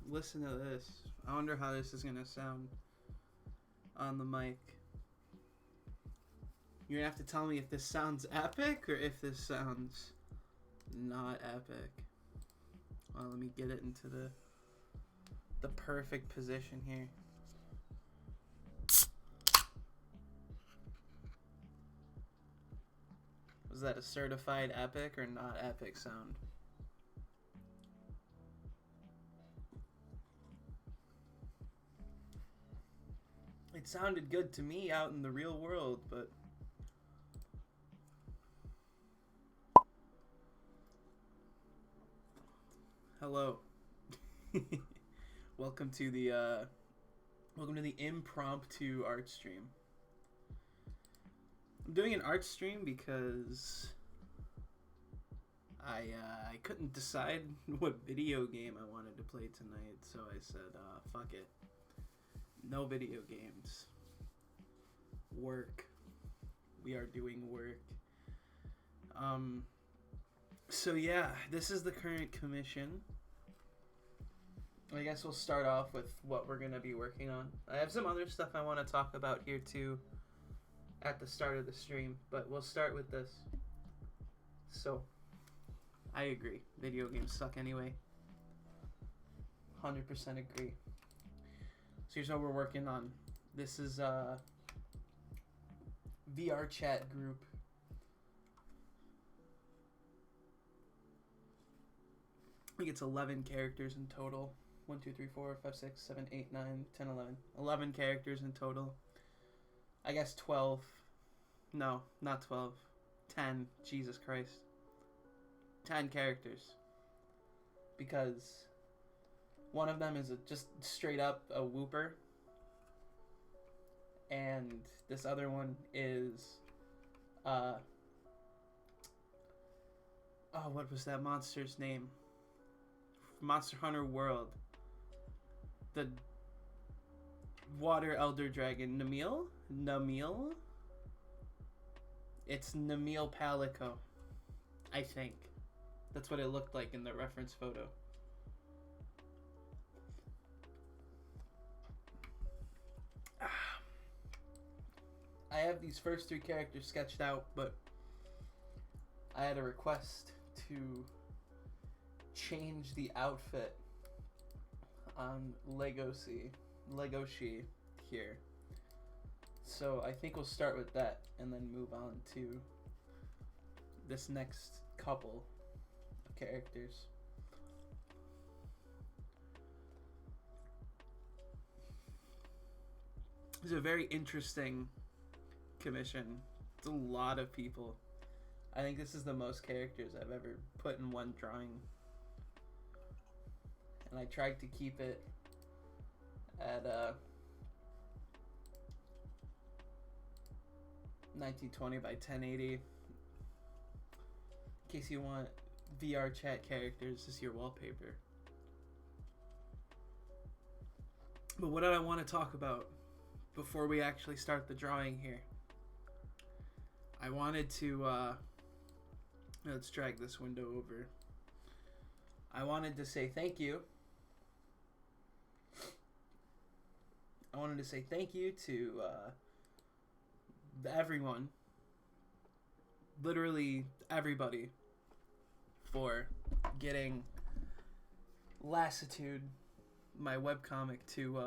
listen to this. I wonder how this is gonna sound on the mic. You're gonna have to tell me if this sounds epic or if this sounds not epic. Well, let me get it into the perfect position here. Was that a certified epic or not epic sound? It sounded good to me out in the real world, but hello. Welcome to the impromptu art stream. I'm doing an art stream because I couldn't decide what video game I wanted to play tonight, so I said, fuck it. No video games. Work. We are doing work. So yeah, this is the current commission. I guess we'll start off with what we're gonna be working on. I have some other stuff I want to talk about here too at the start of the stream, but we'll start with this. So, I agree. Video games suck anyway. 100% agree. So here's what we're working on. This is a VR chat group. I think it's 11 characters in total. 1, 2, 3, 4, 5, 6, 7, 8, 9, 10, 11. 11 characters in total. I guess 12. No, not 12. 10. Jesus Christ. 10 characters. Because one of them is just straight up a whooper. And this other one is what was that monster's name? Monster Hunter World. The water elder dragon. Namil? It's Namil Palico. I think. That's what it looked like in the reference photo. I have these first 3 characters sketched out, but I had a request to change the outfit on Legoshi here. So I think we'll start with that and then move on to this next couple of characters. It's a very interesting commission. It's a lot of people. I think this is the most characters I've ever put in one drawing. And I tried to keep it at 1920 by 1080. In case you want VR chat characters as your wallpaper. But what did I want to talk about before we actually start the drawing here? I wanted to let's drag this window over. I wanted to say thank you. I wanted to say thank you to everyone, literally everybody, for getting Lassitude, my webcomic, to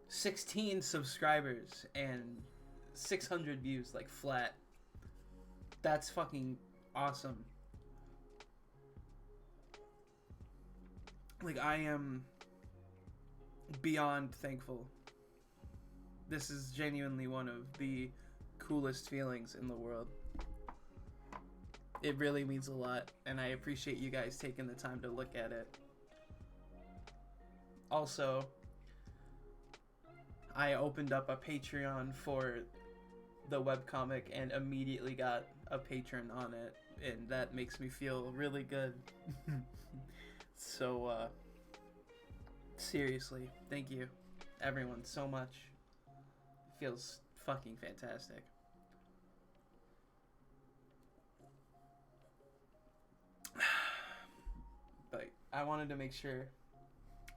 16 subscribers and 600 views, like flat. That's fucking awesome. Like, I am beyond thankful. This is genuinely one of the coolest feelings in the world. It really means a lot, and I appreciate you guys taking the time to look at it. Also, I opened up a Patreon for the webcomic and immediately got a patron on it, and that makes me feel really good. So, seriously, thank you, everyone, so much. It feels fucking fantastic. But I wanted to make sure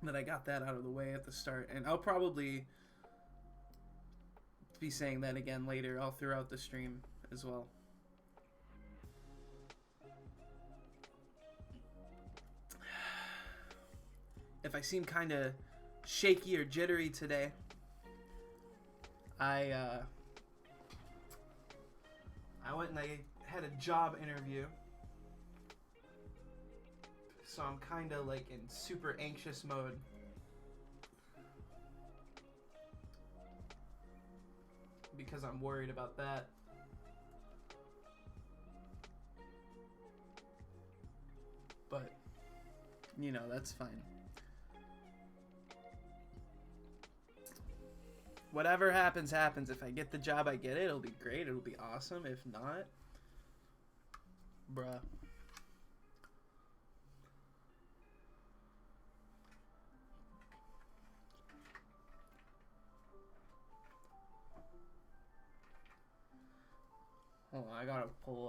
that I got that out of the way at the start. And I'll probably be saying that again later all throughout the stream as well. If I seem kind of shaky or jittery today, I went and I had a job interview, so I'm kind of like in super anxious mode. Because I'm worried about that. But, you know, that's fine. Whatever happens, happens. If I get the job, I get it. It'll be great. It'll be awesome. If not, bruh. Hold on, I gotta pull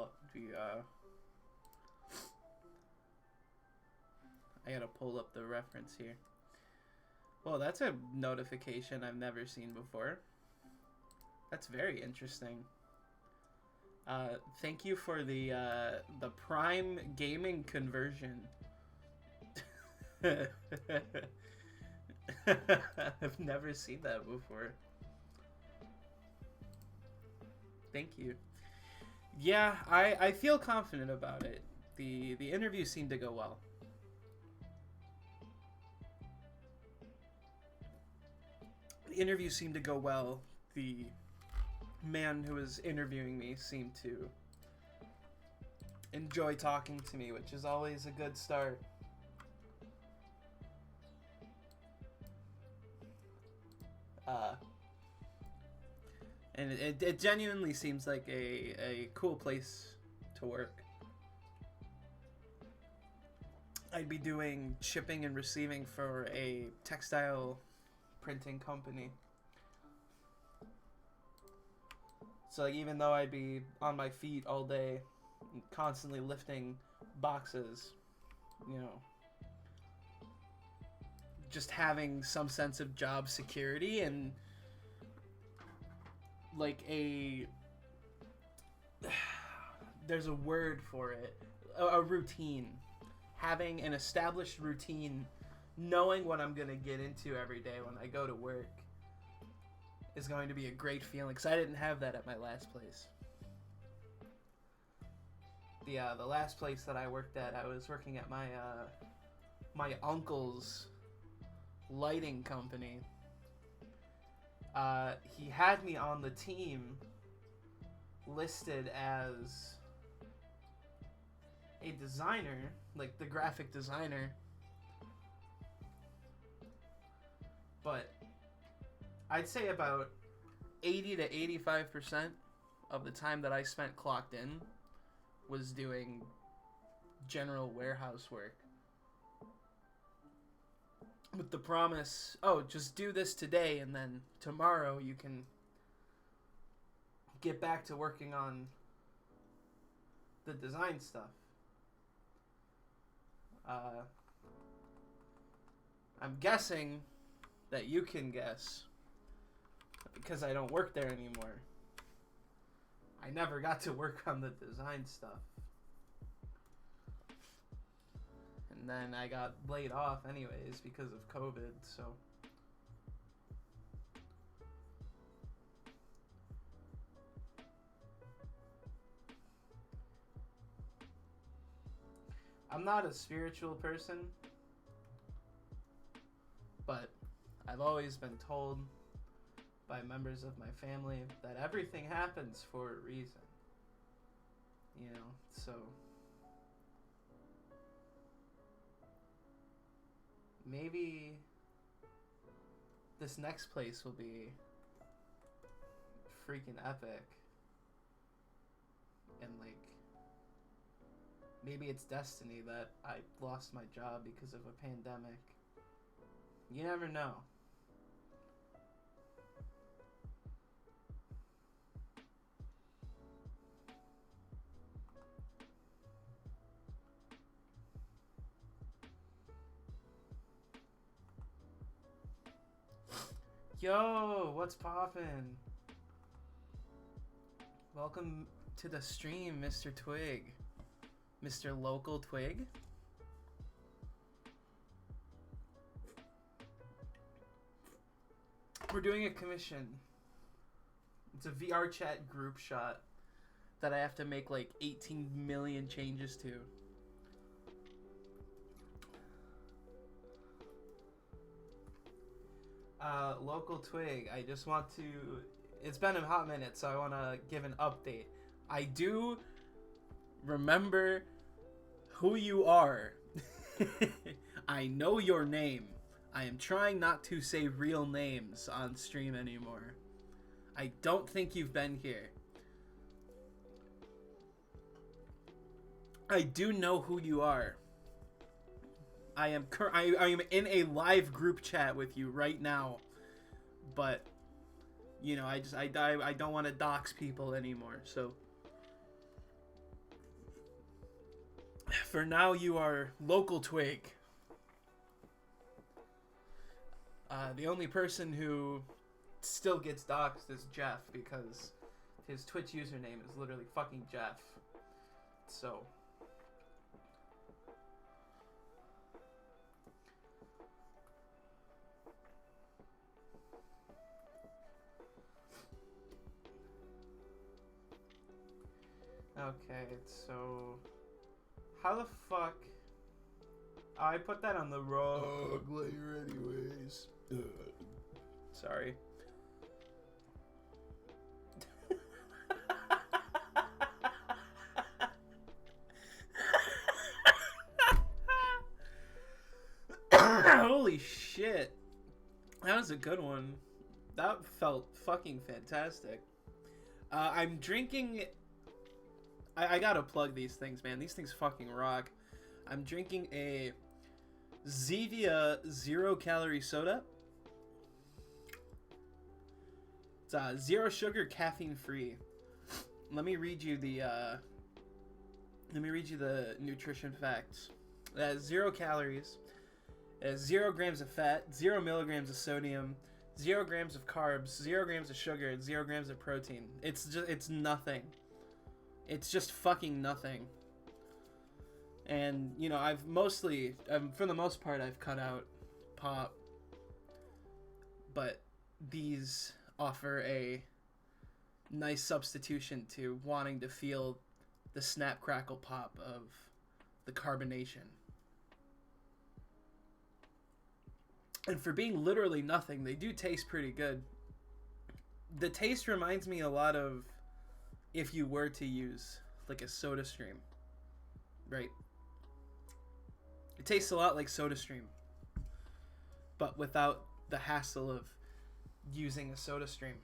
up the reference here. Well, that's a notification I've never seen before. That's very interesting. Thank you for the Prime Gaming conversion. I've never seen that before. Thank you. Yeah, I feel confident about it. The interview seemed to go well. The interview seemed to go well. The man who was interviewing me seemed to enjoy talking to me, which is always a good start. And it genuinely seems like a cool place to work. I'd be doing shipping and receiving for a textile printing company. So like, even though I'd be on my feet all day, constantly lifting boxes, you know, just having some sense of job security and like there's a word for it, a routine. Having an established routine, knowing what I'm gonna get into every day when I go to work is going to be a great feeling, because I didn't have that at my last place. The last place that I worked at, I was working at my uncle's lighting company. He had me on the team listed as a designer, like the graphic designer, but I'd say about 80 to 85% of the time that I spent clocked in was doing general warehouse work. With the promise, oh, just do this today and then tomorrow you can get back to working on the design stuff. I'm guessing that you can guess, because I don't work there anymore. I never got to work on the design stuff. And then I got laid off anyways because of COVID, so. I'm not a spiritual person, but I've always been told by members of my family that everything happens for a reason. You know, so maybe this next place will be freaking epic. And like, maybe it's destiny that I lost my job because of a pandemic. You never know. Yo, what's poppin'? Welcome to the stream, Mr. Twig. Mr. Local Twig. We're doing a commission. It's a VR chat group shot that I have to make like 18 million changes to. Local Twig, I just want to... It's been a hot minute, so I want to give an update. I do remember who you are. I know your name. I am trying not to say real names on stream anymore. I don't think you've been here. I do know who you are. I am in a live group chat with you right now, but you know, I don't want to dox people anymore. So for now, you are Local Twig. The only person who still gets doxed is Jeff, because his Twitch username is literally fucking Jeff. So okay, so how the fuck... Oh, I put that on the wrong layer anyways. Sorry. Holy shit. That was a good one. That felt fucking fantastic. I'm drinking... I gotta plug these things, man. These things fucking rock. I'm drinking a Zevia 0-calorie soda. It's 0 sugar, caffeine free. Let me read you the nutrition facts. It has 0 calories. It has 0 grams of fat, 0 milligrams of sodium, 0 grams of carbs, 0 grams of sugar, and 0 grams of protein. It's nothing. It's just fucking nothing. And, you know, for the most part, I've cut out pop. But these offer a nice substitution to wanting to feel the snap, crackle, pop of the carbonation. And for being literally nothing, they do taste pretty good. The taste reminds me a lot of if you were to use like a soda stream, right? It tastes a lot like soda stream, but without the hassle of using a soda stream.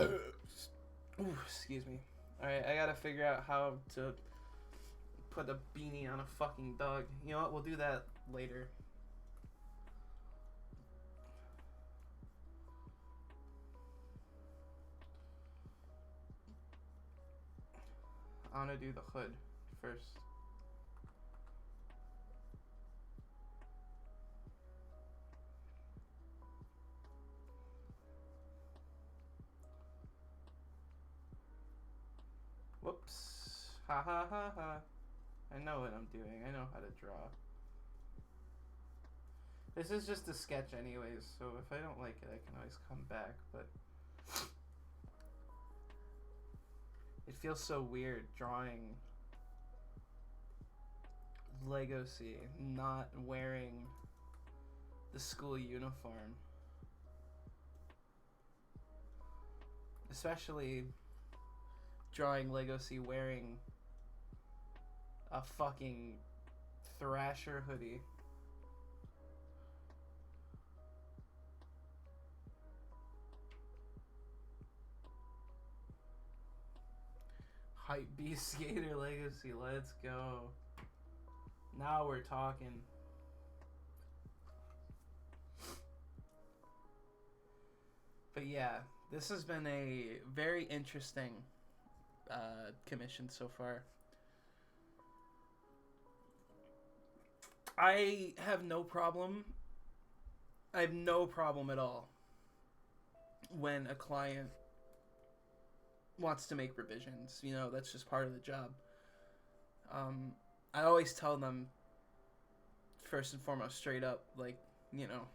Ooh, excuse me. Alright, I gotta figure out how to put a beanie on a fucking dog. You know what? We'll do that later. I want to do the hood first. Whoops. Ha ha ha ha. I know what I'm doing. I know how to draw. This is just a sketch anyways, so if I don't like it, I can always come back, but it feels so weird drawing Legacy not wearing the school uniform. Especially drawing Legacy wearing a fucking Thrasher hoodie. Hype Beast Skater Legacy, let's go. Now we're talking. But yeah, this has been a very interesting commission so far. I have no problem. I have no problem at all when a client wants to make revisions. You know, that's just part of the job. I always tell them, first and foremost, straight up, like, you know,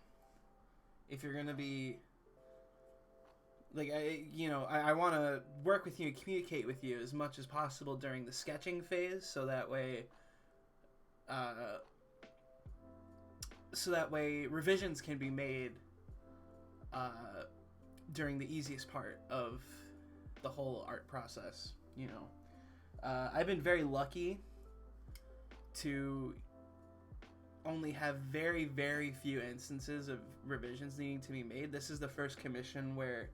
if you're gonna be, like, I want to work with you, communicate with you as much as possible during the sketching phase, so that way revisions can be made during the easiest part of the whole art process. You know, I've been very lucky to only have very, very few instances of revisions needing to be made. This is the first commission where,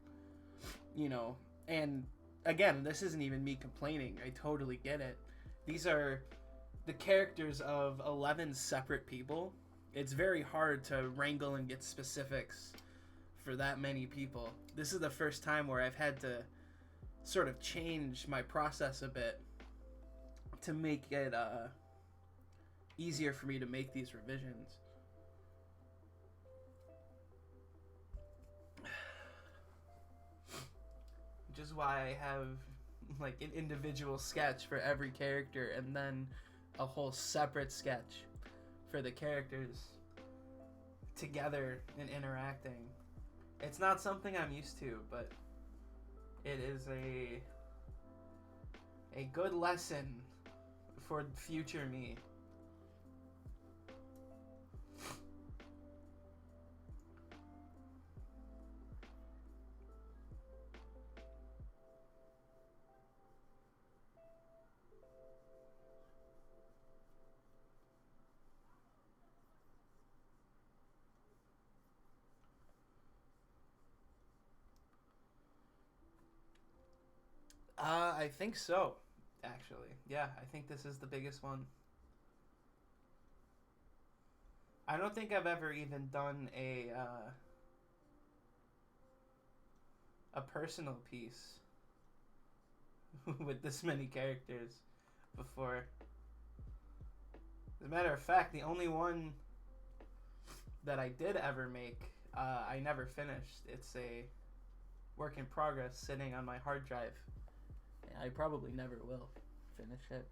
you know, and again, this isn't even me complaining. I totally get it. These are the characters of 11 separate people. It's very hard to wrangle and get specifics for that many people. This is the first time where I've had to sort of change my process a bit to make it easier for me to make these revisions. Which is why I have like an individual sketch for every character and then a whole separate sketch for the characters together and interacting. It's not something I'm used to, but it is a good lesson for future me. I think so, actually. Yeah, I think this is the biggest one. I don't think I've ever even done a personal piece with this many characters before. As a matter of fact, the only one that I did ever make, I never finished. It's a work in progress sitting on my hard drive. I probably never will finish it.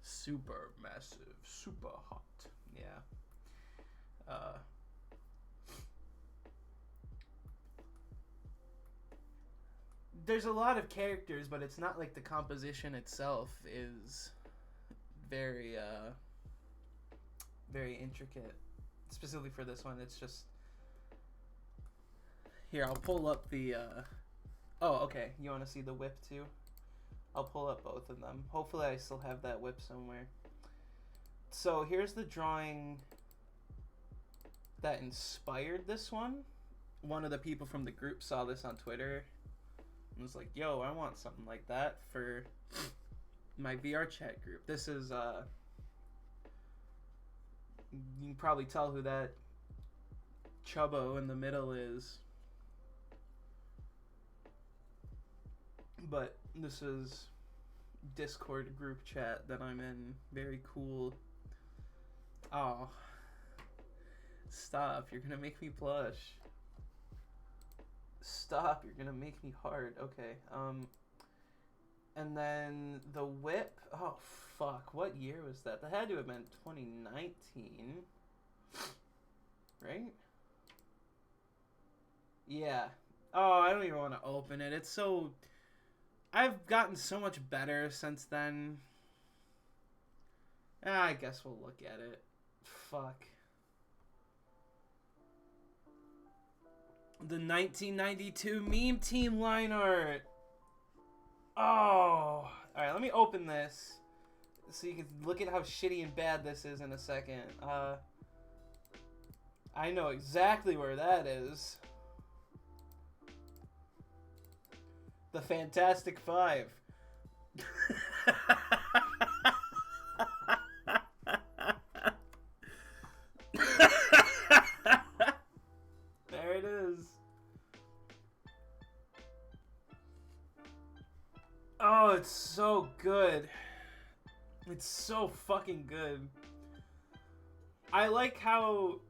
Super massive, super hot. Yeah. There's a lot of characters, but it's not like the composition itself is very, very intricate. Specifically for this one, it's just... Here, I'll pull up the, Oh, okay. You want to see the whip, too? I'll pull up both of them. Hopefully I still have that whip somewhere. So here's the drawing that inspired this one. One of the people from the group saw this on Twitter and was like, yo, I want something like that for my VR chat group. This is, you can probably tell who that chubbo in the middle is. But this is Discord group chat that I'm in. Very cool. Oh. Stop. You're gonna make me blush. Stop. You're gonna make me hard. Okay. And then the whip. Oh, fuck. What year was that? That had to have been 2019. Right? Yeah. Oh, I don't even want to open it. It's so... I've gotten so much better since then. I guess we'll look at it. Fuck. The 1992 meme team line art. Oh. Alright, let me open this so you can look at how shitty and bad this is in a second. I know exactly where that is. The Fantastic Five. There it is. Oh, it's so good. It's so fucking good. I like how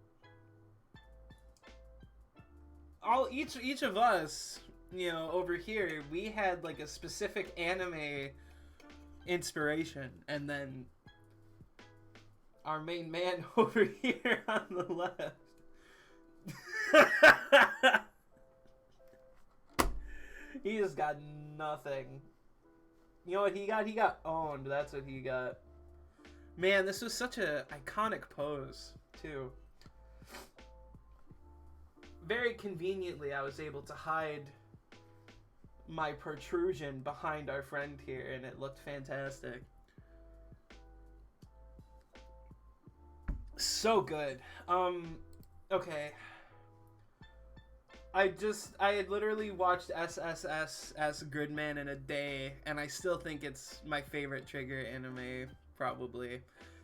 each of us, over here, we had like a specific anime inspiration, and then our main man over here on the left. He just got nothing. You know what he got? He got owned. That's what he got. Man, this was such a iconic pose, too. Very conveniently, I was able to hide my protrusion behind our friend here, and it looked fantastic. So good. Okay. I had literally watched SSS as Gridman in a day, and I still think it's my favorite Trigger anime, probably.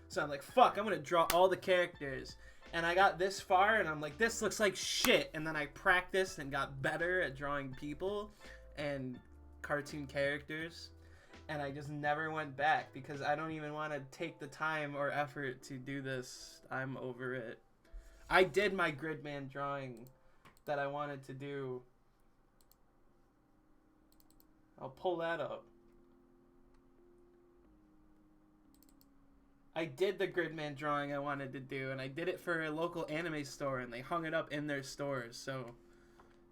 So I'm like, fuck, I'm gonna draw all the characters. And I got this far, and I'm like, this looks like shit. And then I practiced and got better at drawing people and cartoon characters. And I just never went back, because I don't even want to take the time or effort to do this. I'm over it. I did my Gridman drawing that I wanted to do. I'll pull that up. I did the Gridman drawing I wanted to do, and I did it for a local anime store, and they hung it up in their stores. So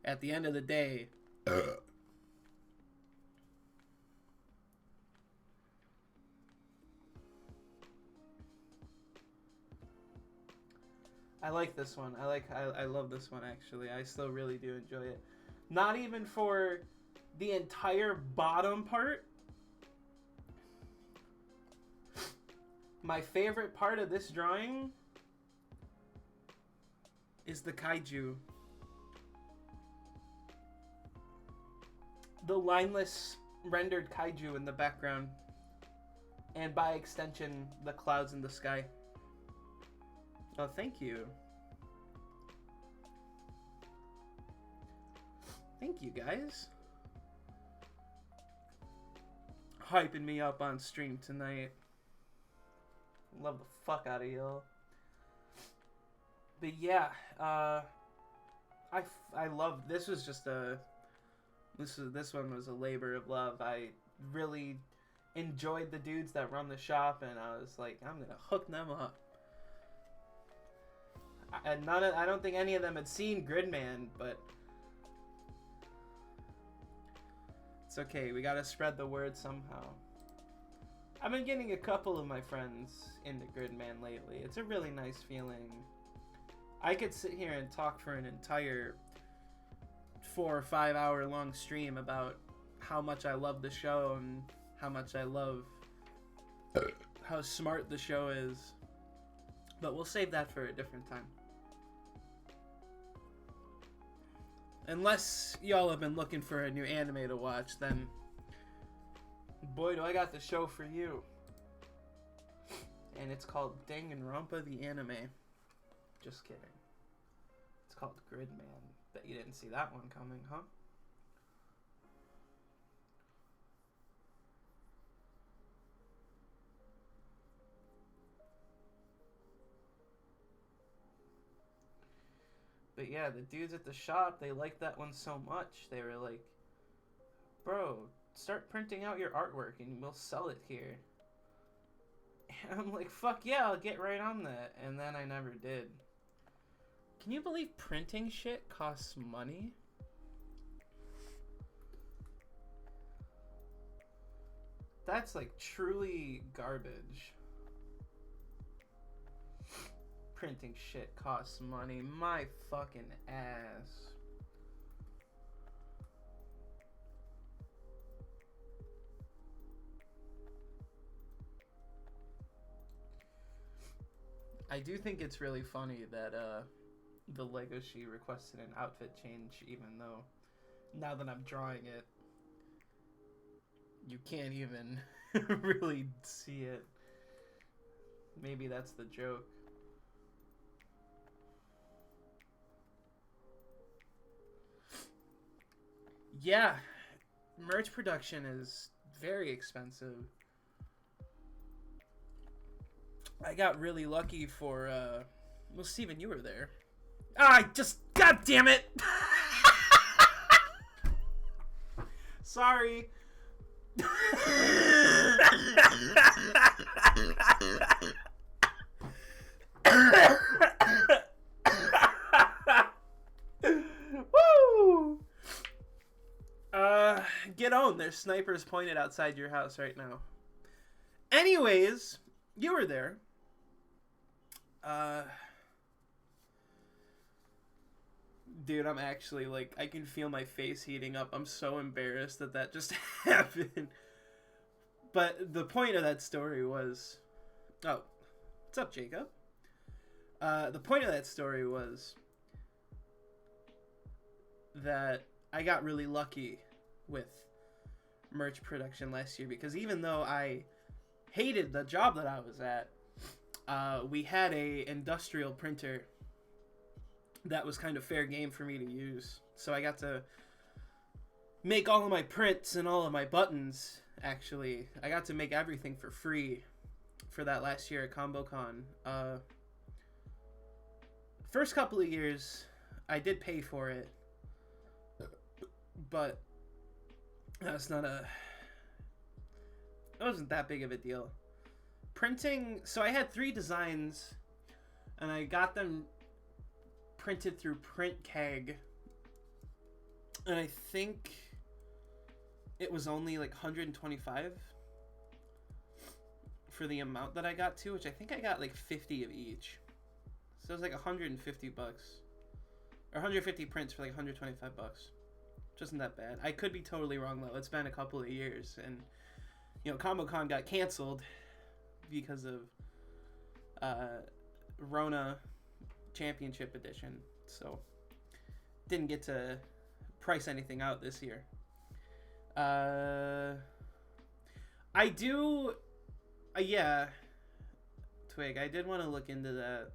at the end of the day, I like this one. I love this one, actually. I still really do enjoy it. Not even for the entire bottom part. My favorite part of this drawing is the kaiju. The lineless rendered kaiju in the background. And by extension, the clouds in the sky. Oh, thank you. Thank you, guys. Hyping me up on stream tonight. Love the fuck out of y'all. But yeah, I love, this was just this one was a labor of love. I really enjoyed the dudes that run the shop, and I was like, I'm gonna hook them up. And I don't think any of them had seen Gridman, but it's okay. We gotta spread the word somehow. I've been getting a couple of my friends into Gridman lately. It's a really nice feeling. I could sit here and talk for an entire 4 or 5 hour long stream about how much I love the show and how much I love how smart the show is. But we'll save that for a different time. Unless y'all have been looking for a new anime to watch, then boy, do I got the show for you. And it's called Danganronpa the Anime. Just kidding. It's called Gridman. Bet you didn't see that one coming, huh? But yeah, the dudes at the shop, they liked that one so much. They were like, bro, start printing out your artwork and we'll sell it here. And I'm like, fuck yeah, I'll get right on that. And then I never did. Can you believe printing shit costs money? That's like truly garbage. Printing shit costs money. My fucking ass. I do think it's really funny that the Lego She requested an outfit change, even though now that I'm drawing it, you can't even really see it. Maybe that's the joke. Yeah, merch production is very expensive. I got really lucky for Well, Steven, you were there. God damn it! Sorry. Woo! Get on. There's snipers pointed outside your house right now. Anyways, you were there. Dude, I'm actually, like, I can feel my face heating up. I'm so embarrassed that just happened. But the point of that story was... Oh, what's up, Jacob? The point of that story was that I got really lucky with merch production last year, because even though I hated the job that I was at, we had a industrial printer that was kind of fair game for me to use. So I got to make all of my prints and all of my buttons, actually. I got to make everything for free for that last year at ComboCon. First couple of years, I did pay for it, but that's not a... It wasn't that big of a deal. Printing... So I had 3 designs, and I got them printed through PrintKeg, and I think it was only like $125 for the amount that I got to, which I think I got like 50 of each. So it was like $150, or 150 prints for like $125, which isn't that bad. I could be totally wrong though. It's been a couple of years, and you know, ComboCon got canceled because of Rona Championship Edition, so didn't get to price anything out this year. I do, yeah, Twig, I did want to look into that.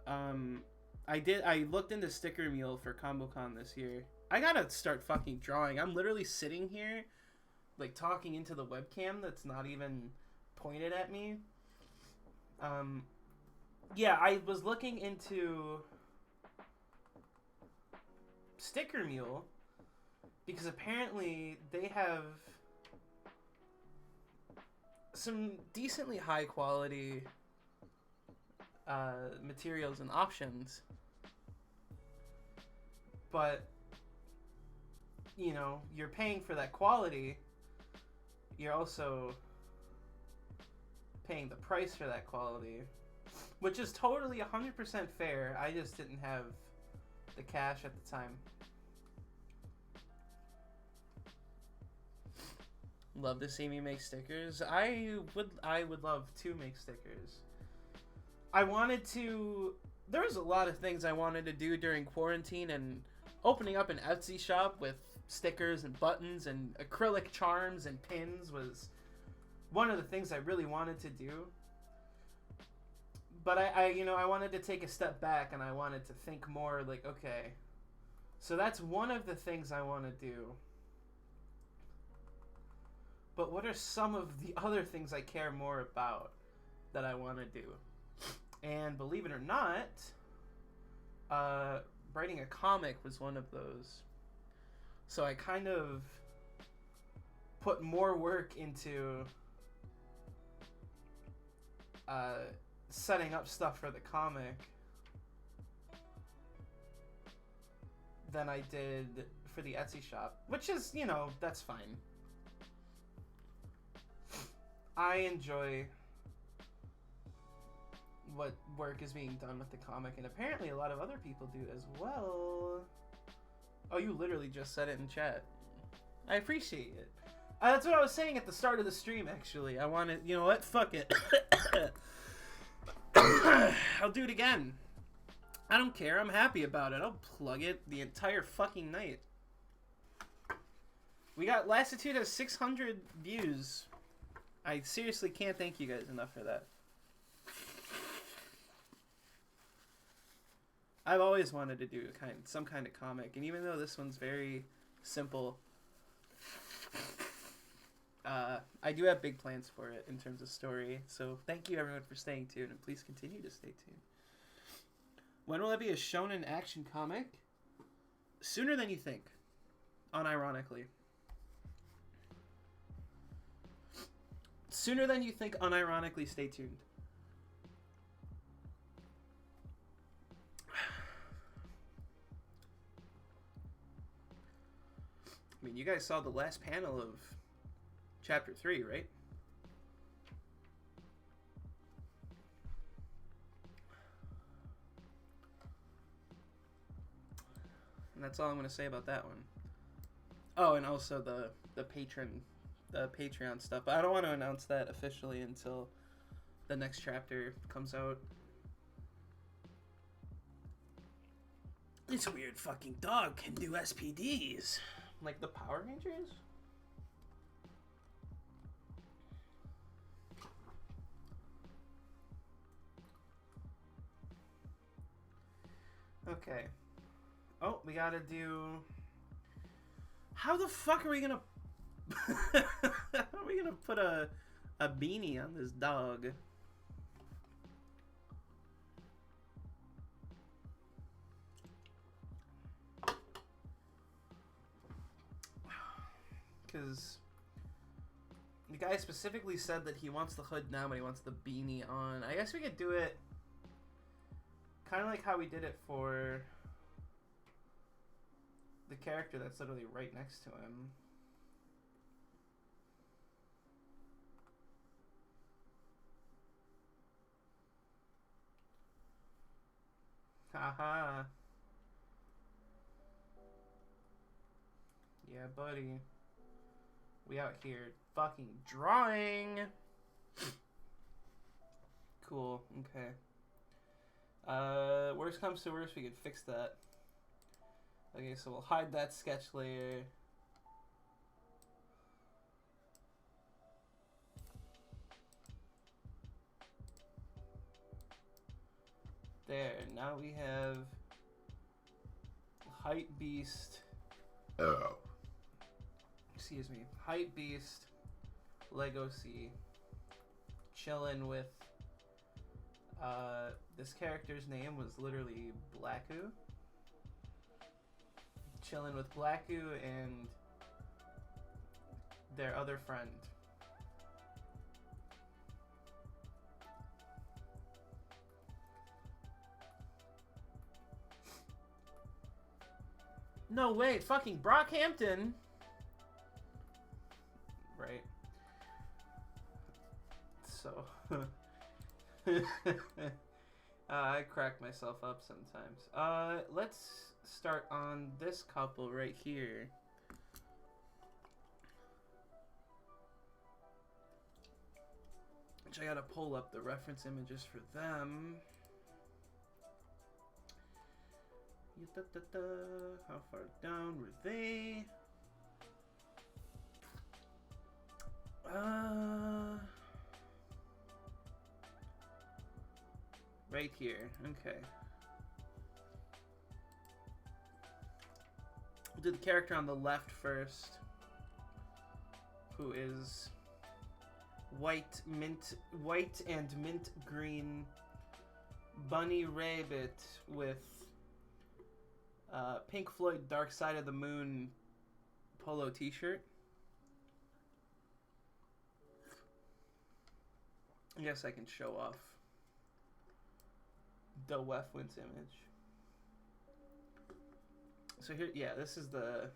I looked into Sticker Mule for ComboCon this year. I gotta start fucking drawing. I'm literally sitting here, like, talking into the webcam that's not even pointed at me. Yeah, I was looking into Sticker Mule because apparently they have some decently high quality materials and options, but you know, you're paying for that quality, you're also paying the price for that quality, which is totally 100% fair. I just didn't have the cash at the time. Love to see me make stickers. I would love to make stickers. I wanted to... There was a lot of things I wanted to do during quarantine, and opening up an Etsy shop with stickers and buttons and acrylic charms and pins was one of the things I really wanted to do. But I wanted to take a step back, and I wanted to think more like, okay, so that's one of the things I want to do. But what are some of the other things I care more about that I want to do? And believe it or not, writing a comic was one of those. So I kind of put more work into setting up stuff for the comic than I did for the Etsy shop, which is, you know, that's fine. I enjoy what work is being done with the comic, and apparently a lot of other people do as well. Oh, you literally just said it in chat. I appreciate it. That's what I was saying at the start of the stream, actually. I wanted, you know what? Fuck it. I'll do it again. I don't care. I'm happy about it. I'll plug it the entire fucking night. We got Lassitude has 600 views. I seriously can't thank you guys enough for that. I've always wanted to do some kind of comic, and even though this one's very simple, I do have big plans for it in terms of story. So thank you everyone for staying tuned, and please continue to stay tuned. When will it be a shonen action comic? Sooner than you think. Unironically. Sooner than you think, unironically. Stay tuned. I mean, you guys saw the last panel of Chapter 3, right? And that's all I'm going to say about that one. Oh, and also the Patreon stuff. But I don't want to announce that officially until the next chapter comes out. This weird fucking dog can do SPDs. Like the Power Rangers? Okay. Oh, we gotta do... How the fuck are we gonna... How are we gonna put a beanie on this dog? Because the guy specifically said that he wants the hood now, but he wants the beanie on. I guess we could do it kind of like how we did it for the character that's literally right next to him. Haha. Yeah, buddy. We out here fucking drawing. Cool. Okay. Worst comes to worst, we could fix that. Okay, so we'll hide that sketch layer. There. Now we have Hype Beast. Oh. Excuse me. Hype Beast, Lego C, chillin' with, this character's name was literally Blacku. Chillin' with Blacku and their other friend. No way, fucking Brockhampton! Right. So, I crack myself up sometimes. Let's start on this couple right here. Which I gotta pull up the reference images for them. How far down were they? Right here. Okay. We'll do the character on the left first, who is white and mint green bunny rabbit with Pink Floyd Dark Side of the Moon polo t-shirt. I guess I can show off the Wefwin's image. So here, yeah, this is the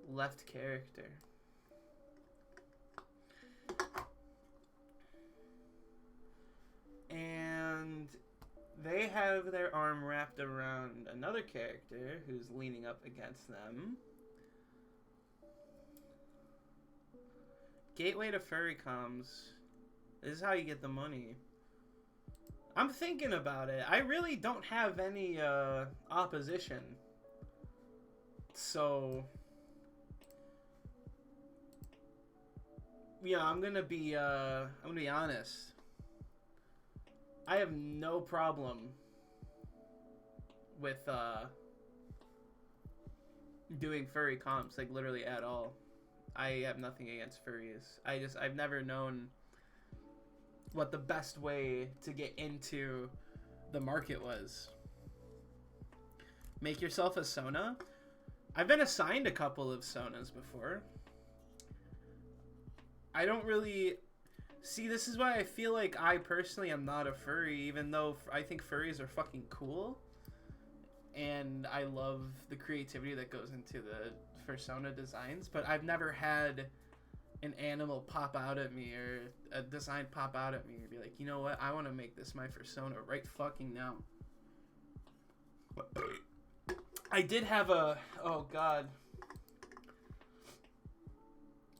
left character. And they have their arm wrapped around another character who's leaning up against them. Gateway to Furrycoms. This is how you get the money. I'm thinking about it. I really don't have any opposition. So yeah, I'm gonna be honest. I have no problem with doing furry comps, like literally at all. I have nothing against furries. I've never known what the best way to get into the market was. Make yourself a Sona. I've been assigned a couple of Sonas before. I don't really... See, this is why I feel like I personally am not a furry, even though I think furries are fucking cool. And I love the creativity that goes into the persona designs, but I've never had an animal pop out at me or a design pop out at me and be like, you know what, I want to make this my persona right fucking now. I did have a... Oh, God.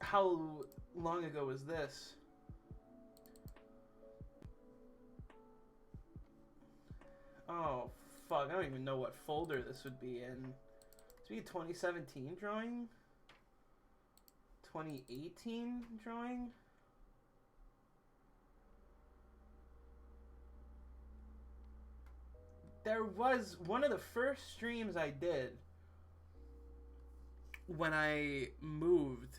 How long ago was this? Oh, fuck. I don't even know what folder this would be in. This would be a 2017 drawing? 2018 drawing? There was one of the first streams I did when I moved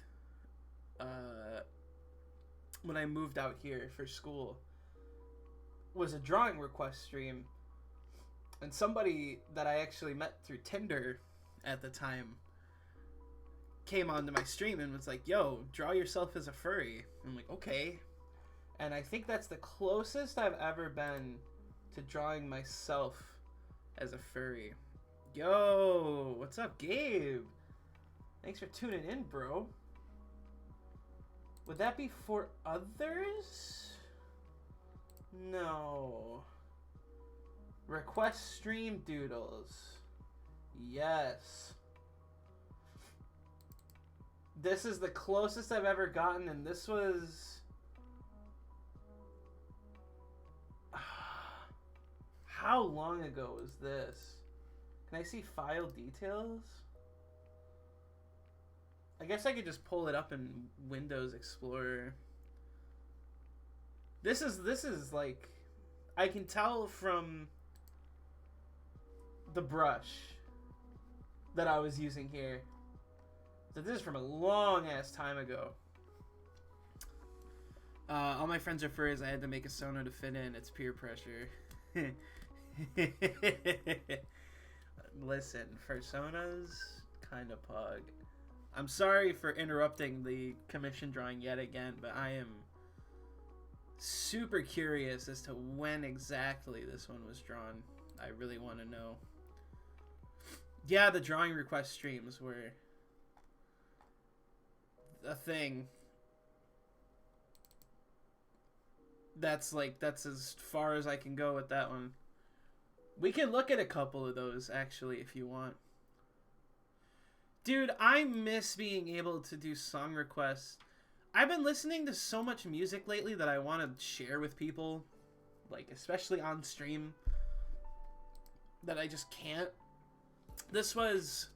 out here for school was a drawing request stream, and somebody that I actually met through Tinder at the time came onto my stream and was like, yo, draw yourself as a furry. I'm like, okay. And I think that's the closest I've ever been to drawing myself as a furry. Yo, what's up, Gabe? Thanks for tuning in, bro. Would that be for others? No. Request stream doodles. Yes. This is the closest I've ever gotten, and this was... How long ago was this? Can I see file details? I guess I could just pull it up in Windows Explorer. This is like... I can tell from the brush that I was using here that this is from a long ass time ago. All my friends are furries. I had to make a Sona to fit in. It's peer pressure. Listen, personas kind of pug. I'm sorry for interrupting the commission drawing yet again, but I am super curious as to when exactly this one was drawn. I really want to know. Yeah, the drawing request streams were a thing. That's as far as I can go with that one. We can look at a couple of those, actually, if you want. Dude, I miss being able to do song requests. I've been listening to so much music lately that I want to share with people, like, especially on stream, that I just can't. This was...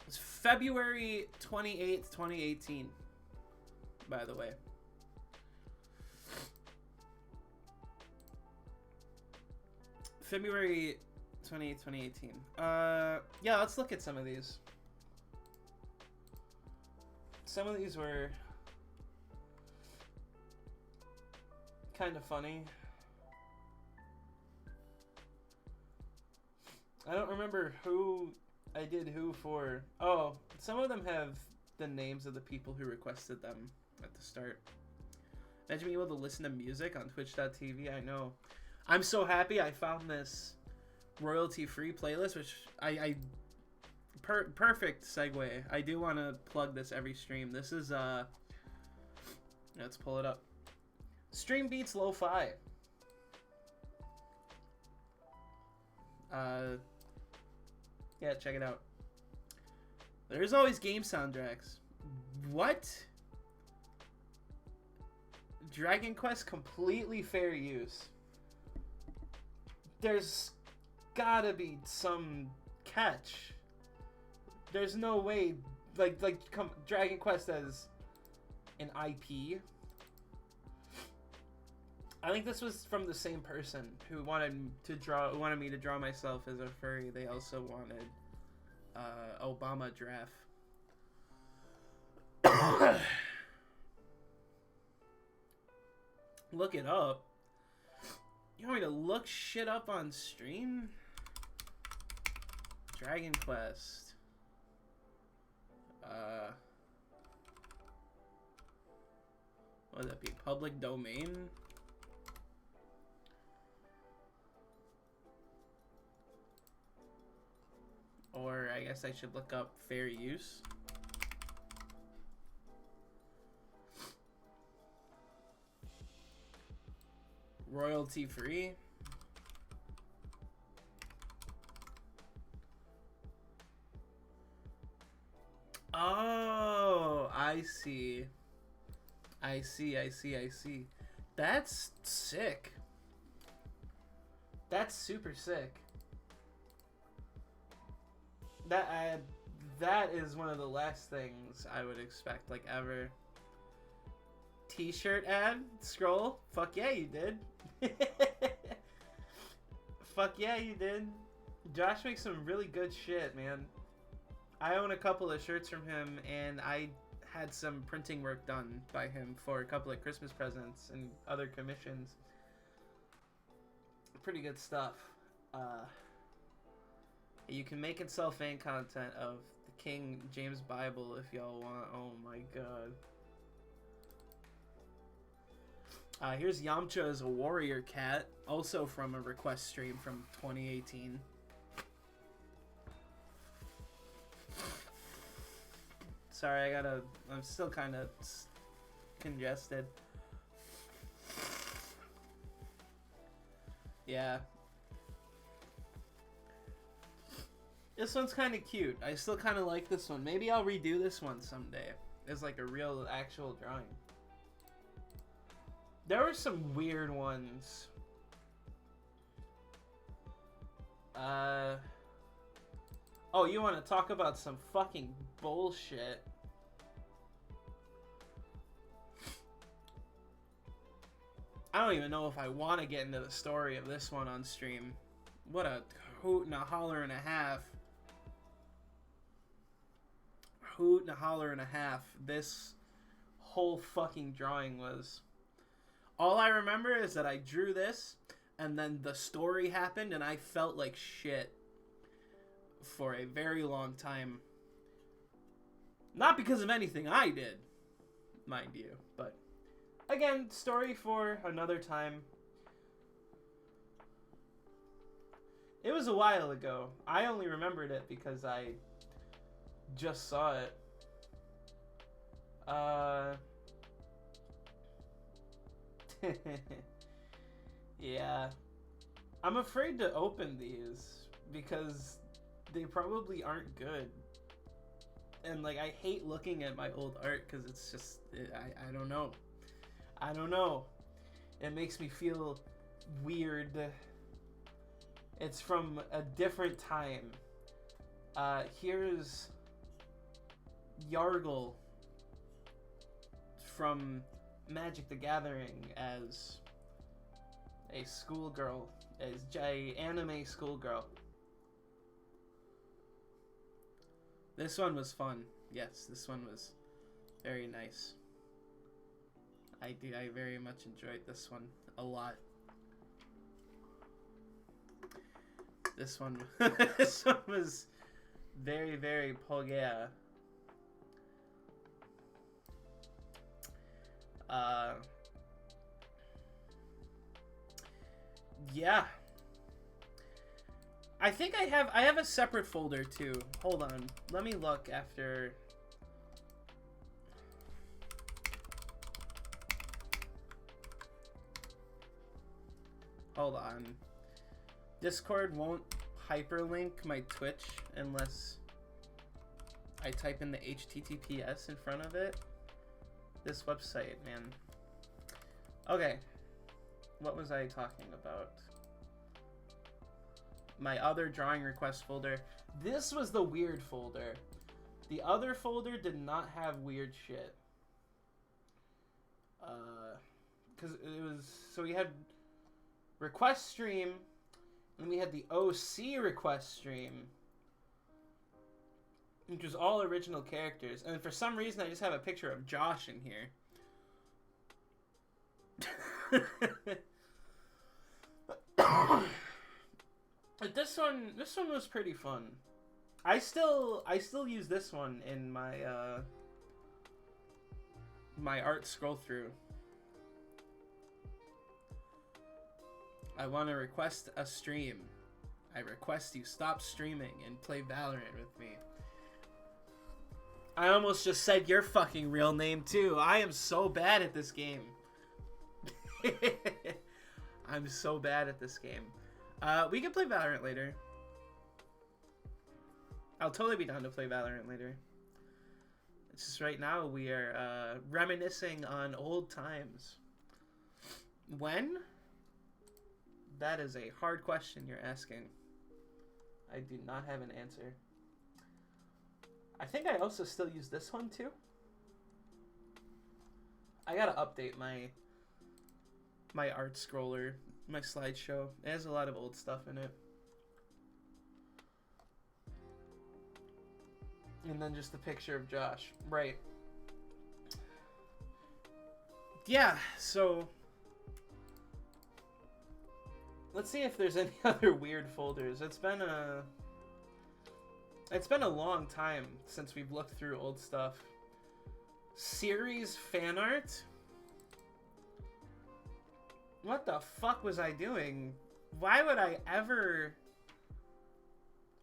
It's February 28th, 2018, by the way. February 28th, 2018. Yeah, let's look at some of these. Some of these were kind of funny. I don't remember who I did who for. Oh, some of them have the names of the people who requested them at the start. Imagine being able to listen to music on twitch.tv. I know. I'm so happy I found this royalty-free playlist, which perfect segue. I do want to plug this every stream. This is, let's pull it up. Stream Beats Lo-Fi. Yeah, check it out. There's always game soundtracks. What? Dragon Quest completely fair use. There's gotta be some catch. There's no way, Dragon Quest as an IP. I think this was from the same person who wanted me to draw myself as a furry. They also wanted Obama draft. Look it up. You want me to look shit up on stream? Dragon Quest. What would that be? Public domain? Or I guess I should look up fair use. Royalty free. Oh, I see. I see. That's sick. That's super sick. That is one of the last things I would expect, like, ever. T-shirt ad? Scroll? Fuck yeah, you did. Fuck yeah, you did. Josh makes some really good shit, man. I own a couple of shirts from him, and I had some printing work done by him for a couple of Christmas presents and other commissions. Pretty good stuff. You can make and sell fan content of the King James Bible if y'all want. Oh my god. Here's Yamcha as a warrior cat, also from a request stream from 2018. Sorry, I'm still kind of congested. Yeah. This one's kind of cute. I still kind of like this one. Maybe I'll redo this one someday. It's like a real, actual drawing. There were some weird ones. Oh, you want to talk about some fucking bullshit? I don't even know if I want to get into the story of this one on stream. What a hoot and a holler and a half. Hoot and a holler and a half. This whole fucking drawing was. All I remember is that I drew this, and then the story happened, and I felt like shit for a very long time. Not because of anything I did, mind you, but again, story for another time. It was a while ago. I only remembered it because I just saw it. Yeah. I'm afraid to open these because they probably aren't good. And, like, I hate looking at my old art because it's just, I don't know. I don't know. It makes me feel weird. It's from a different time. Here's Yargle from Magic the Gathering as a schoolgirl, as a anime schoolgirl. This one was fun. Yes, this one was very nice. I very much enjoyed this one a lot. This one, this one was very, very pogea. Yeah. I think I have a separate folder too. Hold on. Let me look after. Hold on. Discord won't hyperlink my Twitch unless I type in the HTTPS in front of it. This website, man. Okay. What was I talking about? My other drawing request folder. This was the weird folder. The other folder did not have weird shit. Because it was... So we had request stream, and we had the OC request stream, which was all original characters. And for some reason, I just have a picture of Josh in here. This one was pretty fun. I still use this one in my my art scroll through. I want to request a stream. I request you stop streaming and play Valorant with me. I almost just said your fucking real name too. I am so bad at this game. I'm so bad at this game. We can play Valorant later. I'll totally be down to play Valorant later. It's just right now we are reminiscing on old times. When? That is a hard question you're asking. I do not have an answer. I think I also still use this one too. I gotta update my art scroller, my slideshow. It has a lot of old stuff in it. And then just a picture of Josh. Right. Yeah, so let's see if there's any other weird folders. It's been a long time since we've looked through old stuff. Series fan art? What the fuck was I doing? Why would I ever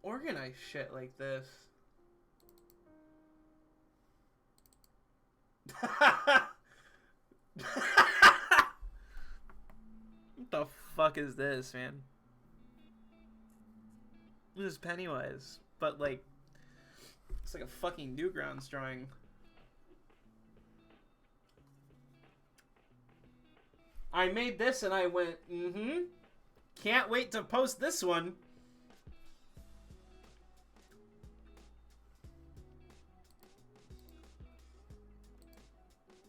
organize shit like this? What the fuck is this, man? This is Pennywise, but like, it's like a fucking Newgrounds drawing. I made this and I went, can't wait to post this one.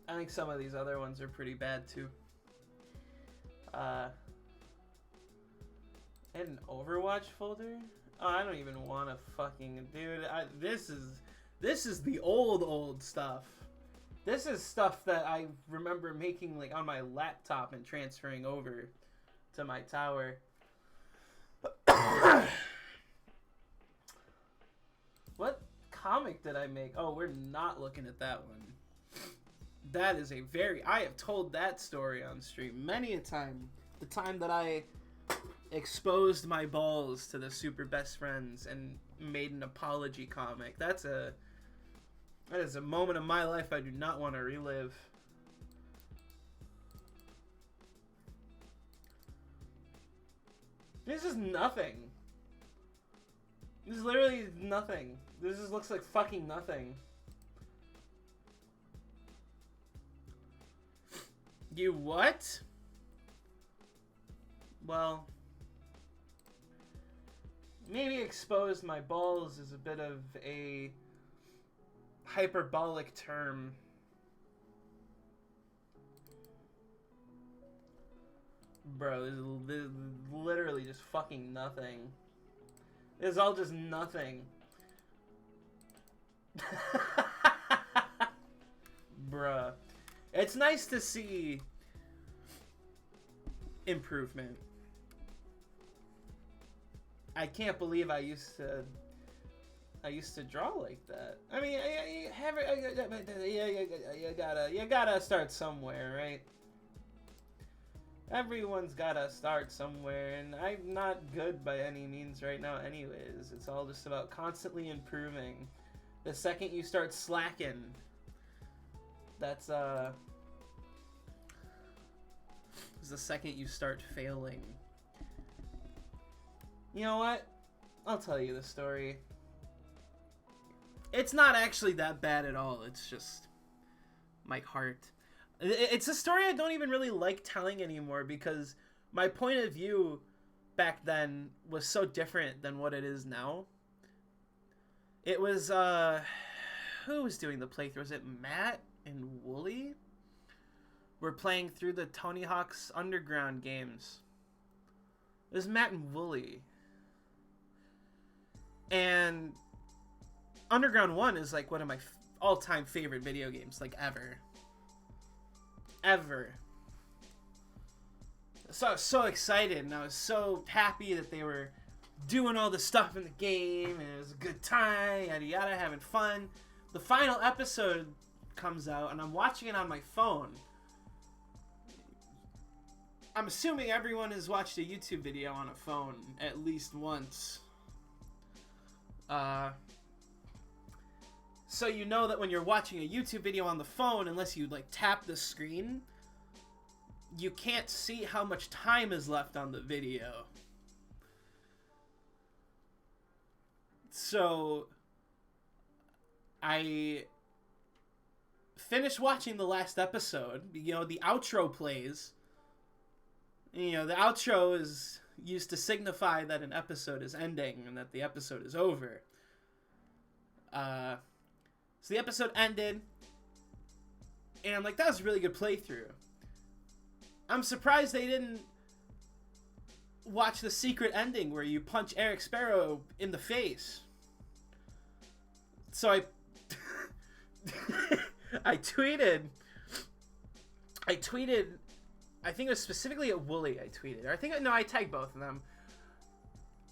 I think some of these other ones are pretty bad too. An Overwatch folder? Oh, I don't even want to fucking... Dude, this is the old stuff. This is stuff that I remember making like on my laptop and transferring over to my tower. What comic did I make? Oh, we're not looking at that one. That is a very... I have told that story on stream many a time. The time that I exposed my balls to the super best friends and made an apology comic. That is a moment of my life I do not want to relive. This is nothing. This is literally nothing. This just looks like fucking nothing. You what? Well, maybe exposed my balls is a bit of a hyperbolic term. Bro, this is literally just fucking nothing. This is all just nothing. Bruh. It's nice to see improvement. I can't believe I used to draw like that. I mean, you gotta start somewhere, right? Everyone's gotta start somewhere, and I'm not good by any means right now anyways. It's all just about constantly improving. The second you start slacking, that's is the second you start failing. You know what? I'll tell you the story. It's not actually that bad at all. It's just my heart. It's a story I don't even really like telling anymore because my point of view back then was so different than what it is now. It was, who was doing the playthrough? Was it Matt and Wooly? We're playing through the Tony Hawk's Underground games. It was Matt and Wooly. And Underground 1 is like one of my all-time favorite video games, like ever. Ever. So I was so excited, and I was so happy that they were doing all the stuff in the game, and it was a good time, yada yada, having fun. The final episode comes out, and I'm watching it on my phone. I'm assuming everyone has watched a YouTube video on a phone at least once. So you know that when you're watching a YouTube video on the phone, unless you like tap the screen, you can't see how much time is left on the video. So I finished watching the last episode. You know, the outro plays. You know, the outro is used to signify that an episode is ending and that the episode is over. So the episode ended, and I'm like, that was a really good playthrough. I'm surprised they didn't watch the secret ending where you punch Eric Sparrow in the face. So I tweeted, I think it was specifically at Wooly I tweeted. I tagged both of them.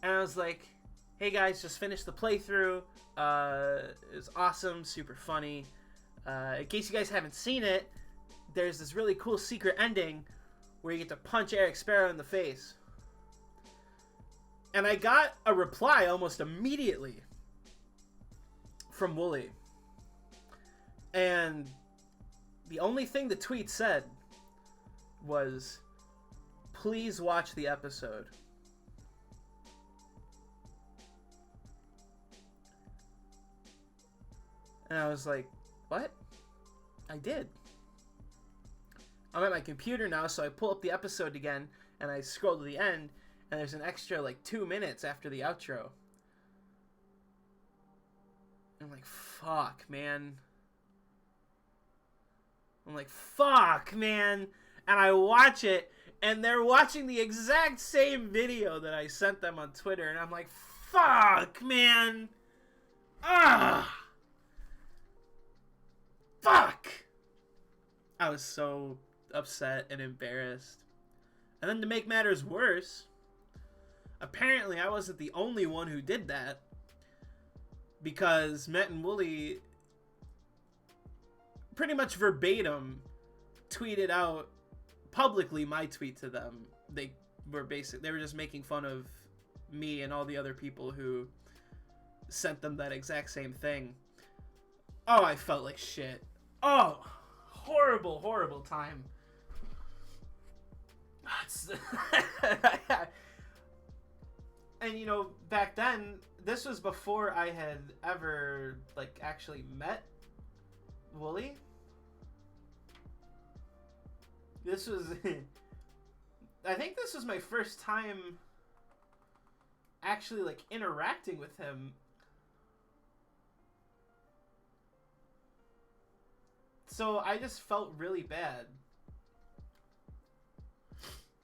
And I was like, hey guys, just finished the playthrough. It was awesome, super funny. In case you guys haven't seen it, there's this really cool secret ending where you get to punch Eric Sparrow in the face. And I got a reply almost immediately from Wooly. And the only thing the tweet said was, please watch the episode. And I was like, what? I did. I'm at my computer now, so I pull up the episode again, and I scroll to the end, and there's an extra, 2 minutes after the outro. And I'm like, fuck, man. And I watch it, and they're watching the exact same video that I sent them on Twitter, and I'm like, fuck, man. Fuck! I was so upset and embarrassed. And then to make matters worse, apparently I wasn't the only one who did that, because Matt and Wooly pretty much verbatim tweeted out publicly my tweet to them. They were just making fun of me and all the other people who sent them that exact same thing. Oh, I felt like shit. Oh, horrible, horrible time. And back then, this was before I had ever actually met Wooly. This was I think this was my first time actually interacting with him. So I just felt really bad.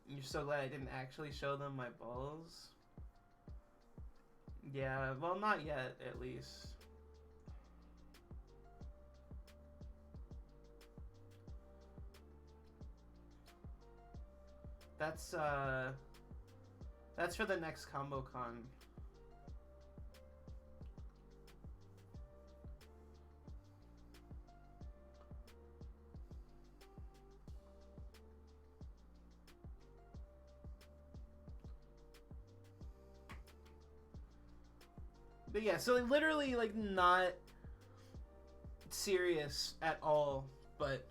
You're so glad I didn't actually show them my balls? Yeah, well, not yet, at least. That's for the next ComboCon. But yeah, so literally not serious at all, but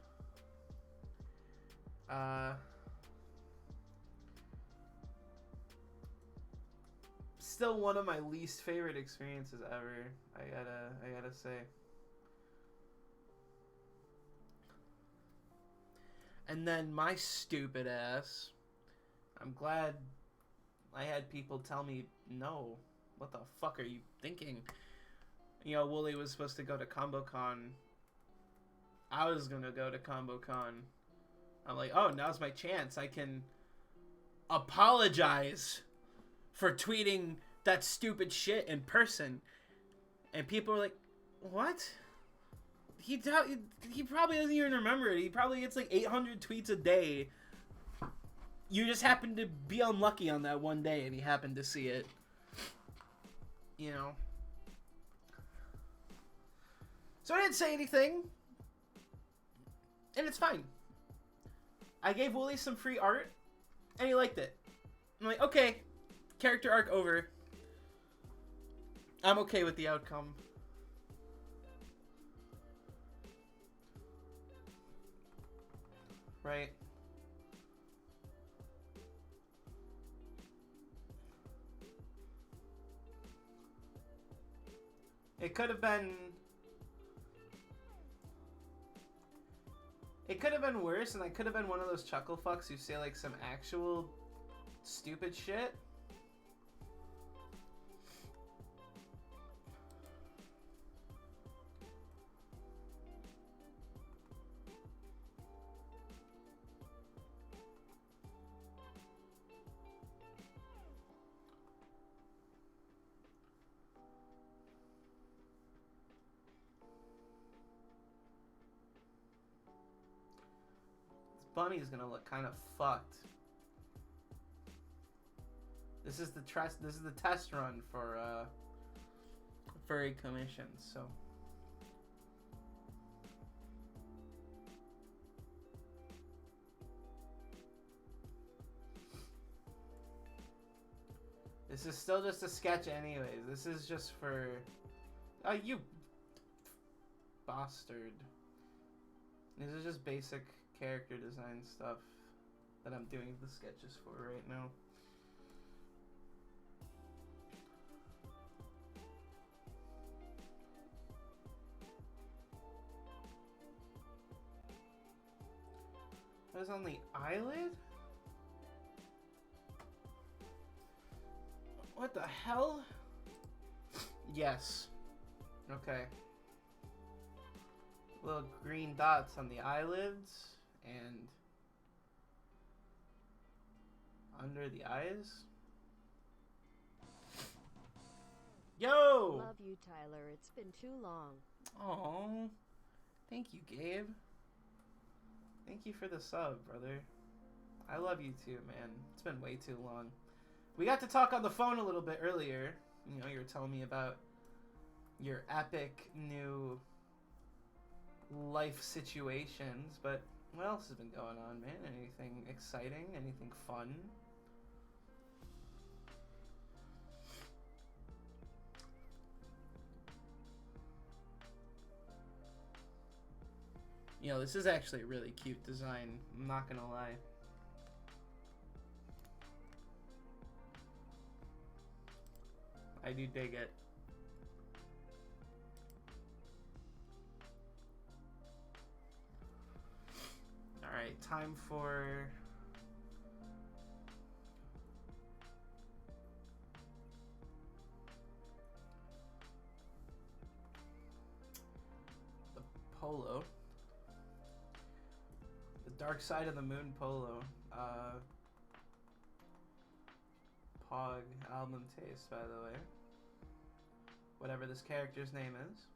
still one of my least favorite experiences ever. I gotta say. And then my stupid ass, I'm glad I had people tell me no. What the fuck are you thinking? Wooly was supposed to go to ComboCon. I was gonna go to ComboCon. I'm like, oh, now's my chance. I can apologize for tweeting that stupid shit in person. And people are like, what? He probably doesn't even remember it. He probably gets 800 tweets a day You just happened to be unlucky on that one day and he happened to see it. You know? So I didn't say anything. And it's fine. I gave Wooly some free art and he liked it. I'm like, okay, character arc over. I'm okay with the outcome. Right? It could have been worse, and I could have been one of those chuckle fucks who say like some actual stupid shit. Bunny's gonna look kind of fucked. This is the test run for furry commissions, so this is still just a sketch anyways. This is just for you bastard. This is just basic character design stuff that I'm doing the sketches for right now. That was on the eyelid? What the hell? Yes. Okay. Little green dots on the eyelids and under the eyes. Yo! Love you, Tyler. It's been too long. Oh, thank you, Gabe. Thank you for the sub, brother. I love you too, man. It's been way too long. We got to talk on the phone a little bit earlier. You know, you were telling me about your epic new life situations, but what else has been going on, man? Anything exciting? Anything fun? You know, this is actually a really cute design. I'm not gonna lie. I do dig it. Alright, time for the polo. The Dark Side of the Moon polo. Pog album taste, by the way. Whatever this character's name is.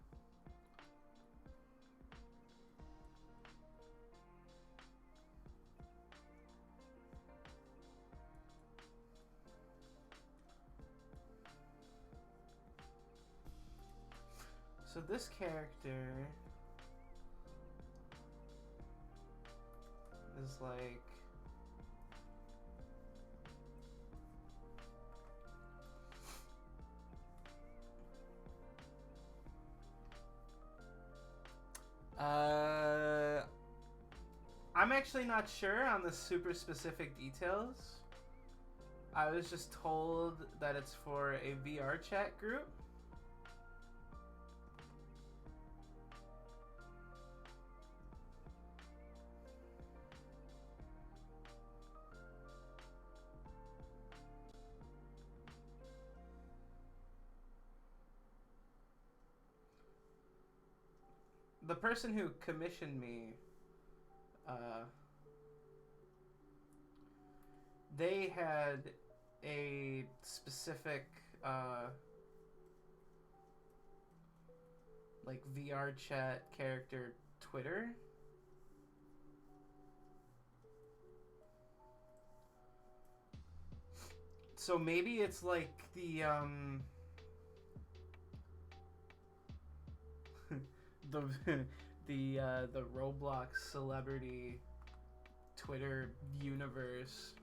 So this character is like I'm actually not sure on the super specific details. I was just told that it's for a VR chat group. The person who commissioned me, they had a specific, like VR chat character Twitter. So maybe it's like the the the Roblox celebrity Twitter universe.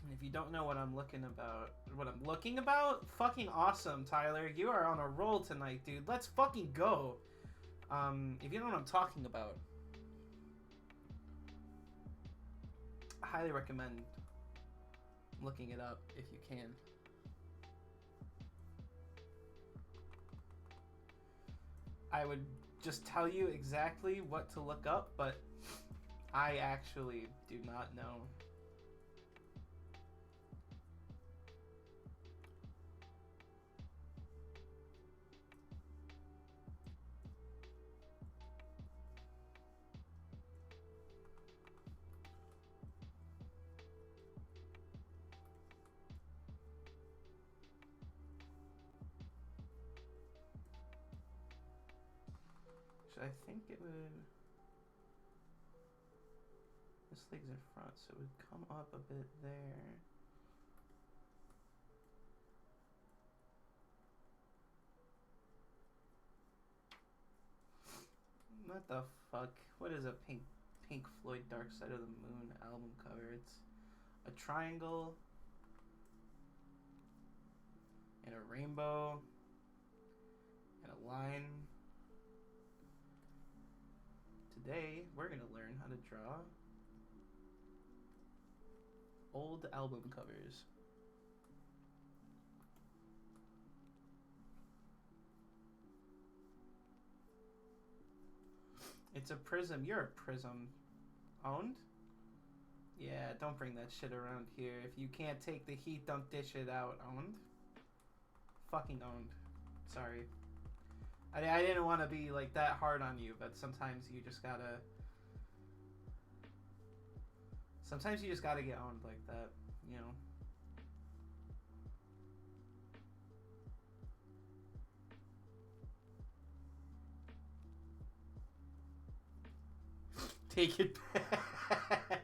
And if you don't know what I'm looking about, fucking awesome, Tyler. You are on a roll tonight, dude. Let's fucking go. If you don't know what I'm talking about, I highly recommend looking it up if you can. I would just tell you exactly what to look up, but I actually do not know. I think it would. This leg's in front, so it would come up a bit there. What the fuck? What is a Pink Floyd Dark Side of the Moon album cover? It's a triangle and a rainbow and a line. Today, we're going to learn how to draw old album covers. It's a prism. You're a prism. Owned? Yeah, don't bring that shit around here. If you can't take the heat, don't dish it out. Owned? Fucking owned. Sorry. I didn't want to be like that hard on you, but sometimes you just gotta get owned like that, you know. Take it back.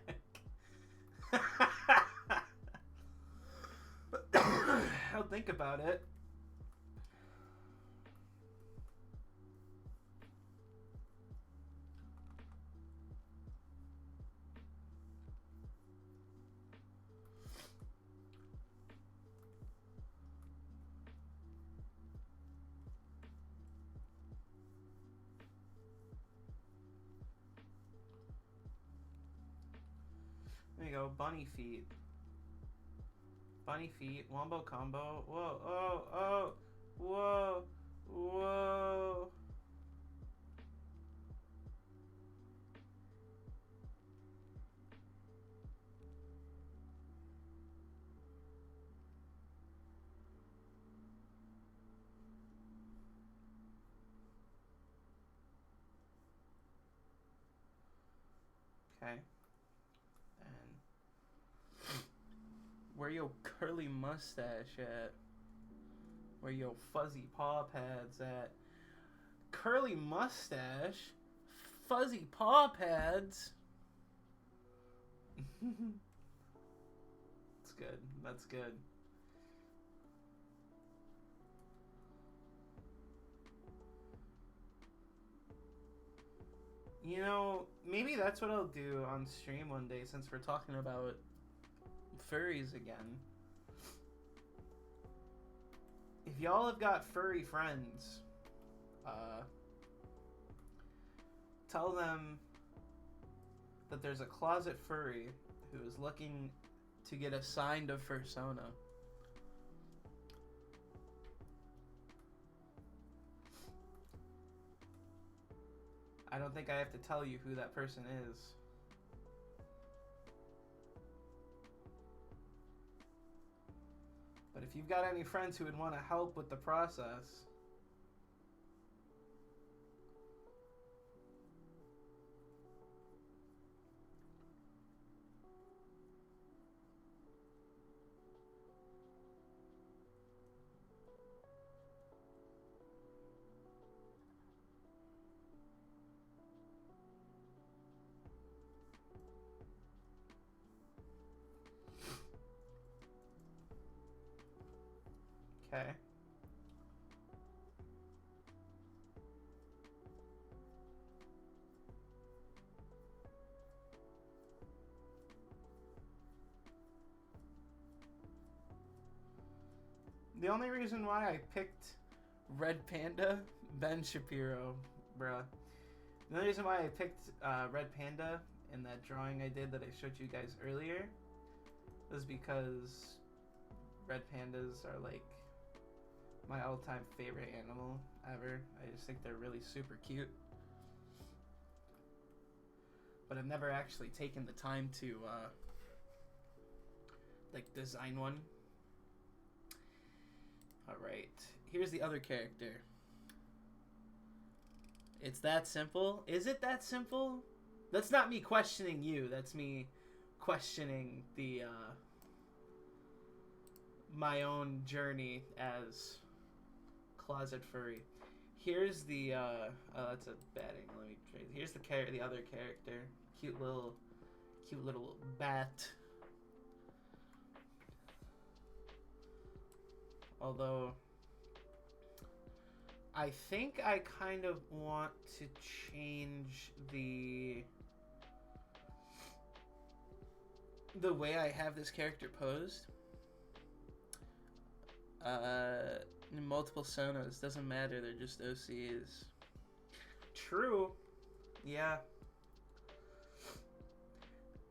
I'll think about it. There you go, bunny feet. Bunny feet, wombo combo. Whoa, oh, oh, whoa, whoa. Okay. Where your curly mustache at? Where your fuzzy paw pads at? Curly mustache? Fuzzy paw pads? That's good. That's good. You know, maybe that's what I'll do on stream one day since we're talking about furries again. If y'all have got furry friends, tell them that there's a closet furry who is looking to get assigned a fursona. I don't think I have to tell you who that person is. But if you've got any friends who would want to help with the process, Okay. The only reason why I picked Red Panda, Ben Shapiro, bruh. The only reason why I picked Red Panda in that drawing I did that I showed you guys earlier was because red pandas are like my all-time favorite animal ever. I just think they're really super cute. But I've never actually taken the time to like design one. Alright, here's the other character. It's that simple? Is it that simple? That's not me questioning you. That's me questioning the my own journey as closet furry. Here's the oh, that's a bad angle. Let me trade. Here's the other character. Cute little bat. Although I think I kind of want to change the way I have this character posed. Multiple sonos, doesn't matter, they're just OCs. True. Yeah.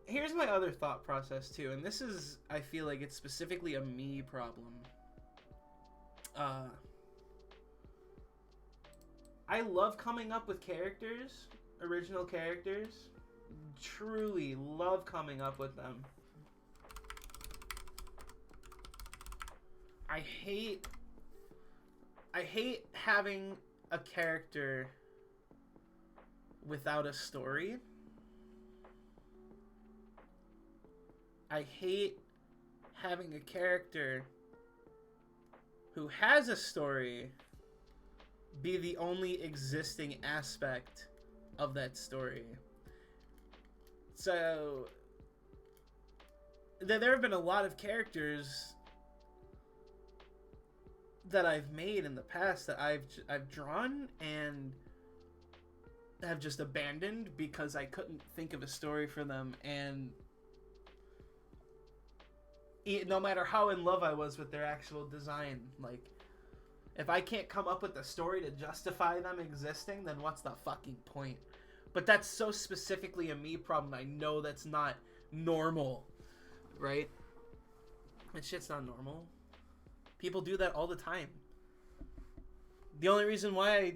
Here's my other thought process too, and this is, I feel like it's specifically a me problem. I love coming up with characters, original characters. Truly love coming up with them. I hate having a character without a story. I hate having a character who has a story be the only existing aspect of that story. So there have been a lot of characters that I've made in the past that I've drawn and have just abandoned because I couldn't think of a story for them, and no matter how in love I was with their actual design, like, if I can't come up with a story to justify them existing, then what's the fucking point? But that's so specifically a me problem. I know that's not normal, right? That shit's not normal. People do that all the time. The only reason why I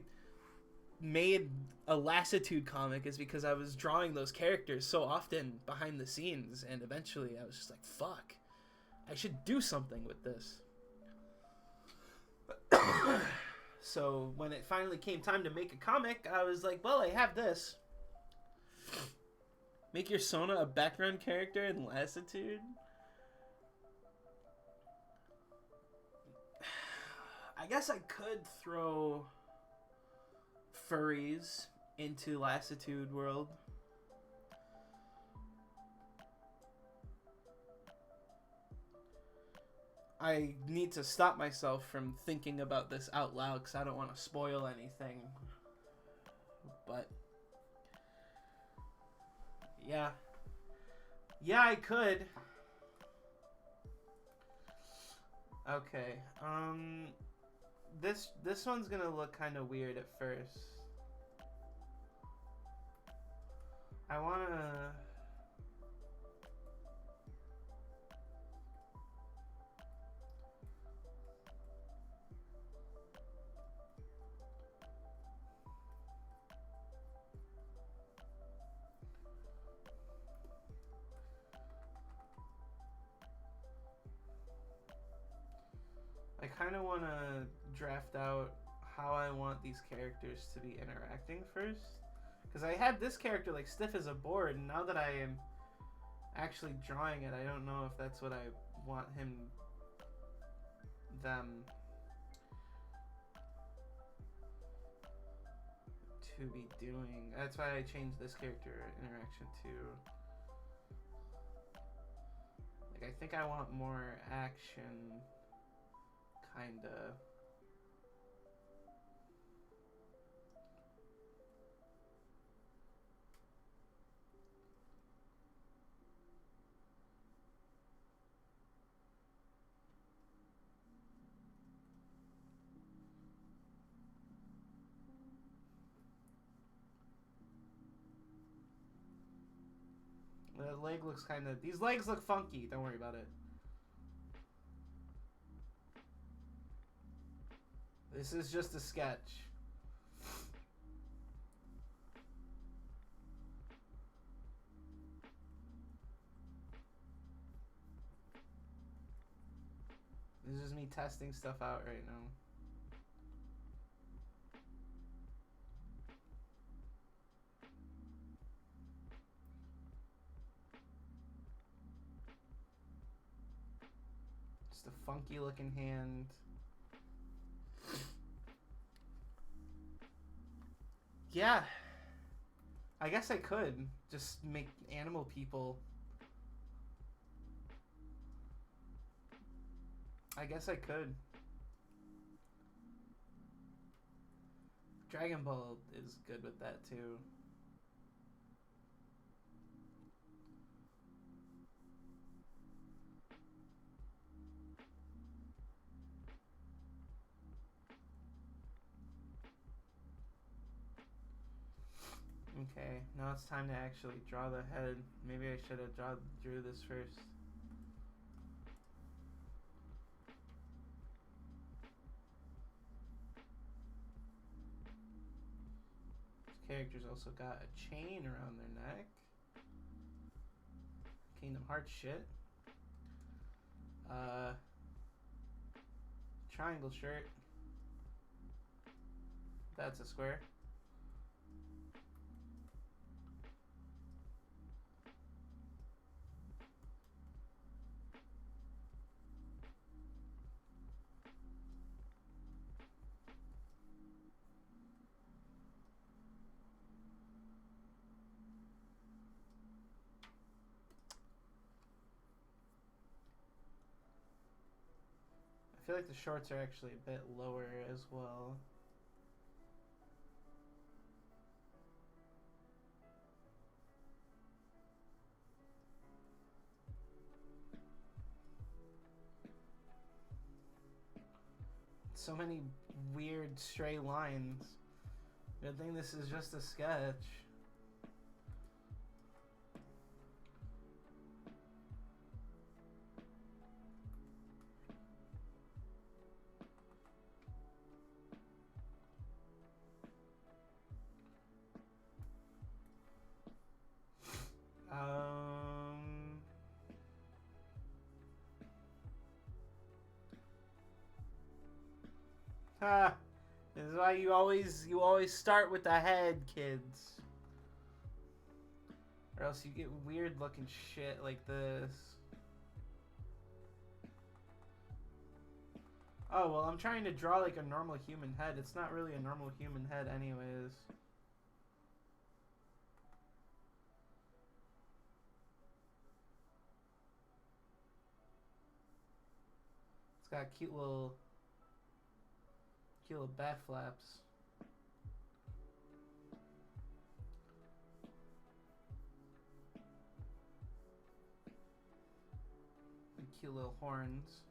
made a lassitude comic is because I was drawing those characters so often behind the scenes, and eventually I was just like, fuck, I should do something with this. So when it finally came time to make a comic, I was like, well, I have this. Make your Sona a background character in Lassitude? I guess I could throw furries into Lassitude world. I need to stop myself from thinking about this out loud because I don't want to spoil anything. But yeah. Yeah, I could. Okay. This one's gonna look kind of weird at first. I wanna... I kind of want to draft out how I want these characters to be interacting first. Because I had this character like stiff as a board, and now that I am actually drawing it, I don't know if that's what I want them to be doing. That's why I changed this character interaction to... Like, I think I want more action Kinda. The leg looks kind of... These legs look funky. Don't worry about it. This is just a sketch. This is me testing stuff out right now. Just a funky looking hand. Yeah. I guess I could just make animal people. I guess I could. Dragon Ball is good with that too. Okay, now it's time to actually draw the head. Maybe I should have drew this first. Characters also got a chain around their neck. Kingdom Hearts shit. Triangle shirt. That's a square. I feel like the shorts are actually a bit lower as well. So many weird stray lines. Good thing this is just a sketch. This is why you always start with the head, kids. Or else you get weird looking shit like this. Oh, well, I'm trying to draw like a normal human head. It's not really a normal human head anyways. It's got cute little bat flaps. And cute little horns.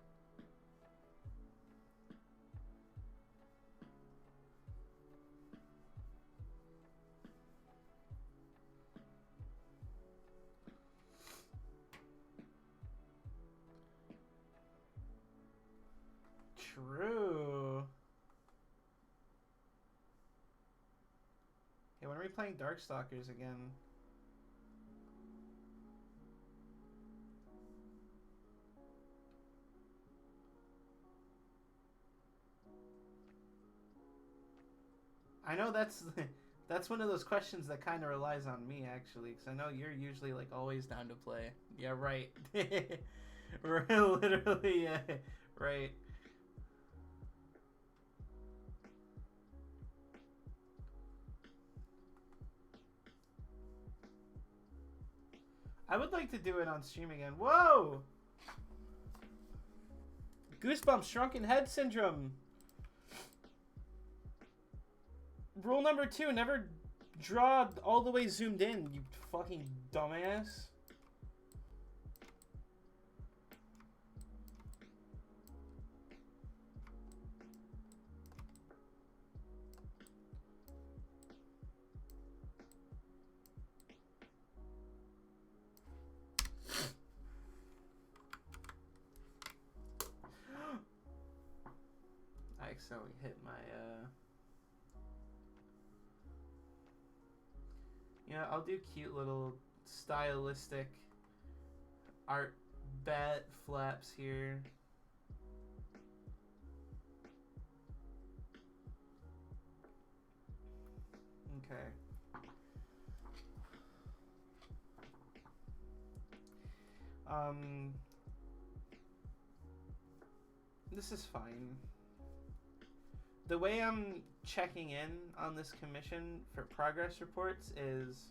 True. Yeah, when are we playing Darkstalkers again? I know that's one of those questions that kind of relies on me actually, because I know you're usually like always down to play. Yeah, right. Literally, yeah, right. I would like to do it on stream again. Whoa! Goosebumps, shrunken head syndrome. Rule number 2, never draw all the way zoomed in, you fucking dumbass. I accidentally hit my, Yeah, I'll do cute little stylistic art bat flaps here. Okay. This is fine. The way I'm checking in on this commission for progress reports is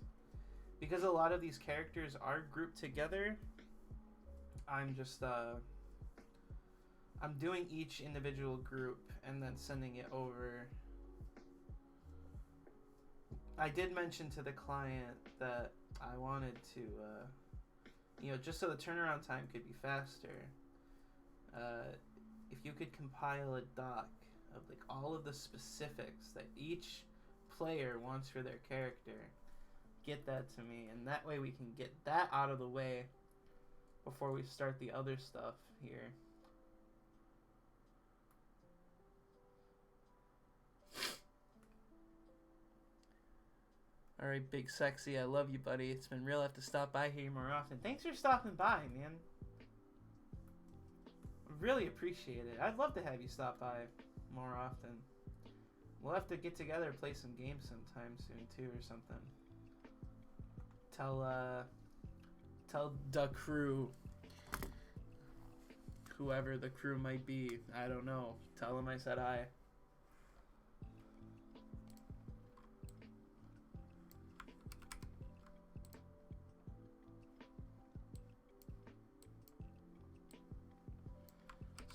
because a lot of these characters are grouped together. I'm just I'm doing each individual group and then sending it over. I did mention to the client that I wanted to just so the turnaround time could be faster. If you could compile a doc of like all of the specifics that each player wants for their character, get that to me, and that way we can get that out of the way before we start the other stuff here. Alright, Big Sexy, I love you, buddy. It's been real. I have to stop by here more often. Thanks for stopping by, man. Really appreciate it. I'd love to have you stop by more often. We'll have to get together and play some games sometime soon too or something. Tell the crew, whoever the crew might be, I don't know. Tell them I said hi.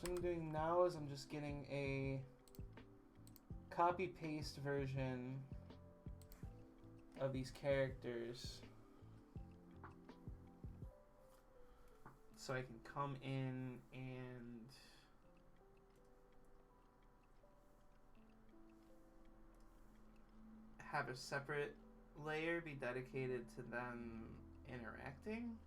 So what I'm doing now is I'm just getting a copy-paste version of these characters so I can come in and have a separate layer be dedicated to them interacting.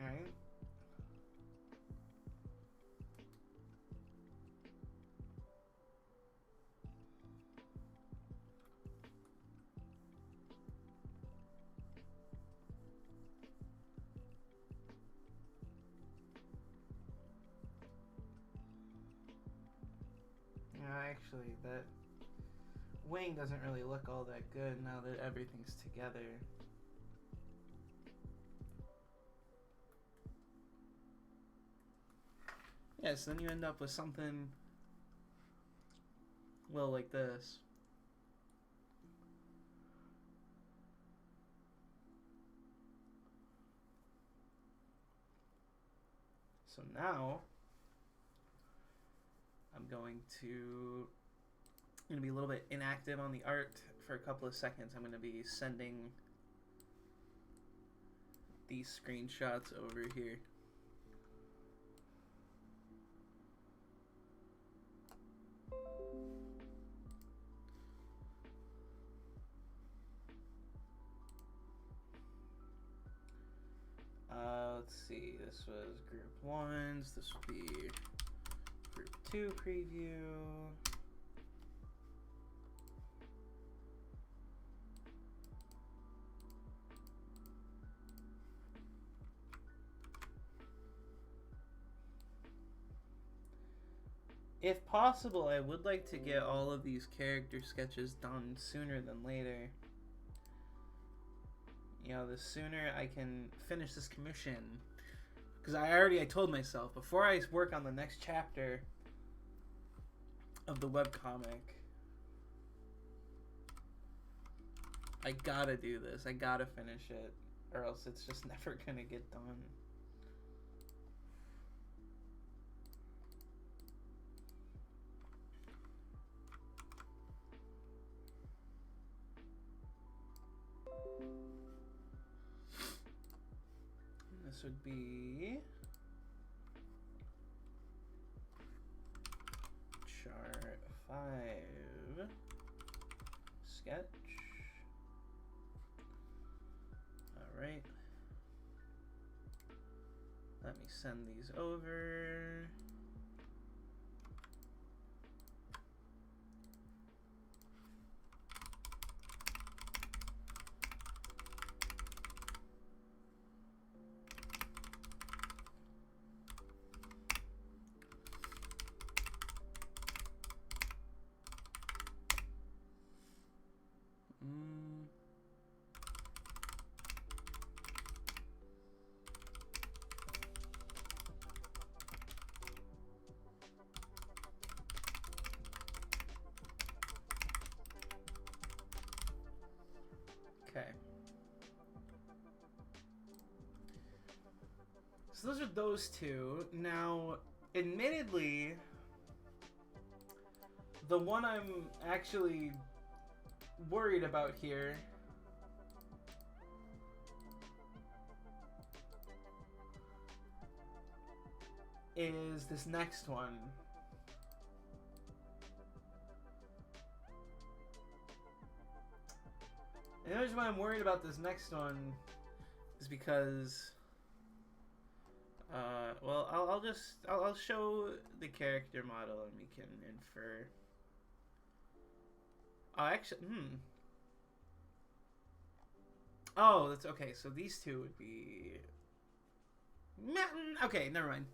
Alright. Yeah, actually, that wing doesn't really look all that good now that everything's together. Yeah, so then you end up with something, well, like this. So now, I'm going to be a little bit inactive on the art for a couple of seconds. I'm going to be sending these screenshots over here. Let's see, this was group 1's, this would be group 2 preview. If possible, I would like to get all of these character sketches done sooner than later. You know, the sooner I can finish this commission. Because I told myself, before I work on the next chapter of the webcomic, I gotta do this. I gotta finish it. Or else it's just never gonna get done. This would be chart 5 sketch. All right. Let me send these over. Okay. So those are those two. Now, admittedly, the one I'm actually worried about here is this next one. And the reason why I'm worried about this next one is because, well, I'll show the character model and we can infer. Oh, actually, Oh, that's okay. So these two would be. Okay, never mind.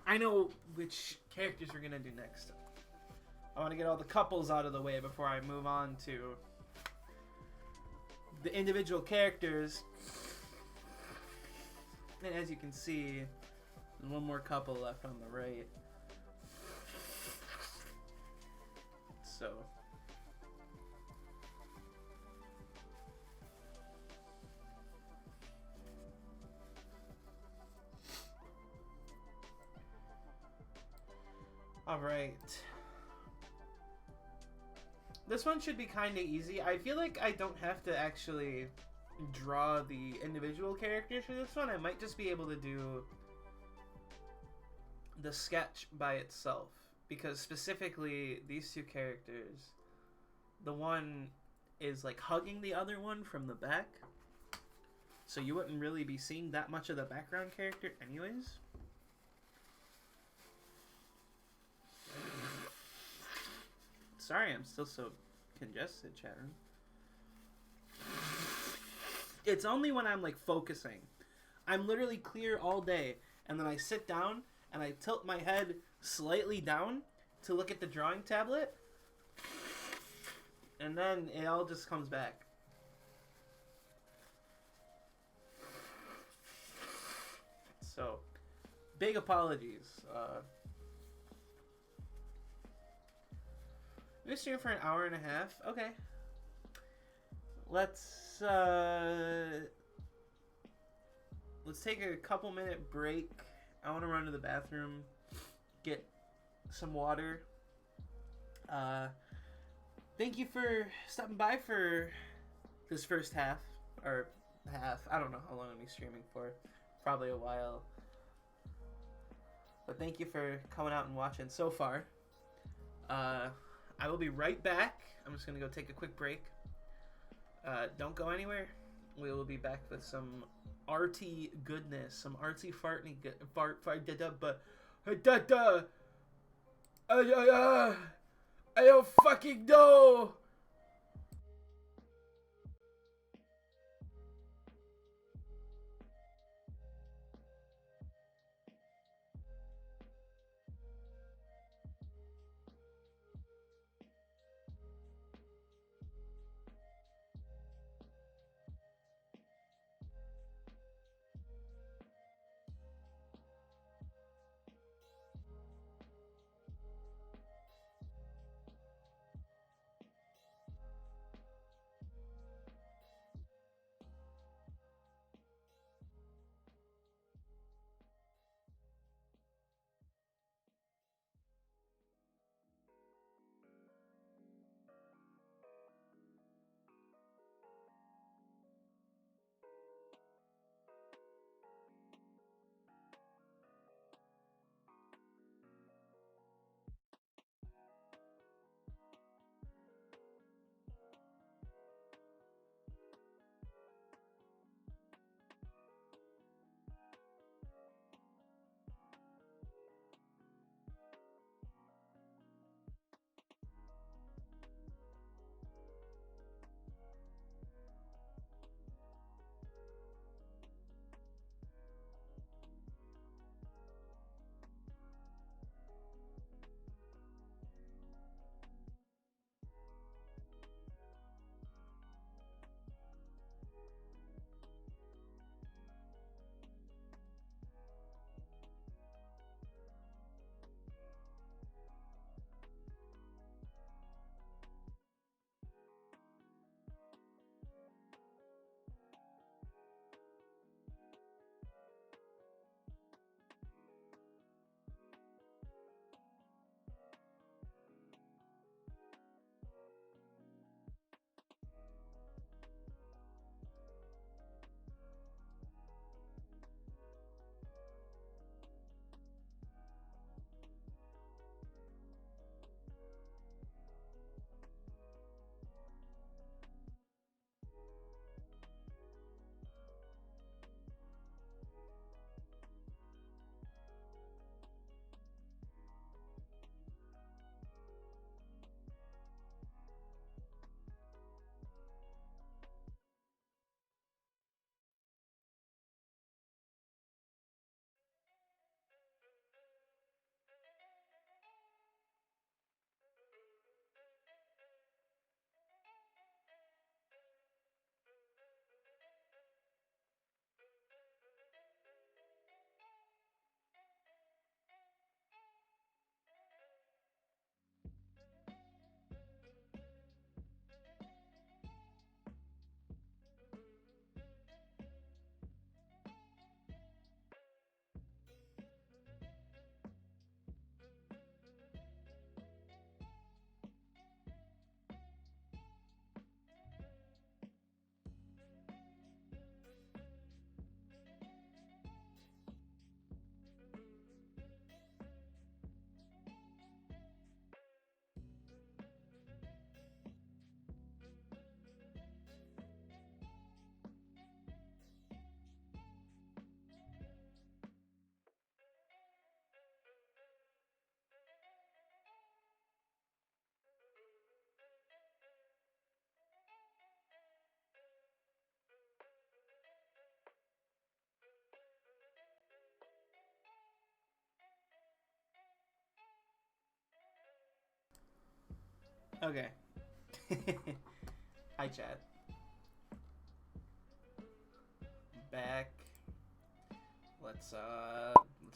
I know which characters we're gonna do next. I want to get all the couples out of the way before I move on to the individual characters. And as you can see, there's one more couple left on the right. So. Alright. This one should be kind of easy. I feel like I don't have to actually draw the individual characters for this one. I might just be able to do the sketch by itself. Because specifically, these two characters, the one is like hugging the other one from the back. So you wouldn't really be seeing that much of the background character anyways. Sorry, I'm still so congested, Chatham. It's only when I'm like focusing. I'm literally clear all day, and then I sit down and I tilt my head slightly down to look at the drawing tablet, and then it all just comes back. So, big apologies. We're streaming for an hour and a half. Okay. Let's take a couple minute break. I want to run to the bathroom, get some water. Thank you for stopping by for this first half, or half. I don't know how long I'll be streaming for. Probably a while. But thank you for coming out and watching so far. I will be right back. I'm just going to go take a quick break. Don't go anywhere. We will be back with some arty goodness. Some artsy fartny I don't fucking know. Okay. Hi, chat. Back. Let's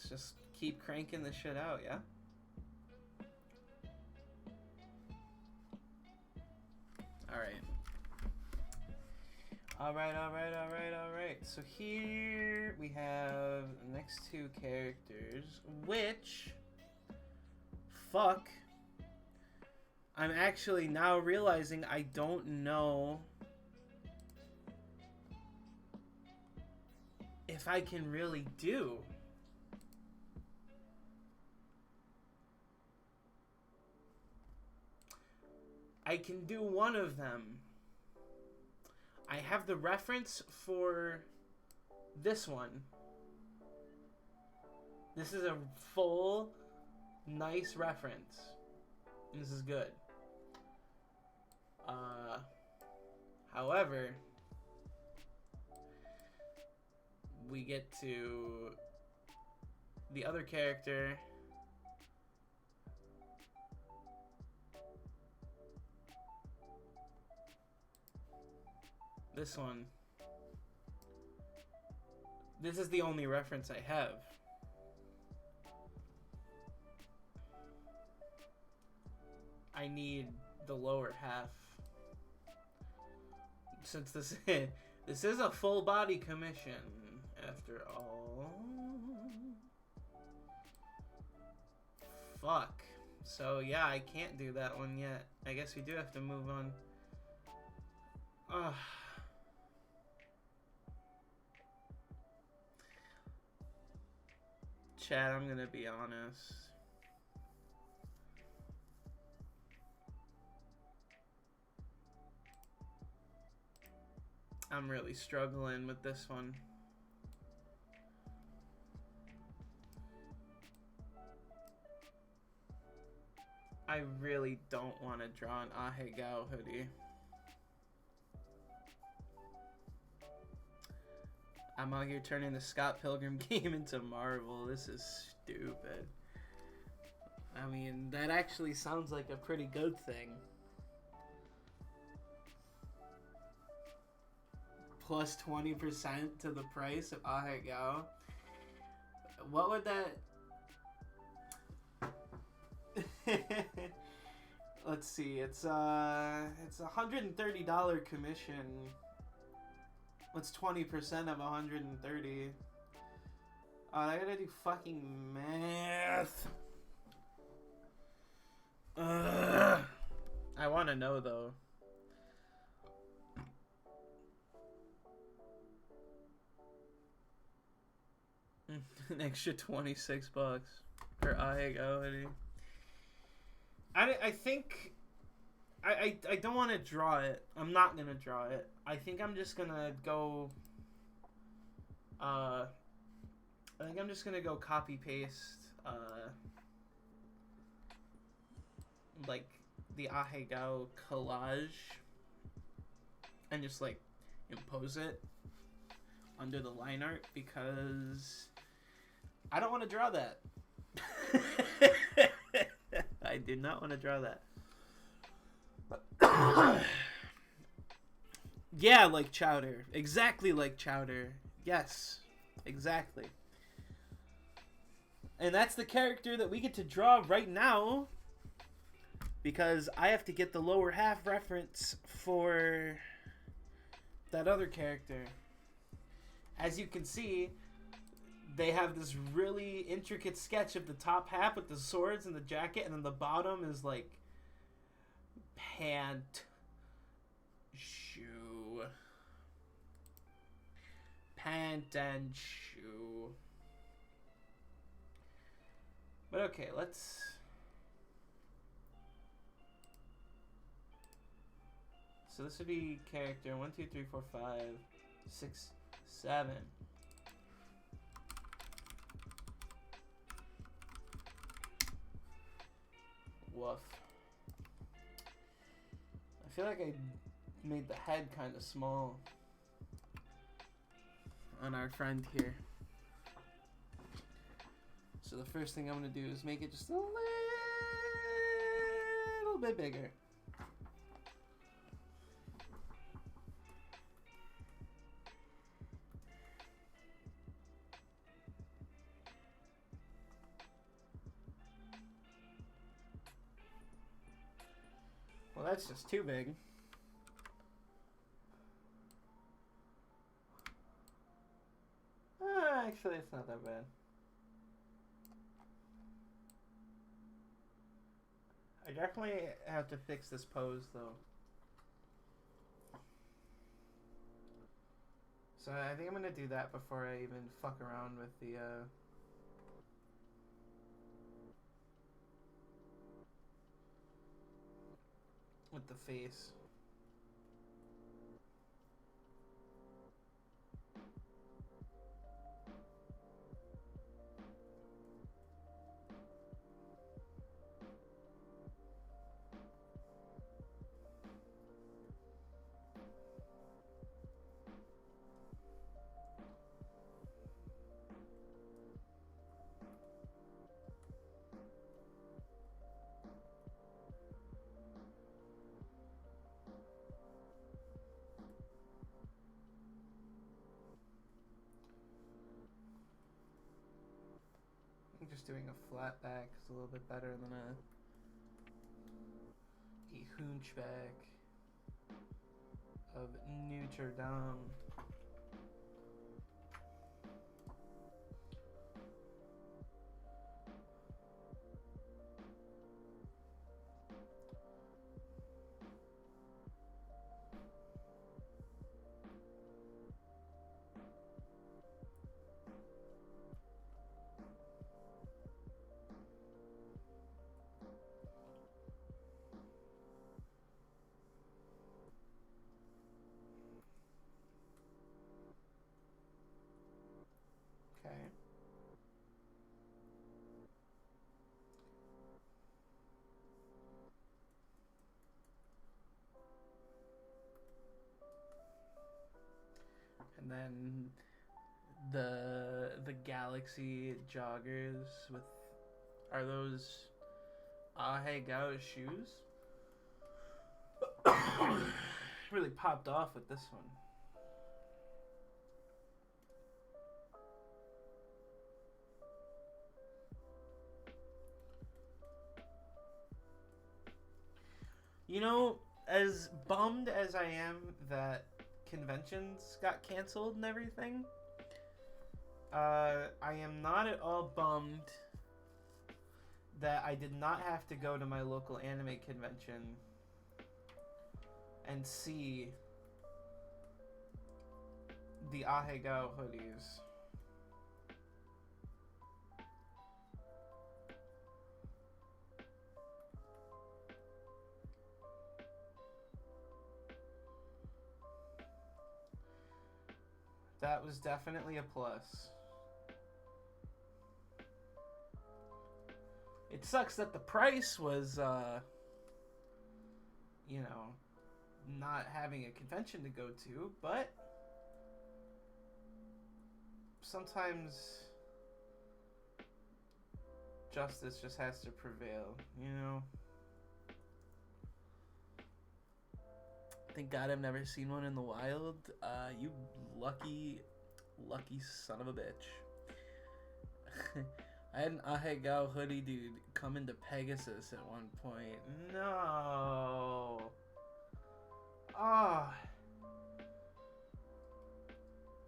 just keep cranking this shit out, yeah? Alright. So here we have the next two characters, which... Fuck. I'm actually now realizing I don't know if I can really do. I can do one of them. I have the reference for this one. This is a full, nice reference. This is good. However, we get to the other character. This one. This is the only reference I have. I need the lower half. Since this is a full body commission after all. Fuck. So yeah, I can't do that one yet. I guess we do have to move on. Ugh. Chad, I'm gonna be honest. I'm really struggling with this one. I really don't want to draw an Ahegao hoodie. I'm out here turning the Scott Pilgrim game into Marvel. This is stupid. I mean, that actually sounds like a pretty good thing. Plus 20% to the price of Ahegao. What would that... Let's see. It's a $130 commission. What's 20% of 130? I gotta do fucking math. Ugh. I want to know though. An extra $26 for Ahegao hoodie. I think I don't want to draw it. I'm not gonna draw it. I think I'm just gonna go. I think I'm just gonna go copy paste. Like the Ahegao collage, and just like impose it under the line art because I don't want to draw that. I did not want to draw that. Yeah, like Chowder. Exactly like Chowder. Yes, exactly. And that's the character that we get to draw right now. Because I have to get the lower half reference for that other character. As you can see, they have this really intricate sketch of the top half with the swords and the jacket, and then the bottom is like pant, shoe, pant and shoe. But okay, let's... So this would be character 1, 2, 3, 4, 5, 6, 7. Woof. I feel like I made the head kind of small on our friend here. So the first thing I'm going to do is make it just a little bit bigger. that's just too big. Actually, it's not that bad. I definitely have to fix this pose, though. So I think I'm gonna do that before I even fuck around with the, with the face. I think just doing a flat back is a little bit better than a hunchback of Notre Dame. Okay. And then the Galaxy joggers with, are those Ahegao shoes? Really popped off with this one. You know, as bummed as I am that conventions got canceled and everything, I am not at all bummed that I did not have to go to my local anime convention and see the Ahegao hoodies. That was definitely a plus. It sucks that the price was, you know, not having a convention to go to, but sometimes justice just has to prevail, you know? Thank God I've never seen one in the wild. You lucky son of a bitch. I had an Ahegao hoodie dude come into Pegasus at one point. No. Ah.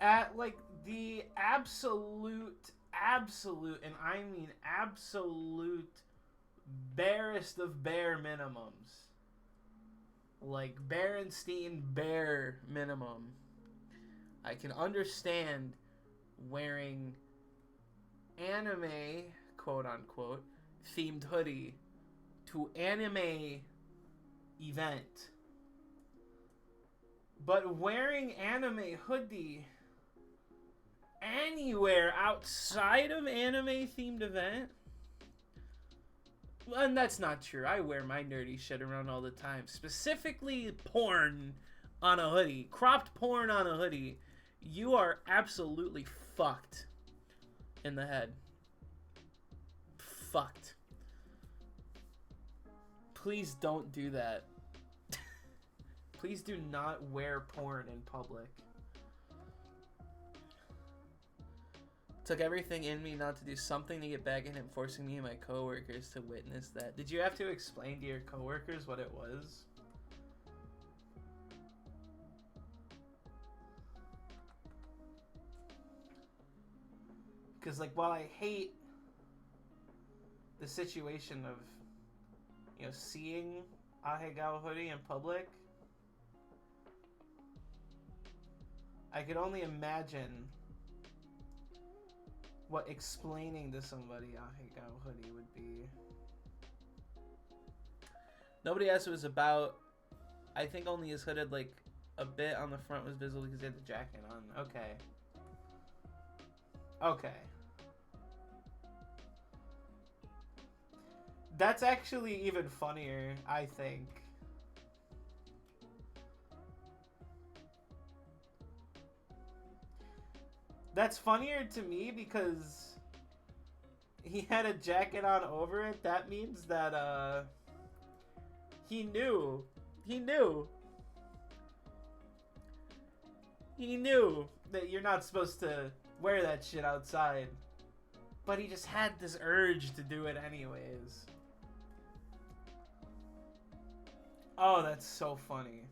At like the absolute, and I mean absolute barest of bare minimums. Like Berenstein bare minimum. I can understand wearing anime, quote unquote, themed hoodie to anime event. But wearing anime hoodie anywhere outside of anime themed event? And that's not true. I wear my nerdy shit around all the time. Specifically porn on a hoodie. Cropped porn on a hoodie. You are absolutely fucked in the head. Fucked. Please don't do that. Please do not wear porn in public. Took everything in me not to do something to get back at him, forcing me and my coworkers to witness that. Did you have to explain to your coworkers what it was? Because, like, while I hate the situation of, you know, seeing Ahegao hoodie in public, I could only imagine what explaining to somebody Ahegao hoodie would be. Nobody asked what it was about. I think only his hooded, like, a bit on the front was visible because he had the jacket on. Okay. Okay. That's actually even funnier, I think. That's funnier to me because he had a jacket on over it. That means that, he knew. He knew. He knew that you're not supposed to wear that shit outside. But he just had this urge to do it anyways. Oh, that's so funny.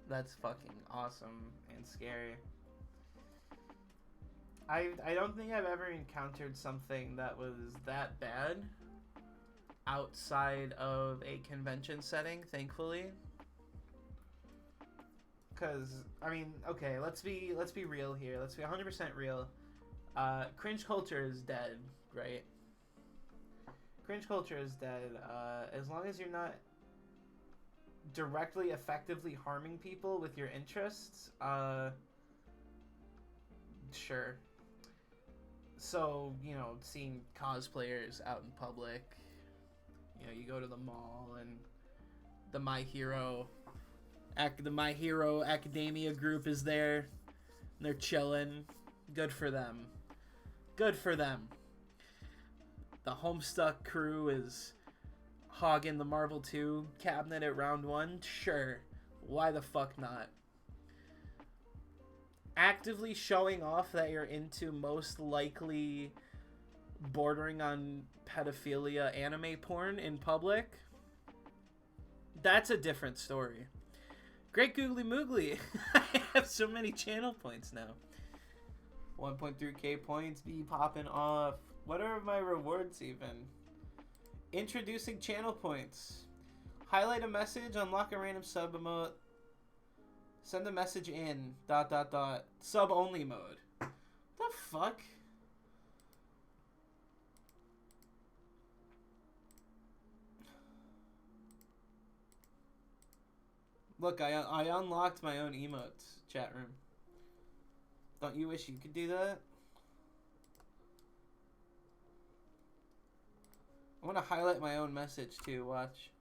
That's fucking awesome and scary. I don't think I've ever encountered something that was that bad outside of a convention setting, thankfully. Cause I mean, okay, let's be real here. Let's be 100% real. Cringe culture is dead, right? Cringe culture is dead. As long as you're not directly effectively harming people with your interests, sure. So, you know, seeing cosplayers out in public, you know, you go to the mall and the My Hero Academia group is there and they're chilling. Good for them. Good for them. The Homestuck crew is hogging the Marvel 2 cabinet at round 1? Sure. Why the fuck not? Actively showing off that you're into most likely bordering on pedophilia anime porn in public? That's a different story. Great Googly Moogly. I have so many channel points now. 1.3k points be popping off. What are my rewards even? Introducing channel points. Highlight a message, unlock a random sub emote. Send a message in, ... Sub only mode. The fuck? Look, I unlocked my own emotes, chat room. Don't you wish you could do that? I want to highlight my own message too, watch.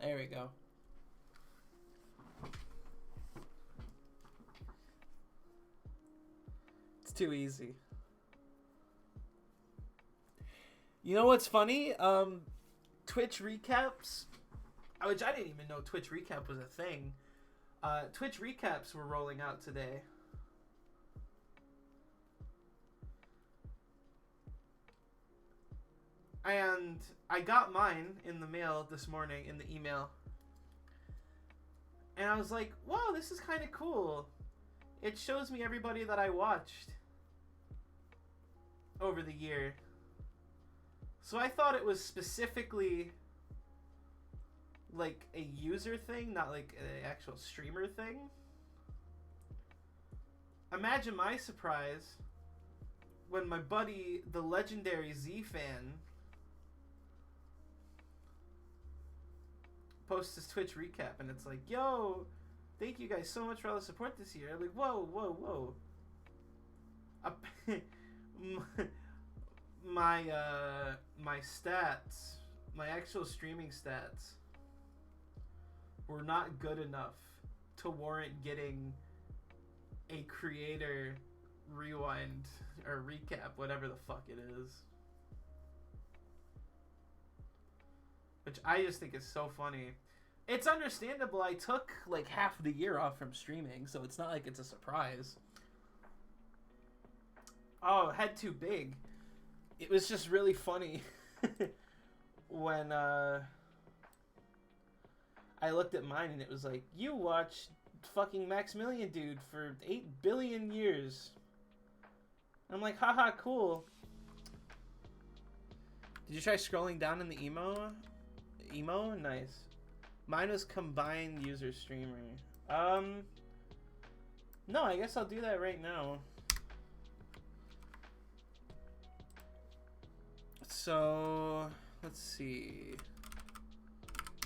There we go. It's too easy. You know what's funny? Twitch recaps, which I didn't even know Twitch recap was a thing. Twitch recaps were rolling out today. And I got mine in the mail this morning, in the email. And I was like, whoa, this is kind of cool. It shows me everybody that I watched over the year. So I thought it was specifically like a user thing, not like an actual streamer thing. Imagine my surprise when my buddy, the legendary Z-Fan, posts his Twitch recap, and it's like, yo, Thank you guys so much for all the support this year. I'm like, whoa, whoa, whoa. My stats, my actual streaming stats, were not good enough to warrant getting a creator rewind or recap, whatever the fuck it is. Which I just think is so funny. It's understandable. I took like half the year off from streaming, so it's not like it's a surprise. Oh, head too big. It was just really funny when I looked at mine and it was like, you watched fucking Maximilian Dude for 8 billion years. I'm like, haha, cool. Did you try scrolling down in the emo? Emo? Nice. Mine was combined user streamer. No, I guess I'll do that right now. So, let's see.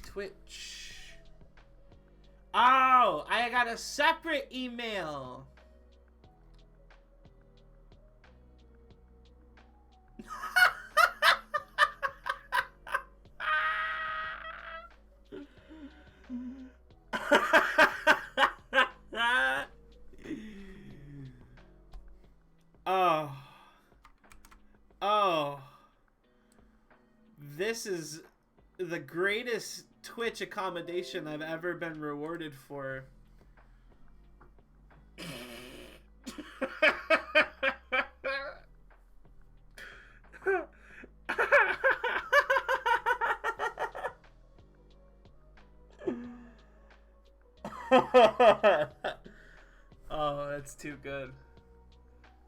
Twitch. Oh, I got a separate email. Oh. This is the greatest Twitch accommodation I've ever been rewarded for. Oh, that's too good.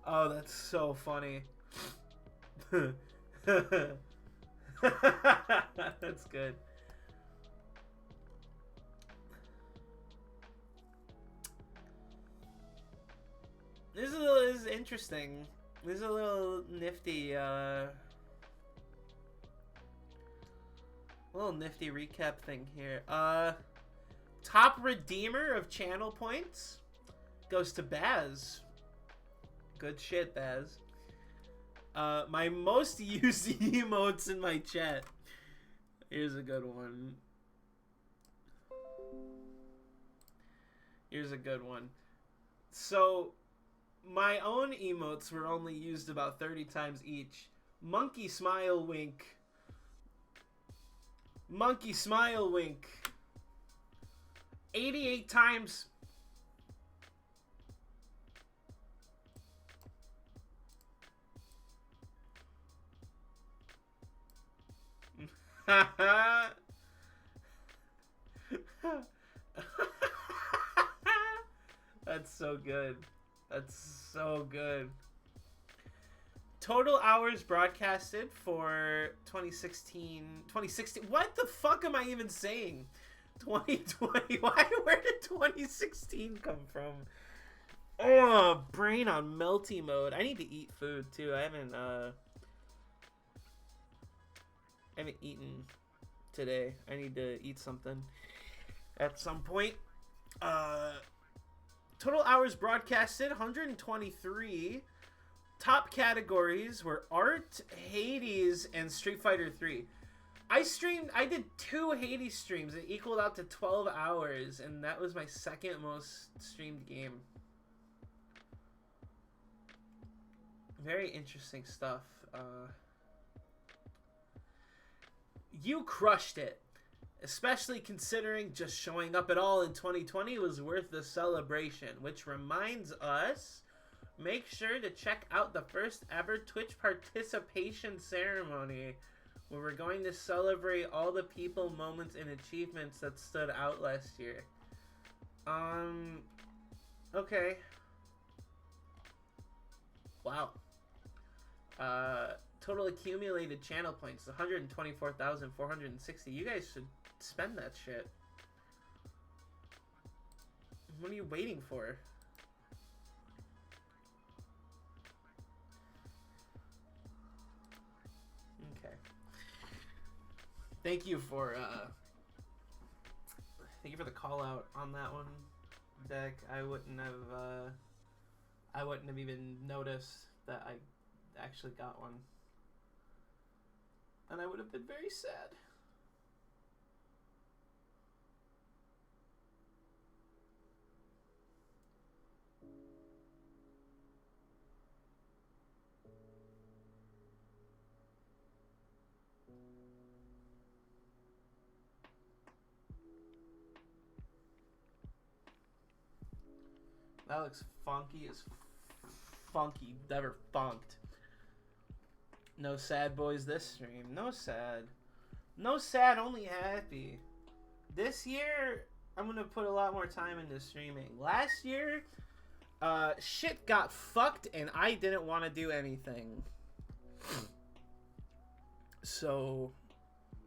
Oh, that's so funny. That's good. This is interesting. This is a little nifty, little nifty recap thing here. Top redeemer of channel points goes to Baz. Good shit, Baz. My most used emotes in my chat. Here's a good one. Here's a good one. So, my own emotes were only used about 30 times each. Monkey smile wink. Monkey smile wink. 88 times. That's so good. That's so good. Total hours broadcasted for 2016. What the fuck am I even saying? 2020. Where did 2016 come from? Oh, brain on melty mode. I need to eat food too. I haven't eaten today. I need to eat something at some point. Total hours broadcasted 123. Top categories were art, Hades, and Street Fighter 3. I did 2 Hades streams. It equaled out to 12 hours, and that was my second most streamed game. Very interesting stuff. You crushed it. Especially considering just showing up at all in 2020 was worth the celebration. Which reminds us, make sure to check out the first ever Twitch participation ceremony, where we're going to celebrate all the people, moments, and achievements that stood out last year. Okay. Wow. Total accumulated channel points, 124,460. You guys should spend that shit. What are you waiting for? Okay. Thank you for the call out on that one. deck, I wouldn't have even noticed that I actually got one. And I would have been very sad. That looks funky as funky. Never funked. No sad boys this stream. No sad. No sad, only happy. This year, I'm going to put a lot more time into streaming. Last year, shit got fucked and I didn't want to do anything. So,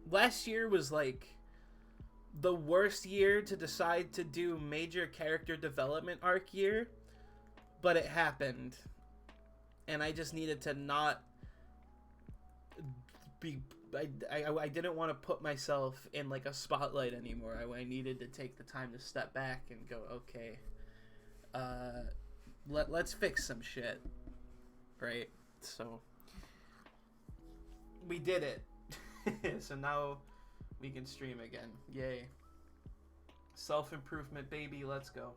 last year was like the worst year to decide to do major character development arc year, but it happened. And I just needed to not be... I didn't want to put myself in like a spotlight anymore. I needed to take the time to step back and go, okay, let's fix some shit, right? So we did it. So now we can stream again. Yay. Self-improvement, baby. Let's go.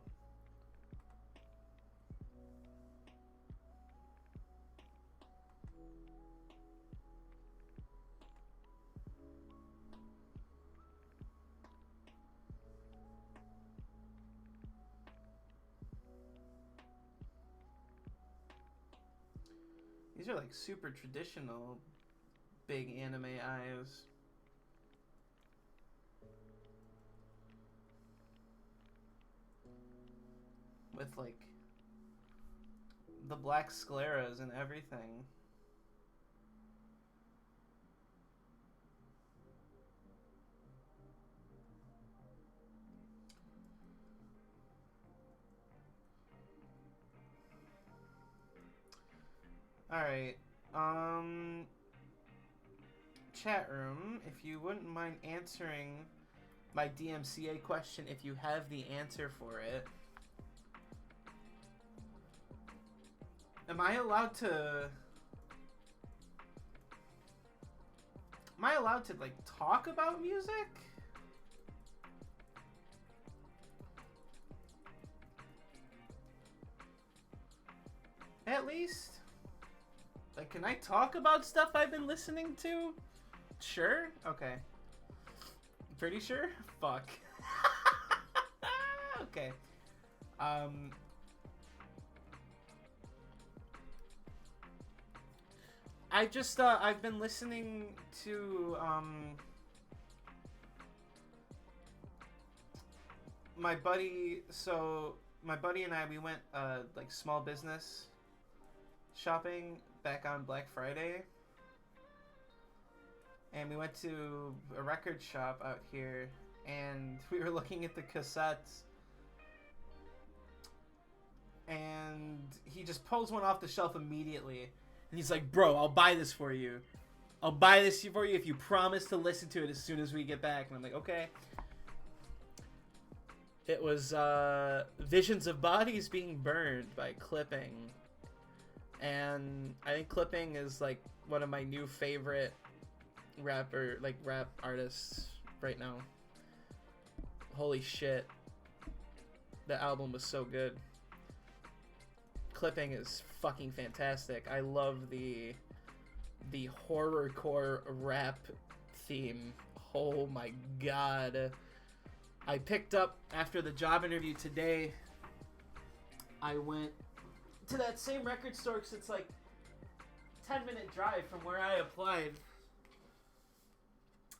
These are like super traditional big anime eyes. With like the black scleras and everything. Alright, chat room, if you wouldn't mind answering my DMCA question if you have the answer for it. Am I allowed to like talk about music? At least? Like, can I talk about stuff I've been listening to? Sure? Okay. Pretty sure? Fuck. Okay. I just, I've been listening to, my buddy and I, we went, like, small business shopping back on Black Friday. And we went to a record shop out here, and we were looking at the cassettes. And he just pulls one off the shelf immediately. And he's like, bro, I'll buy this for you. I'll buy this for you if you promise to listen to it as soon as we get back. And I'm like, okay. It was Visions of Bodies Being Burned by Clipping. And I think Clipping is like one of my new favorite rap artists right now. Holy shit. The album was so good. Clipping is fucking fantastic. I love the horrorcore rap theme. Oh my god. I picked up after the job interview today. I went to that same record store because it's like 10-minute drive from where I applied.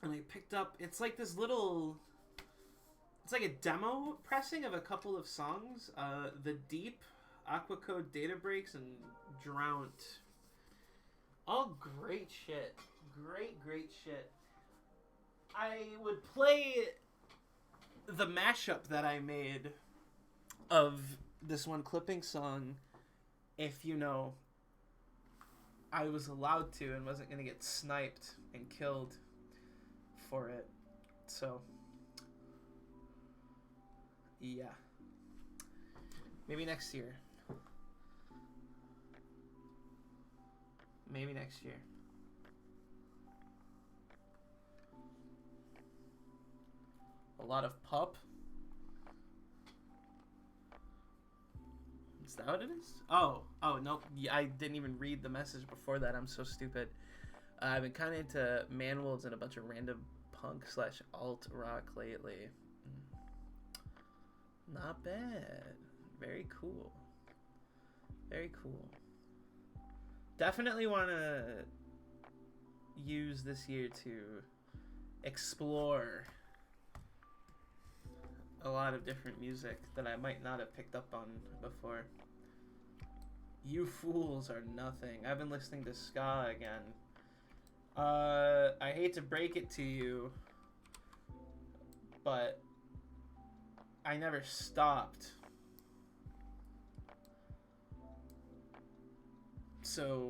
And I picked up, it's like this little, it's like a demo pressing of a couple of songs. The Deep, Aquacode Data Breaks, and Drought. All great shit. Great shit. I would play the mashup that I made of this one Clipping song if, you know, I was allowed to and wasn't going to get sniped and killed for it. So, yeah. Maybe next year. Maybe next year. A lot of pup. Is that what it is? Oh, nope. Yeah, I didn't even read the message before that. I'm so stupid. I've been kind of into Manwolds and a bunch of random punk / alt rock lately. Not bad. Very cool. Very cool. Definitely want to use this year to explore a lot of different music that I might not have picked up on before. You fools are nothing. I've been listening to ska again. I hate to break it to you, but I never stopped. So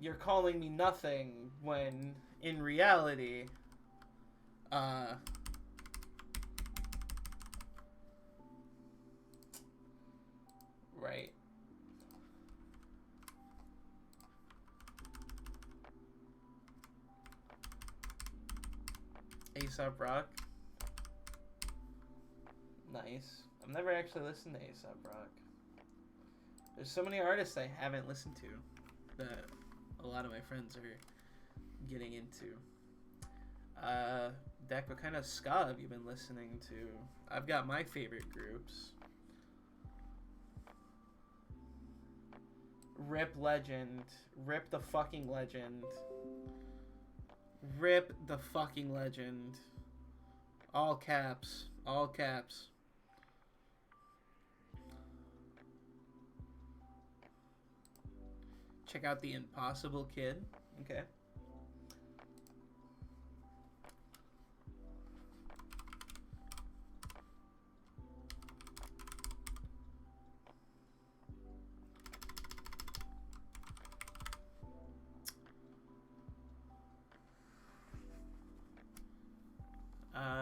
you're calling me nothing when in reality, right. A$AP Rock. Nice. I've never actually listened to A$AP Rock. There's so many artists I haven't listened to that a lot of my friends are getting into. Deck, what kind of ska have you been listening to? I've got my favorite groups. Rip Legend. Rip the fucking legend. Rip the fucking legend. All caps. All caps. Check out The Impossible Kid. Okay.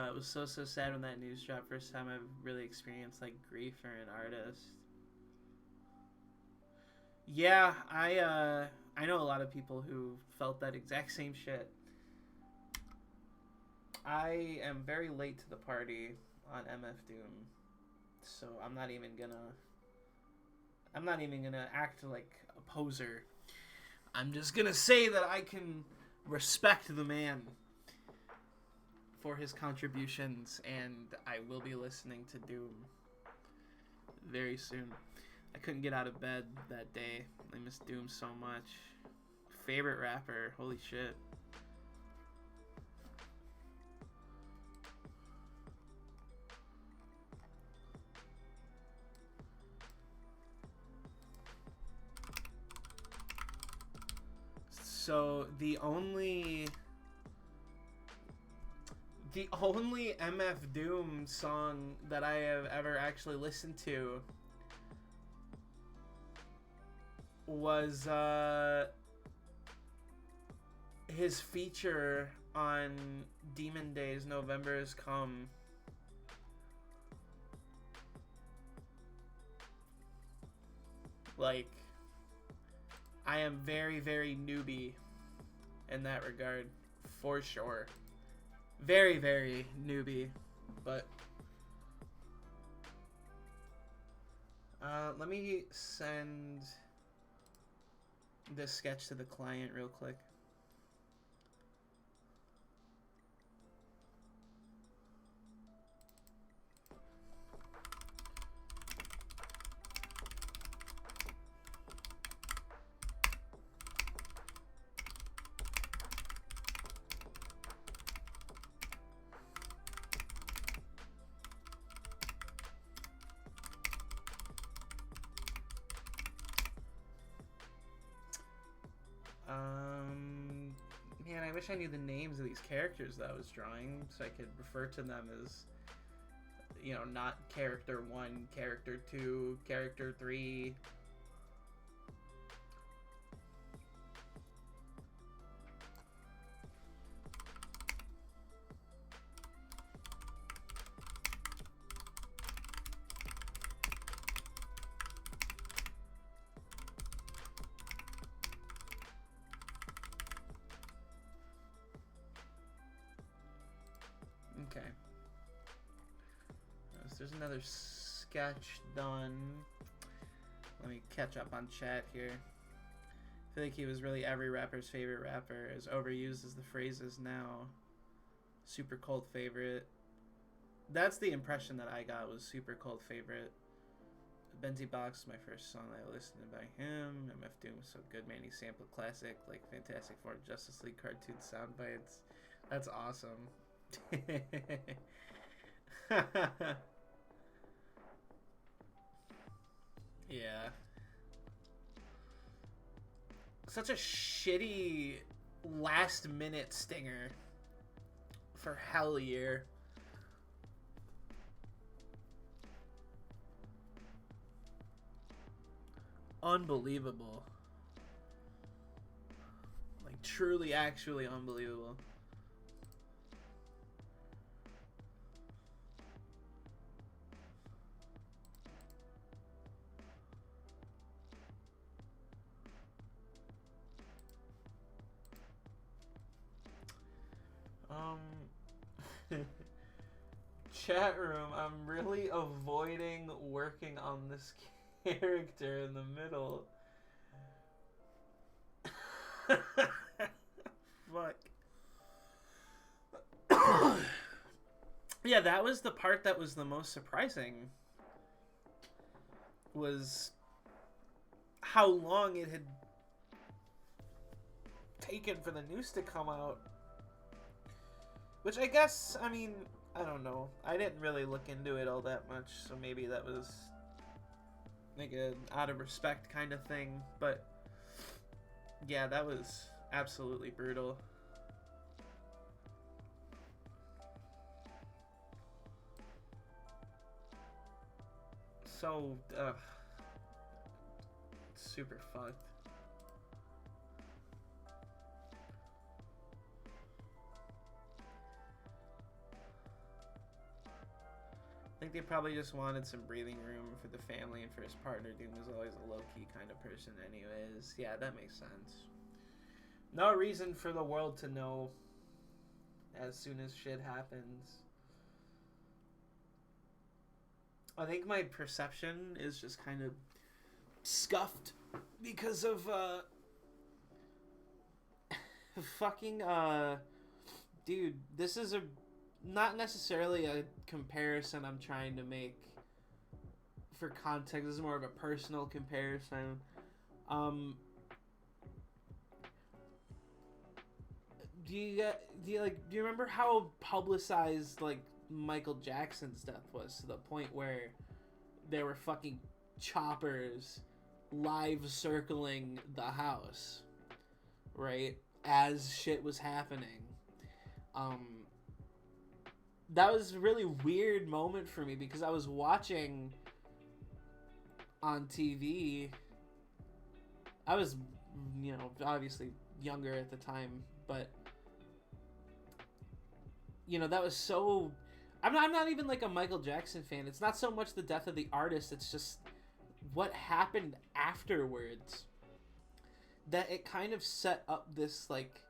It was so sad when that news dropped. First time I've really experienced like grief for an artist. Yeah, I know a lot of people who felt that exact same shit. I am very late to the party on MF Doom, so I'm not even gonna act like a poser. I'm just gonna say that I can respect the man for his contributions, and I will be listening to Doom very soon. I couldn't get out of bed that day. I miss Doom so much. Favorite rapper, holy shit. So the only MF Doom song that I have ever actually listened to was his feature on Demon Days, November Has Come. Like, I am very, very newbie in that regard, for sure. Very, very newbie, but let me send this sketch to the client real quick. Man, I wish I knew the names of these characters that I was drawing so I could refer to them as, you know, not character 1, character 2, character 3. there's another sketch done. Let me catch up on chat here. I feel like he was really every rapper's favorite rapper, as overused as the phrase is now. Super cult favorite. That's the impression that I got, was super cult favorite. Benzie Box is my first song I listened to by him. MF Doom was so good, man. He sampled classic, like Fantastic Four, Justice League cartoon sound bites. That's awesome. Yeah. Such a shitty last minute stinger for Hell Year. Unbelievable. Like, truly, actually unbelievable. Chat room, I'm really avoiding working on this character in the middle. Fuck. Yeah, that was the part that was the most surprising. Was how long it had taken for the news to come out. Which I guess, I mean, I don't know. I didn't really look into it all that much, so maybe that was like a out of respect kind of thing. But yeah, that was absolutely brutal. So, super fucked. I think they probably just wanted some breathing room for the family and for his partner. Doom was always a low-key kind of person anyways. Yeah, that makes sense. No reason for the world to know as soon as shit happens. I think my perception is just kind of scuffed because of fucking dude, this is not necessarily a comparison I'm trying to make for context. This is more of a personal comparison. Do you remember how publicized like Michael Jackson's death was, to the point where there were fucking choppers live circling the house, right, as shit was happening? That was a really weird moment for me because I was watching on TV. I was, obviously younger at the time, but that was so. I'm not even like a Michael Jackson fan. It's not so much the death of the artist. It's just what happened afterwards. That it kind of set up this like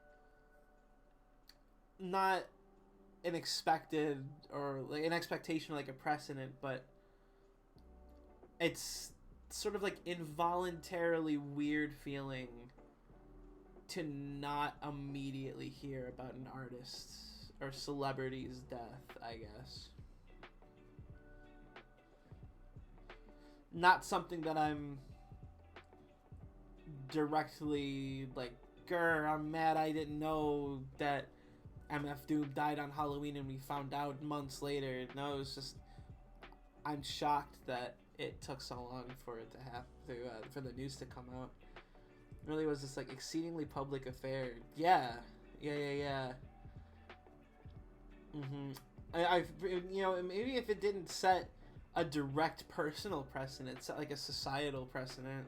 not an expected or like an expectation or like a precedent, but it's sort of like involuntarily weird feeling to not immediately hear about an artist's or celebrity's death, I guess. Not something that I'm directly like, I'm mad I didn't know that MF Doom died on Halloween and we found out months later. No, it was just, I'm shocked that it took so long for it to happen, for the news to come out. It really was this like exceedingly public affair. Yeah. I maybe if it didn't set a direct personal precedent, it set like a societal precedent.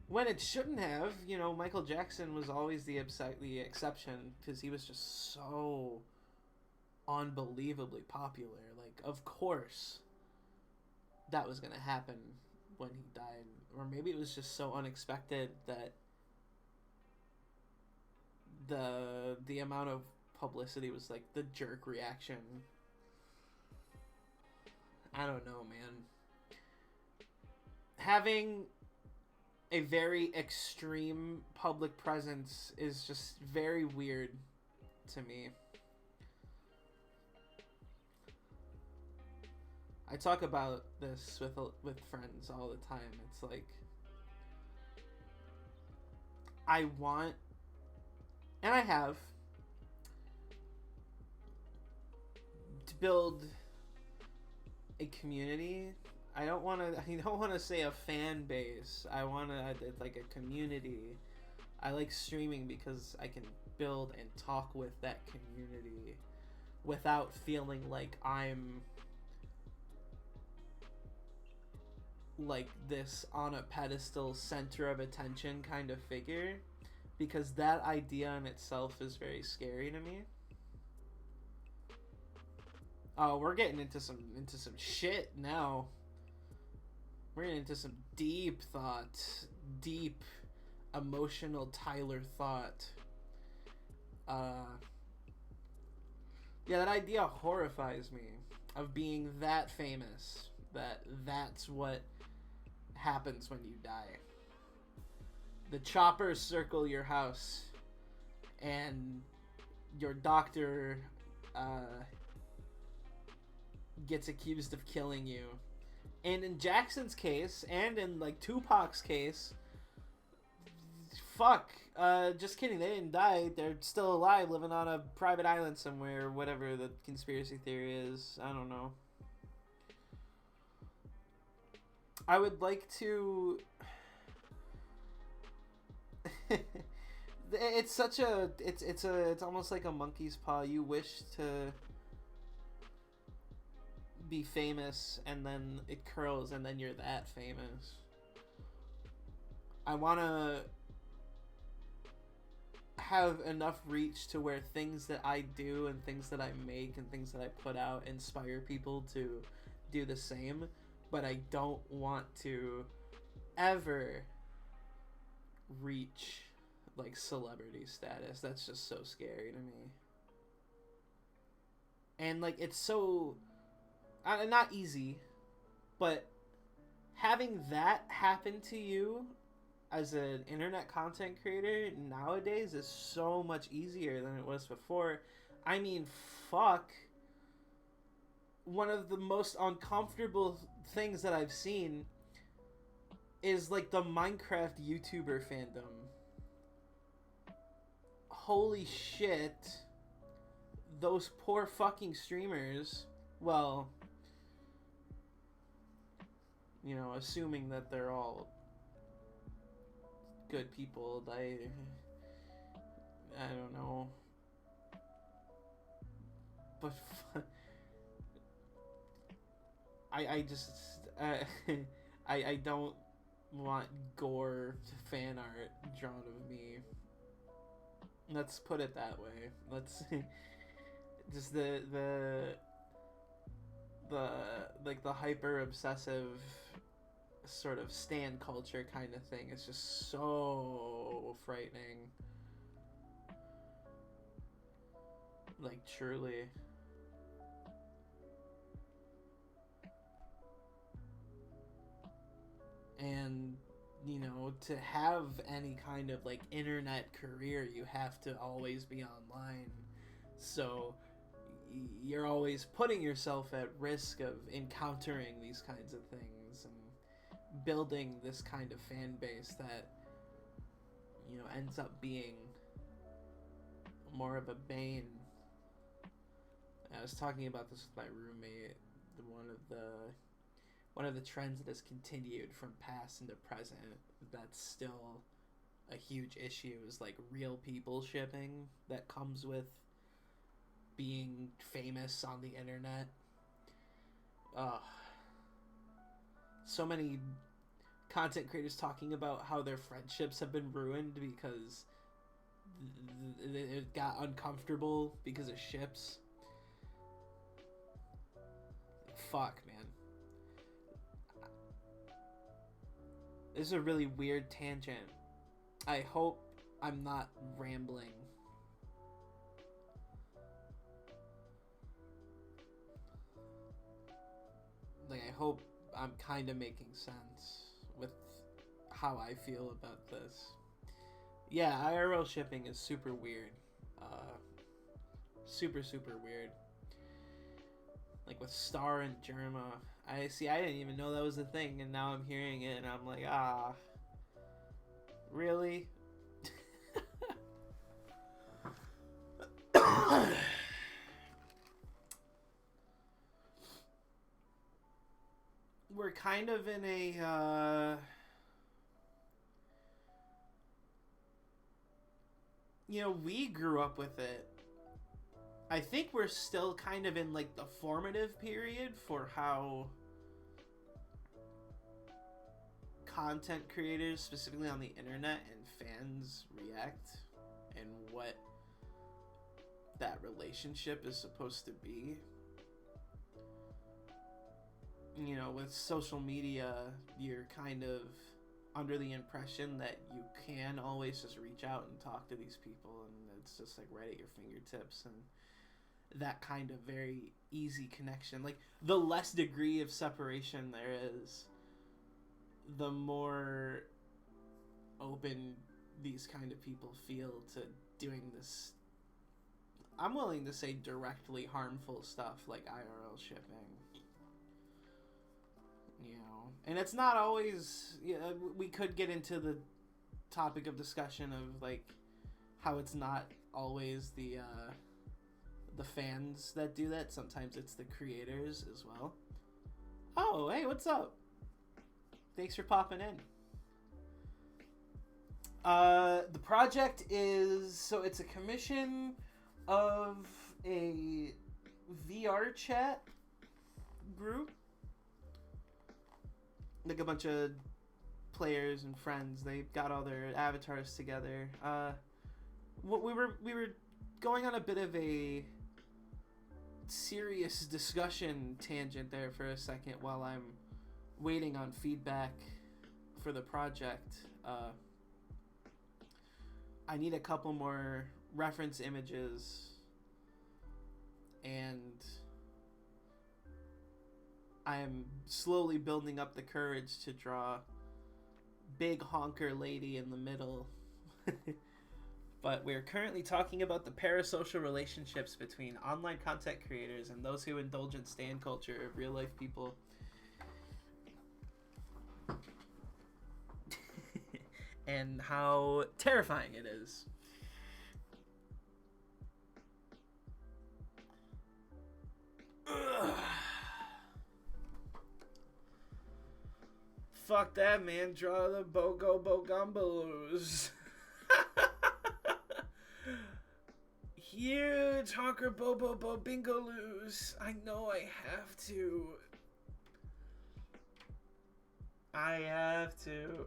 When it shouldn't have. Michael Jackson was always the exception because he was just so unbelievably popular. Like, of course that was going to happen when he died. Or maybe it was just so unexpected that the amount of publicity was like the jerk reaction. I don't know, man. Having a very extreme public presence is just very weird to me. I talk about this with friends all the time. It's like I want, and I have, to build a community. I don't want to say a fan base. I want to like a community. I like streaming because I can build and talk with that community without feeling like I'm like this on a pedestal, center of attention kind of figure, because that idea in itself is very scary to me. Oh, we're getting into some shit now. We're getting into some deep thought, deep emotional Tyler thought. Yeah, that idea horrifies me, of being that famous, that's what happens when you die. The choppers circle your house, and your doctor gets accused of killing you. And in Jackson's case, and in like Tupac's case, fuck, just kidding, they didn't die. They're still alive, living on a private island somewhere, whatever the conspiracy theory is. I don't know. I would like to... it's such a... It's almost like a monkey's paw. You wish to be famous, and then it curls, and then you're that famous. I want to have enough reach to where things that I do and things that I make and things that I put out inspire people to do the same, but I don't want to ever reach like celebrity status. That's just so scary to me. And like, it's so not easy, but having that happen to you as an internet content creator nowadays is so much easier than it was before. I mean, fuck. One of the most uncomfortable things that I've seen is like the Minecraft YouTuber fandom. Holy shit. Those poor fucking streamers. Well, you know, assuming that they're all good people, I don't know. But I just I don't want gore fan art drawn of me. Let's put it that way. Let's just the like the hyper obsessive sort of stan culture kind of thing is just so frightening. Like, truly. And, you know, to have any kind of like internet career, you have to always be online. So you're always putting yourself at risk of encountering these kinds of things and building this kind of fan base that, you know, ends up being more of a bane. I was talking about this with my roommate. One of the trends that has continued from past into present, that's still a huge issue, is like real people shipping that comes with being famous on the internet. So many content creators talking about how their friendships have been ruined because it got uncomfortable because of ships. Fuck, man. This is a really weird tangent. I hope I'm not rambling. hope I'm kind of making sense with how I feel about this. Yeah, IRL shipping is super weird. Super, super weird. Like with Star and Germa. I didn't even know that was a thing, and now I'm hearing it, and I'm like, really? We're kind of in a, we grew up with it. I think we're still kind of in, like, the formative period for how content creators, specifically on the internet, and fans react, and what that relationship is supposed to be. With social media, you're kind of under the impression that you can always just reach out and talk to these people, and it's just like right at your fingertips, and that kind of very easy connection. Like, the less degree of separation there is, the more open these kind of people feel to doing this, I'm willing to say, directly harmful stuff like IRL shipping. And it's not always, we could get into the topic of discussion of, like, how it's not always the fans that do that. Sometimes it's the creators as well. Oh, hey, what's up? Thanks for popping in. The project is, it's a commission of a VR chat group. Like a bunch of players and friends. They got all their avatars together. We were going on a bit of a serious discussion tangent there for a second while I'm waiting on feedback for the project. I need a couple more reference images, and I am slowly building up the courage to draw big honker lady in the middle. But we're currently talking about the parasocial relationships between online content creators and those who indulge in stan culture of real life people. And how terrifying it is. Ugh. Fuck that, man. Draw the Bogo Bogumbalos. Huge honker Bobo Bobingaloos. I know I have to. I have to.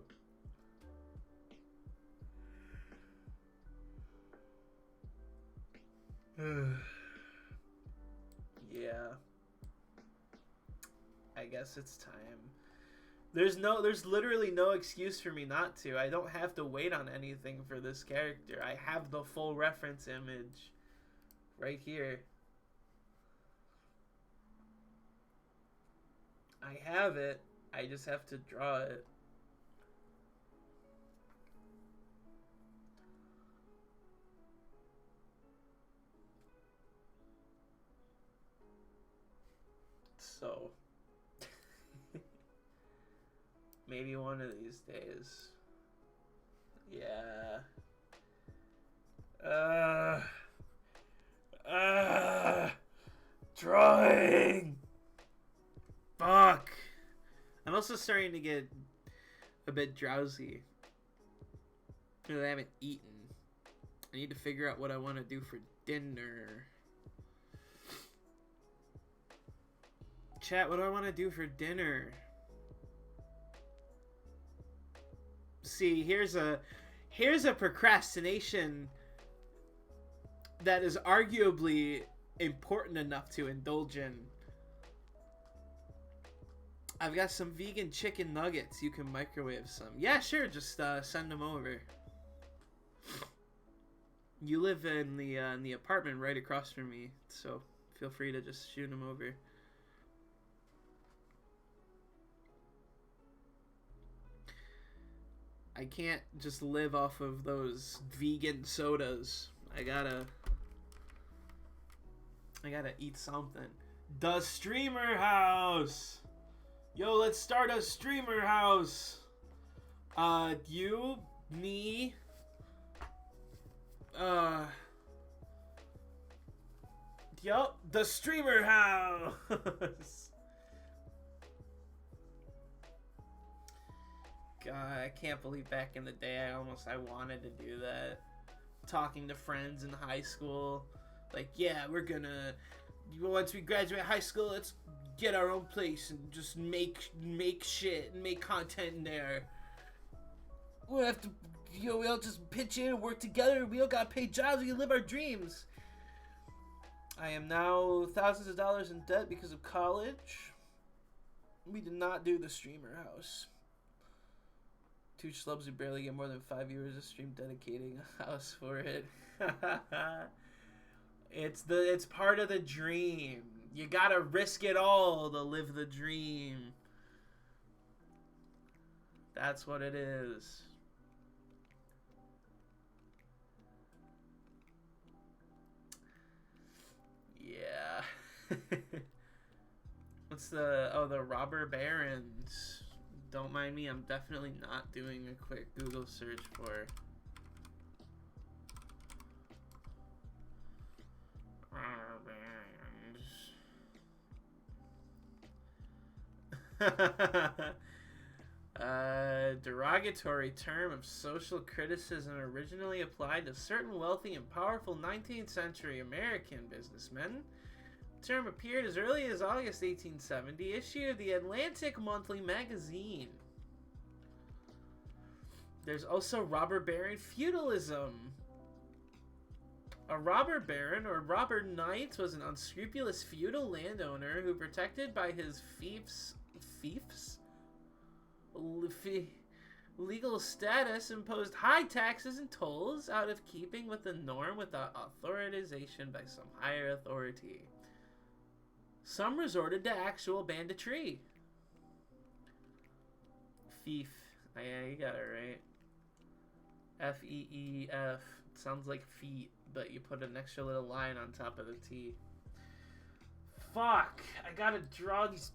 Yeah. I guess it's time. There's literally no excuse for me not to. I don't have to wait on anything for this character. I have the full reference image right here. I have it. I just have to draw it. So maybe one of these days. Yeah. Drawing. Fuck. I'm also starting to get a bit drowsy because I haven't eaten. I need to figure out what I want to do for dinner. Chat, what do I want to do for dinner? See, here's a procrastination that is arguably important enough to indulge in. I've got some vegan chicken nuggets. You can microwave some. Yeah, sure. Just send them over. You live in the apartment right across from me, so feel free to just shoot them over. I can't just live off of those vegan sodas. I gotta eat something. The streamer house. Yo, let's start a streamer house. You, me, yup, the streamer house. God, I can't believe back in the day I wanted to do that. Talking to friends in high school. Like, yeah, we're gonna, once we graduate high school, let's get our own place and just make shit and make content in there. We have to, we all just pitch in and work together. We all got paid jobs. We can live our dreams. I am now thousands of dollars in debt because of college. We did not do the streamer house. Two schlubs who barely get more than 5 years of stream dedicating a house for it. It's part of the dream. You gotta risk it all to live the dream. That's what it is. Yeah. What's the robber barons? Don't mind me, I'm definitely not doing a quick Google search for derogatory term of social criticism originally applied to certain wealthy and powerful 19th century American businessmen. The term appeared as early as August 1870, issue of the Atlantic Monthly magazine. There's also robber baron feudalism. A robber baron, or robber knight, was an unscrupulous feudal landowner who, protected by his fiefs? Legal status, imposed high taxes and tolls out of keeping with the norm without authorization by some higher authority. Some resorted to actual banditry. Fief. Oh, yeah, you got it right. F-E-E-F. It sounds like feet, but you put an extra little line on top of the T. Fuck. I gotta draw these...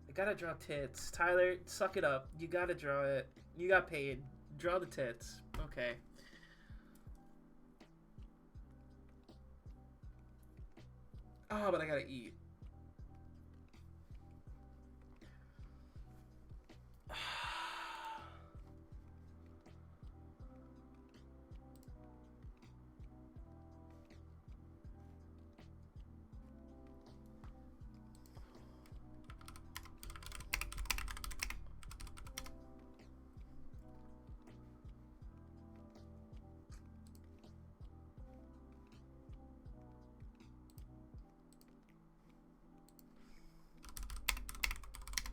I gotta draw tits. Tyler, suck it up. You gotta draw it. You got paid. Draw the tits. Okay. Oh, but I gotta eat.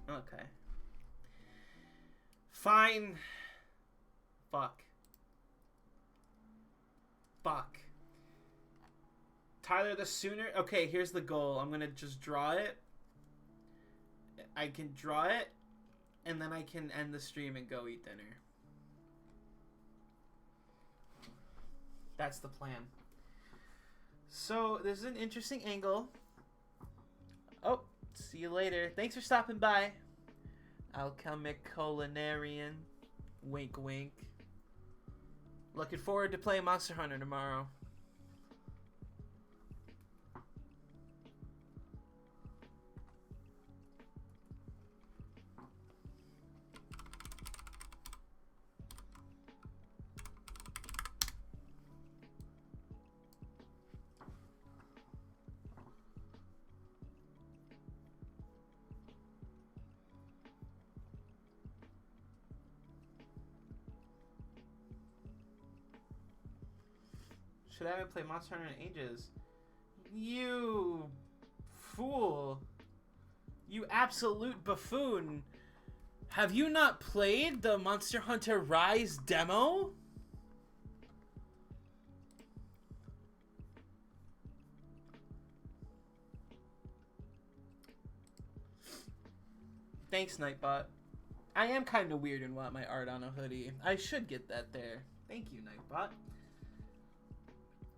Okay. Fine. Fuck. Tyler, the sooner... Okay, here's the goal. I'm gonna just draw it. I can draw it, and then I can end the stream and go eat dinner. That's the plan. So, this is an interesting angle. Oh, see you later. Thanks for stopping by. Alchemic Culinarian. Wink, wink. Looking forward to playing Monster Hunter tomorrow. Should I haven't played Monster Hunter in ages. You fool. You absolute buffoon. Have you not played the Monster Hunter Rise demo? Thanks, Nightbot. I am kind of weird and want my art on a hoodie. I should get that there. Thank you, Nightbot.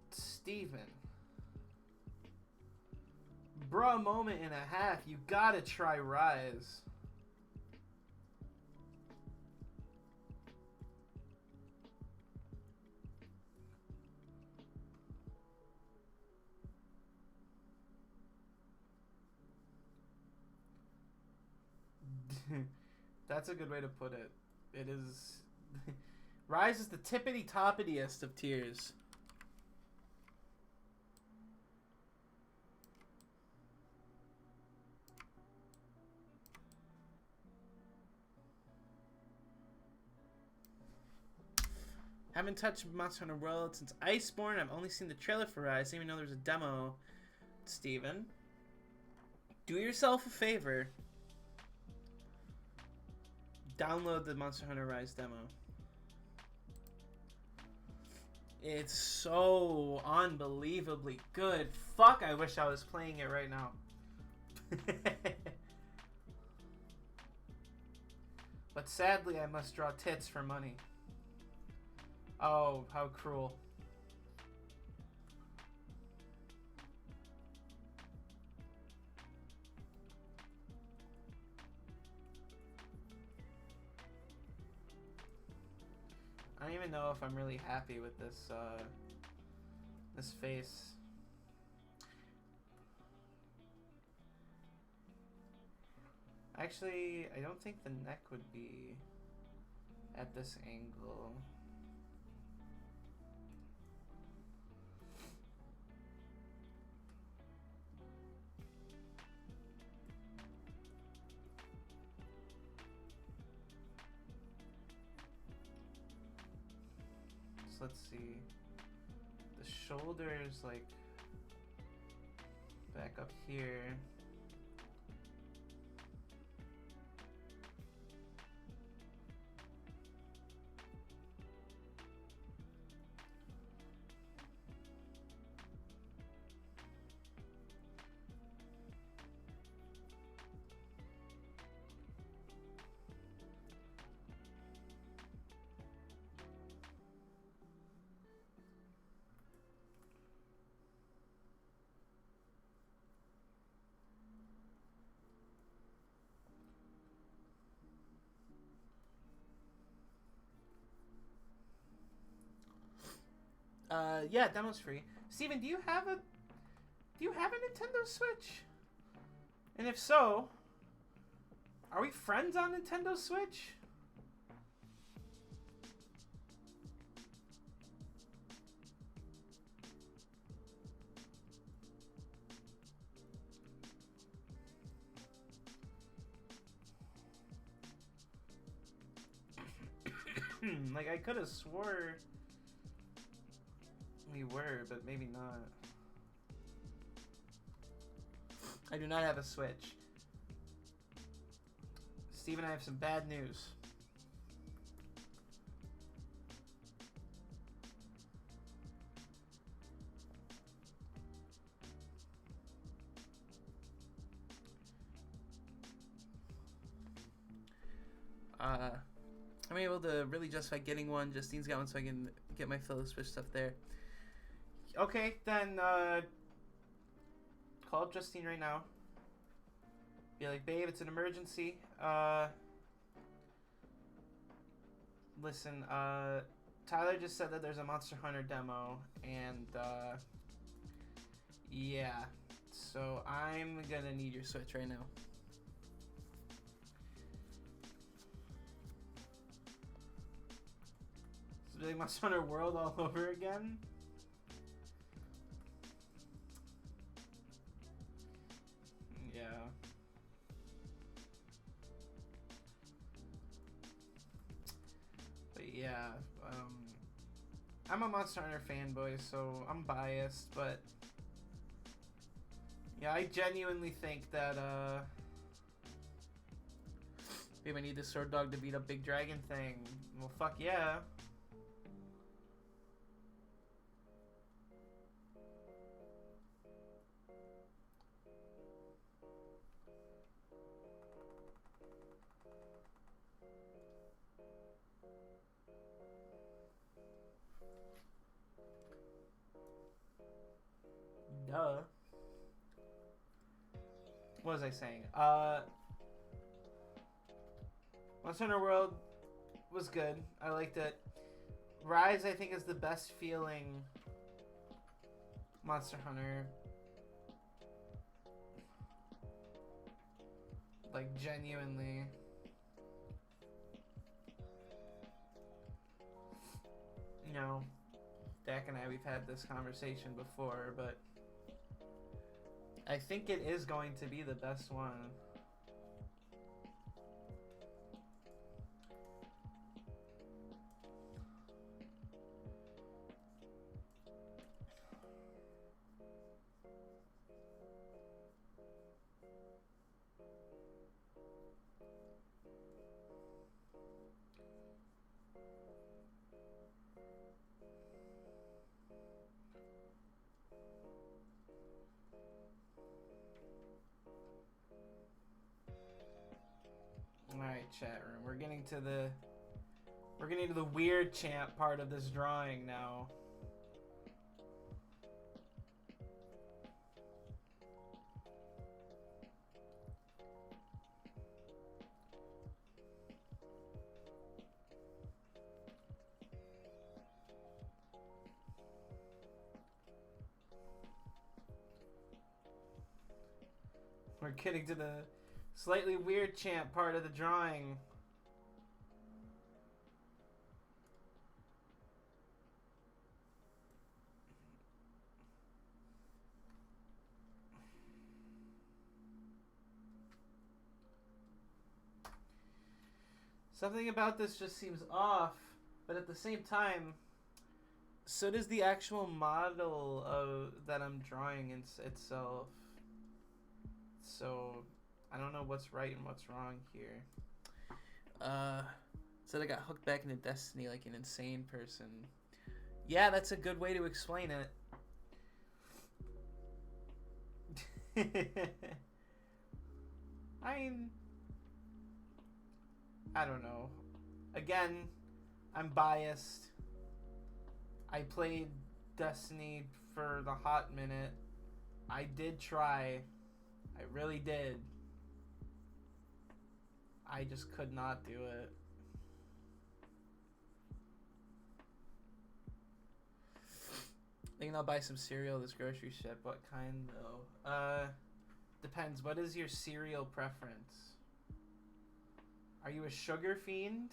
Steven. Bruh, moment and a half. You gotta try Rise. That's a good way to put it. It is... Rise is the tippity-toppitiest of tiers. Haven't touched Monster Hunter World since Iceborne. I've only seen the trailer for Rise. I didn't even know there was a demo. Steven, do yourself a favor. Download the Monster Hunter Rise demo. It's so unbelievably good. Fuck, I wish I was playing it right now. But sadly, I must draw tits for money. Oh, how cruel. I don't even know if I'm really happy with this, this face. Actually, I don't think the neck would be at this angle. Let's see. The shoulders, like, back up here. Yeah, demo's free. Steven, do you have a Nintendo Switch? And if so, are we friends on Nintendo Switch? Like, I could have swore we were, but maybe not. I do not have a Switch. Steven, I have some bad news. I'm able to really justify getting one. Justine's got one, so I can get my fellow Switch stuff there. Okay, then, call up Justine right now. Be like, babe, it's an emergency. Listen, Tyler just said that there's a Monster Hunter demo, and, yeah. So, I'm gonna need your Switch right now. Is it like Monster Hunter World all over again? Yeah. But yeah, I'm a Monster Hunter fanboy, so I'm biased, but yeah, I genuinely think that, maybe I need this sword dog to beat up Big Dragon thing. Well, fuck yeah. Duh. What was I saying? Monster Hunter World was good. I liked it. Rise, I think, is the best feeling Monster Hunter. Like, genuinely. You know, Dak and I, we've had this conversation before, but I think it is going to be the best one. Alright, chat room. We're getting to the weird chant part of this drawing now. We're getting to the slightly weird chant part of the drawing. Something about this just seems off, but at the same time, so does the actual model that I'm drawing itself. So I don't know what's right and what's wrong here. Said I got hooked back into Destiny like an insane person. Yeah, that's a good way to explain it. I don't know. Again, I'm biased. I played Destiny for the hot minute. I did try. I really did. I just could not do it. Thinking I'll buy some cereal this grocery ship. What kind though? Depends. What is your cereal preference? Are you a sugar fiend?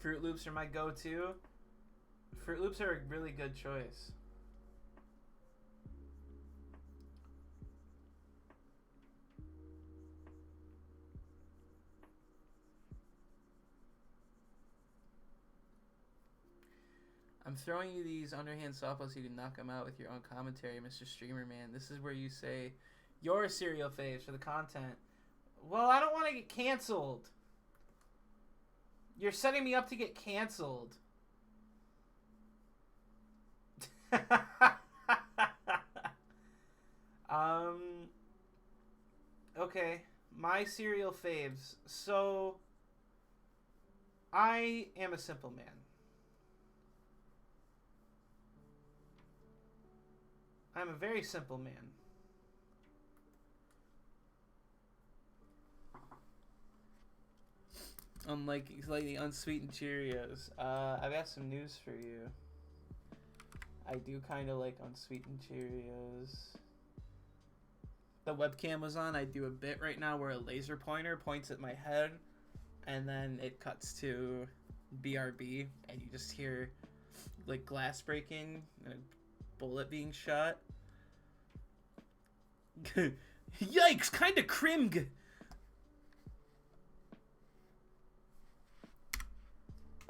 Fruit Loops are my go-to. Fruit Loops are a really good choice. I'm throwing you these underhand softballs so you can knock them out with your own commentary, Mr. Streamer Man. This is where you say your cereal faves for the content. Well, I don't want to get canceled. You're setting me up to get canceled. Okay, my cereal faves. So, I am a simple man. I'm a very simple man. Unlike the unsweetened Cheerios. I've got some news for you. I do kind of like unsweetened Cheerios. The webcam was on. I do a bit right now where a laser pointer points at my head, and then it cuts to BRB, and you just hear like glass breaking and a bullet being shot. Yikes! Kinda crimg.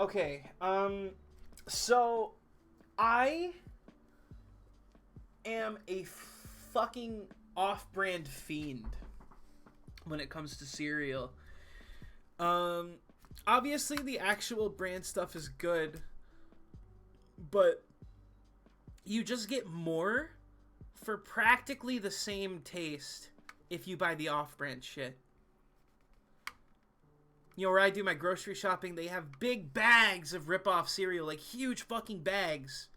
Okay, so I am a fucking off-brand fiend when it comes to cereal. Obviously the actual brand stuff is good, but you just get more for practically the same taste if you buy the off-brand shit. You know, where I do my grocery shopping, they have big bags of rip-off cereal, like huge fucking bags.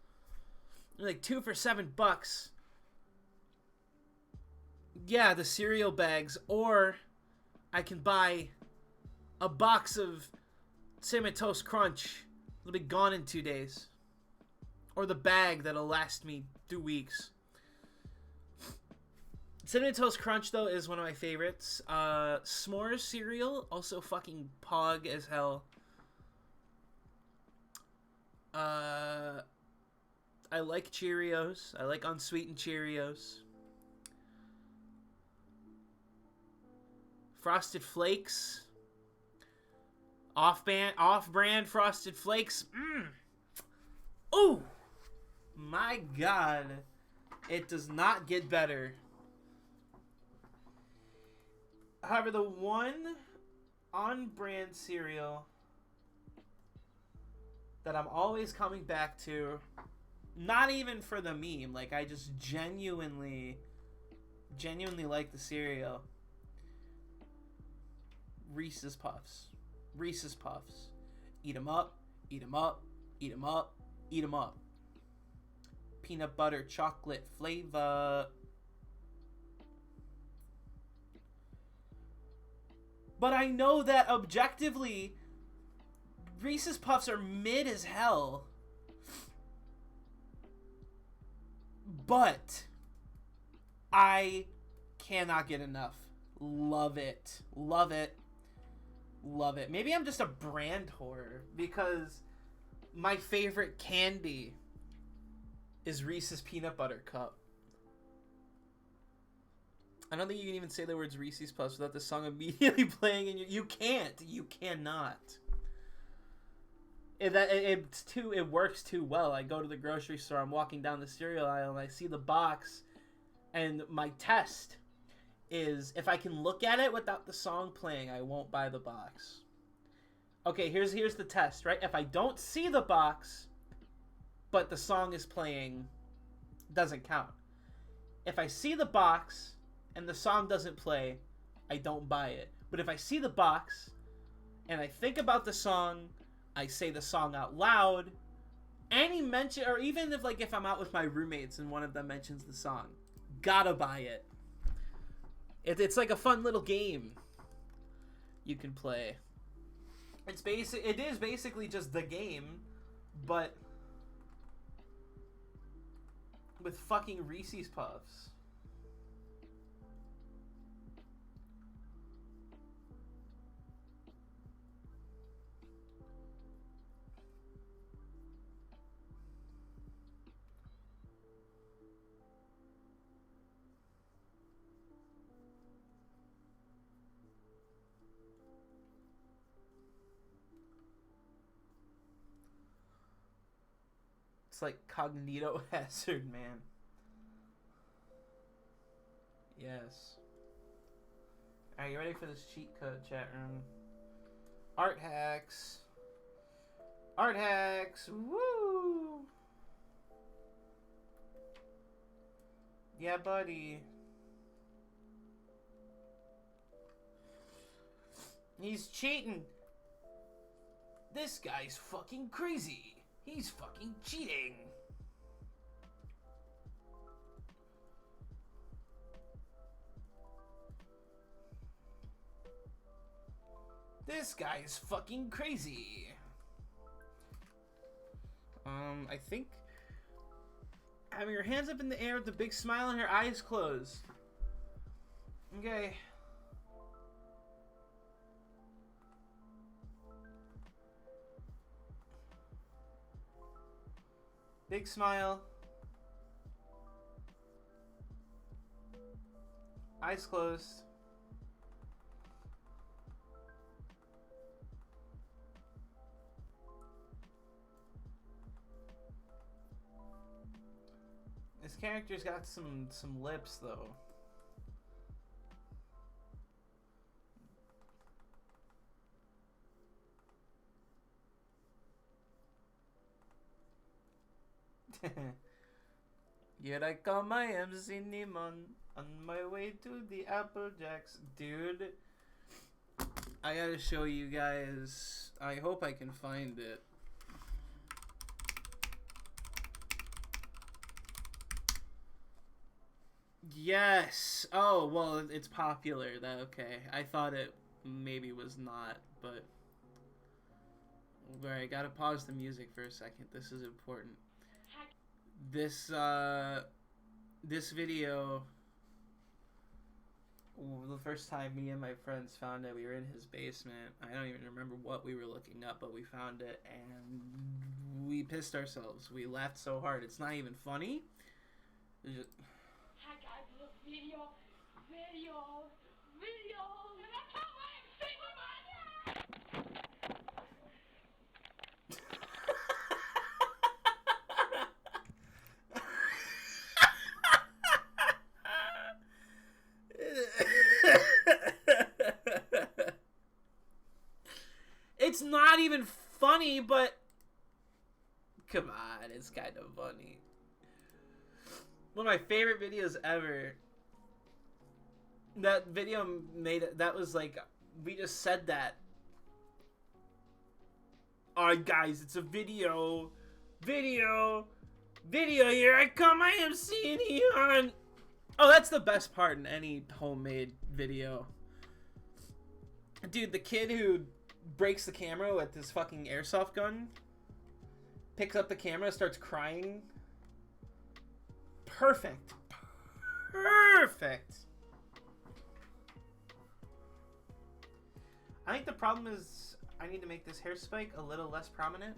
They're like 2 for $7. Yeah, the cereal bags. Or I can buy a box of Cinnamon Toast Crunch. It'll be gone in 2 days. Or the bag that'll last me 2 weeks. Cinnamon Toast Crunch, though, is one of my favorites. S'mores cereal, also fucking pog as hell. I like Cheerios. I like unsweetened Cheerios. Frosted Flakes. Off-brand Frosted Flakes. Ooh! My God. It does not get better. However, the one on-brand cereal that I'm always coming back to, not even for the meme, like I just genuinely like the cereal. Reese's Puffs. Reese's Puffs. Eat 'em up, eat 'em up, eat 'em up, eat 'em up. Peanut butter chocolate flavor. But I know that objectively, Reese's Puffs are mid as hell. But I cannot get enough. Love it. Love it. Love it. Maybe I'm just a brand whore because my favorite candy is Reese's Peanut Butter Cup. I don't think you can even say the words Reese's Puffs without the song immediately playing in you can't. You cannot. It works too well. I go to the grocery store, I'm walking down the cereal aisle, and I see the box, and my test is if I can look at it without the song playing, I won't buy the box. Okay, here's the test, right? If I don't see the box, but the song is playing, doesn't count. If I see the box and the song doesn't play, I don't buy it. But if I see the box and I think about the song, I say the song out loud, any mention, or even if I'm out with my roommates and one of them mentions the song, gotta buy it. It's like a fun little game you can play. It is basically just the game, but with fucking Reese's Puffs. It's like Cognito Hazard, man. Yes. Alright, you ready for this cheat code, chat room? Art hacks. Art hacks. Woo! Yeah, buddy. He's cheating. This guy's fucking crazy. He's fucking cheating. This guy is fucking crazy. I think having her hands up in the air with a big smile and her eyes closed. Okay. Big smile. Eyes closed. This character's got some lips though. Here I come, I am Cinnamon, on my way to the Applejacks. Dude, I gotta show you guys. I hope I can find it. Yes. Oh, well, it's popular. That okay. I thought it maybe was not, but alright, gotta pause the music for a second. This is important. This video, the first time me and my friends found it, we were in his basement. I don't even remember what we were looking up, but we found it and we pissed ourselves. We laughed so hard. It's not even funny. It's just... Hi guys, this is video. It's not even funny, but come on, it's kind of funny. One of my favorite videos ever. That video made it. That was like, we just said that. Alright, guys, it's a video. Here I come. I am seeing you on. Oh, that's the best part in any homemade video. Dude, the kid who breaks the camera with his fucking airsoft gun, picks up the camera, starts crying. Perfect. I think the problem is I need to make this hair spike a little less prominent.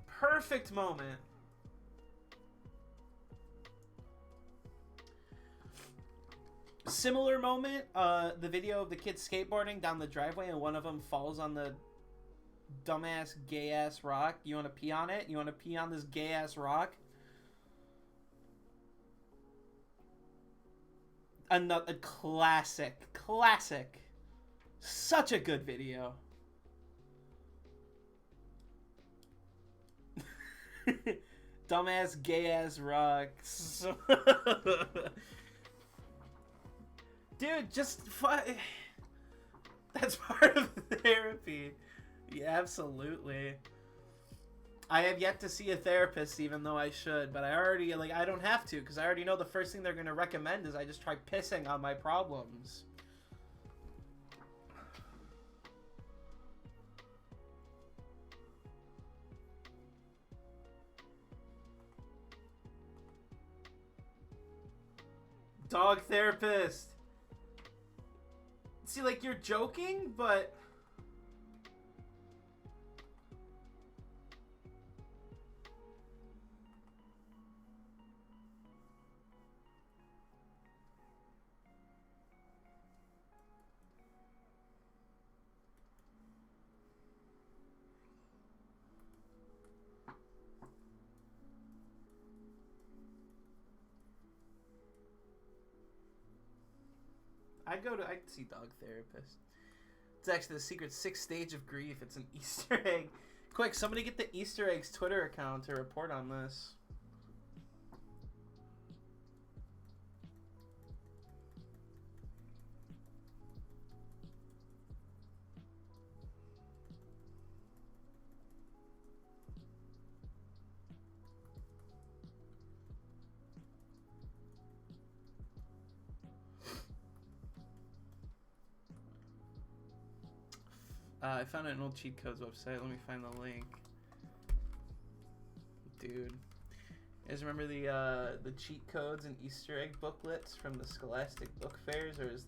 Perfect moment. Similar moment, the video of the kids skateboarding down the driveway and one of them falls on the dumbass gay ass rock. You want to pee on it? You want to pee on this gay ass rock? Another classic. Such a good video. Dumbass gay ass rocks. Dude, just that's part of therapy. Yeah, absolutely. I have yet to see a therapist, even though I should, but I already, like, I don't have to, because I already know the first thing they're going to recommend is I just try pissing on my problems. Dog therapist. See, like, you're joking, but... I'd see dog therapist. It's actually the secret 6th stage of grief. It's an Easter egg. Quick, somebody get the Easter eggs Twitter account to report on this. I found an old cheat codes website. Let me find the link. Dude. You guys remember the cheat codes and Easter egg booklets from the Scholastic book fairs, or is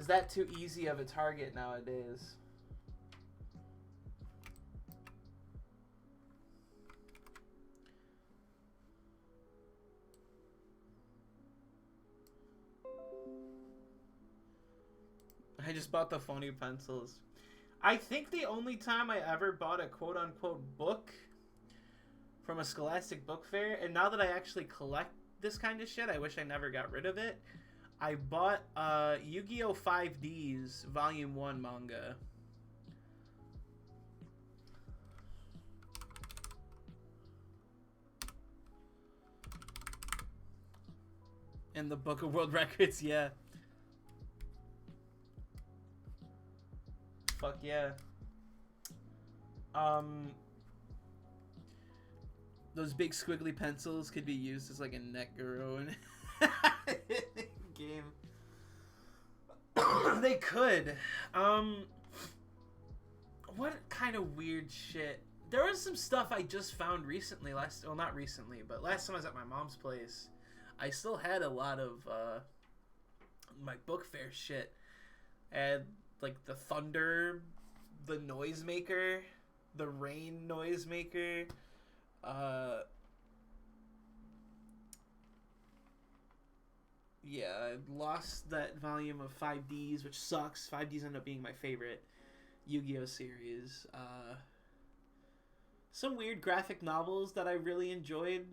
that too easy of a target nowadays? I just bought the phony pencils. I think the only time I ever bought a quote-unquote book from a Scholastic book fair, and now that I actually collect this kind of shit, I wish I never got rid of it. I bought Yu-Gi-Oh! 5D's Volume 1 manga. In the Book of World Records, yeah. Fuck yeah. Those big squiggly pencils could be used as like a neck guru in game. They could. What kind of weird shit? There was some stuff I just found recently. Well, not recently, but last time I was at my mom's place, I still had a lot of my book fair shit. And like the thunder, the noisemaker, the rain noisemaker. Yeah, I lost that volume of 5Ds, which sucks. 5Ds ended up being my favorite Yu-Gi-Oh series. Some weird graphic novels that I really enjoyed,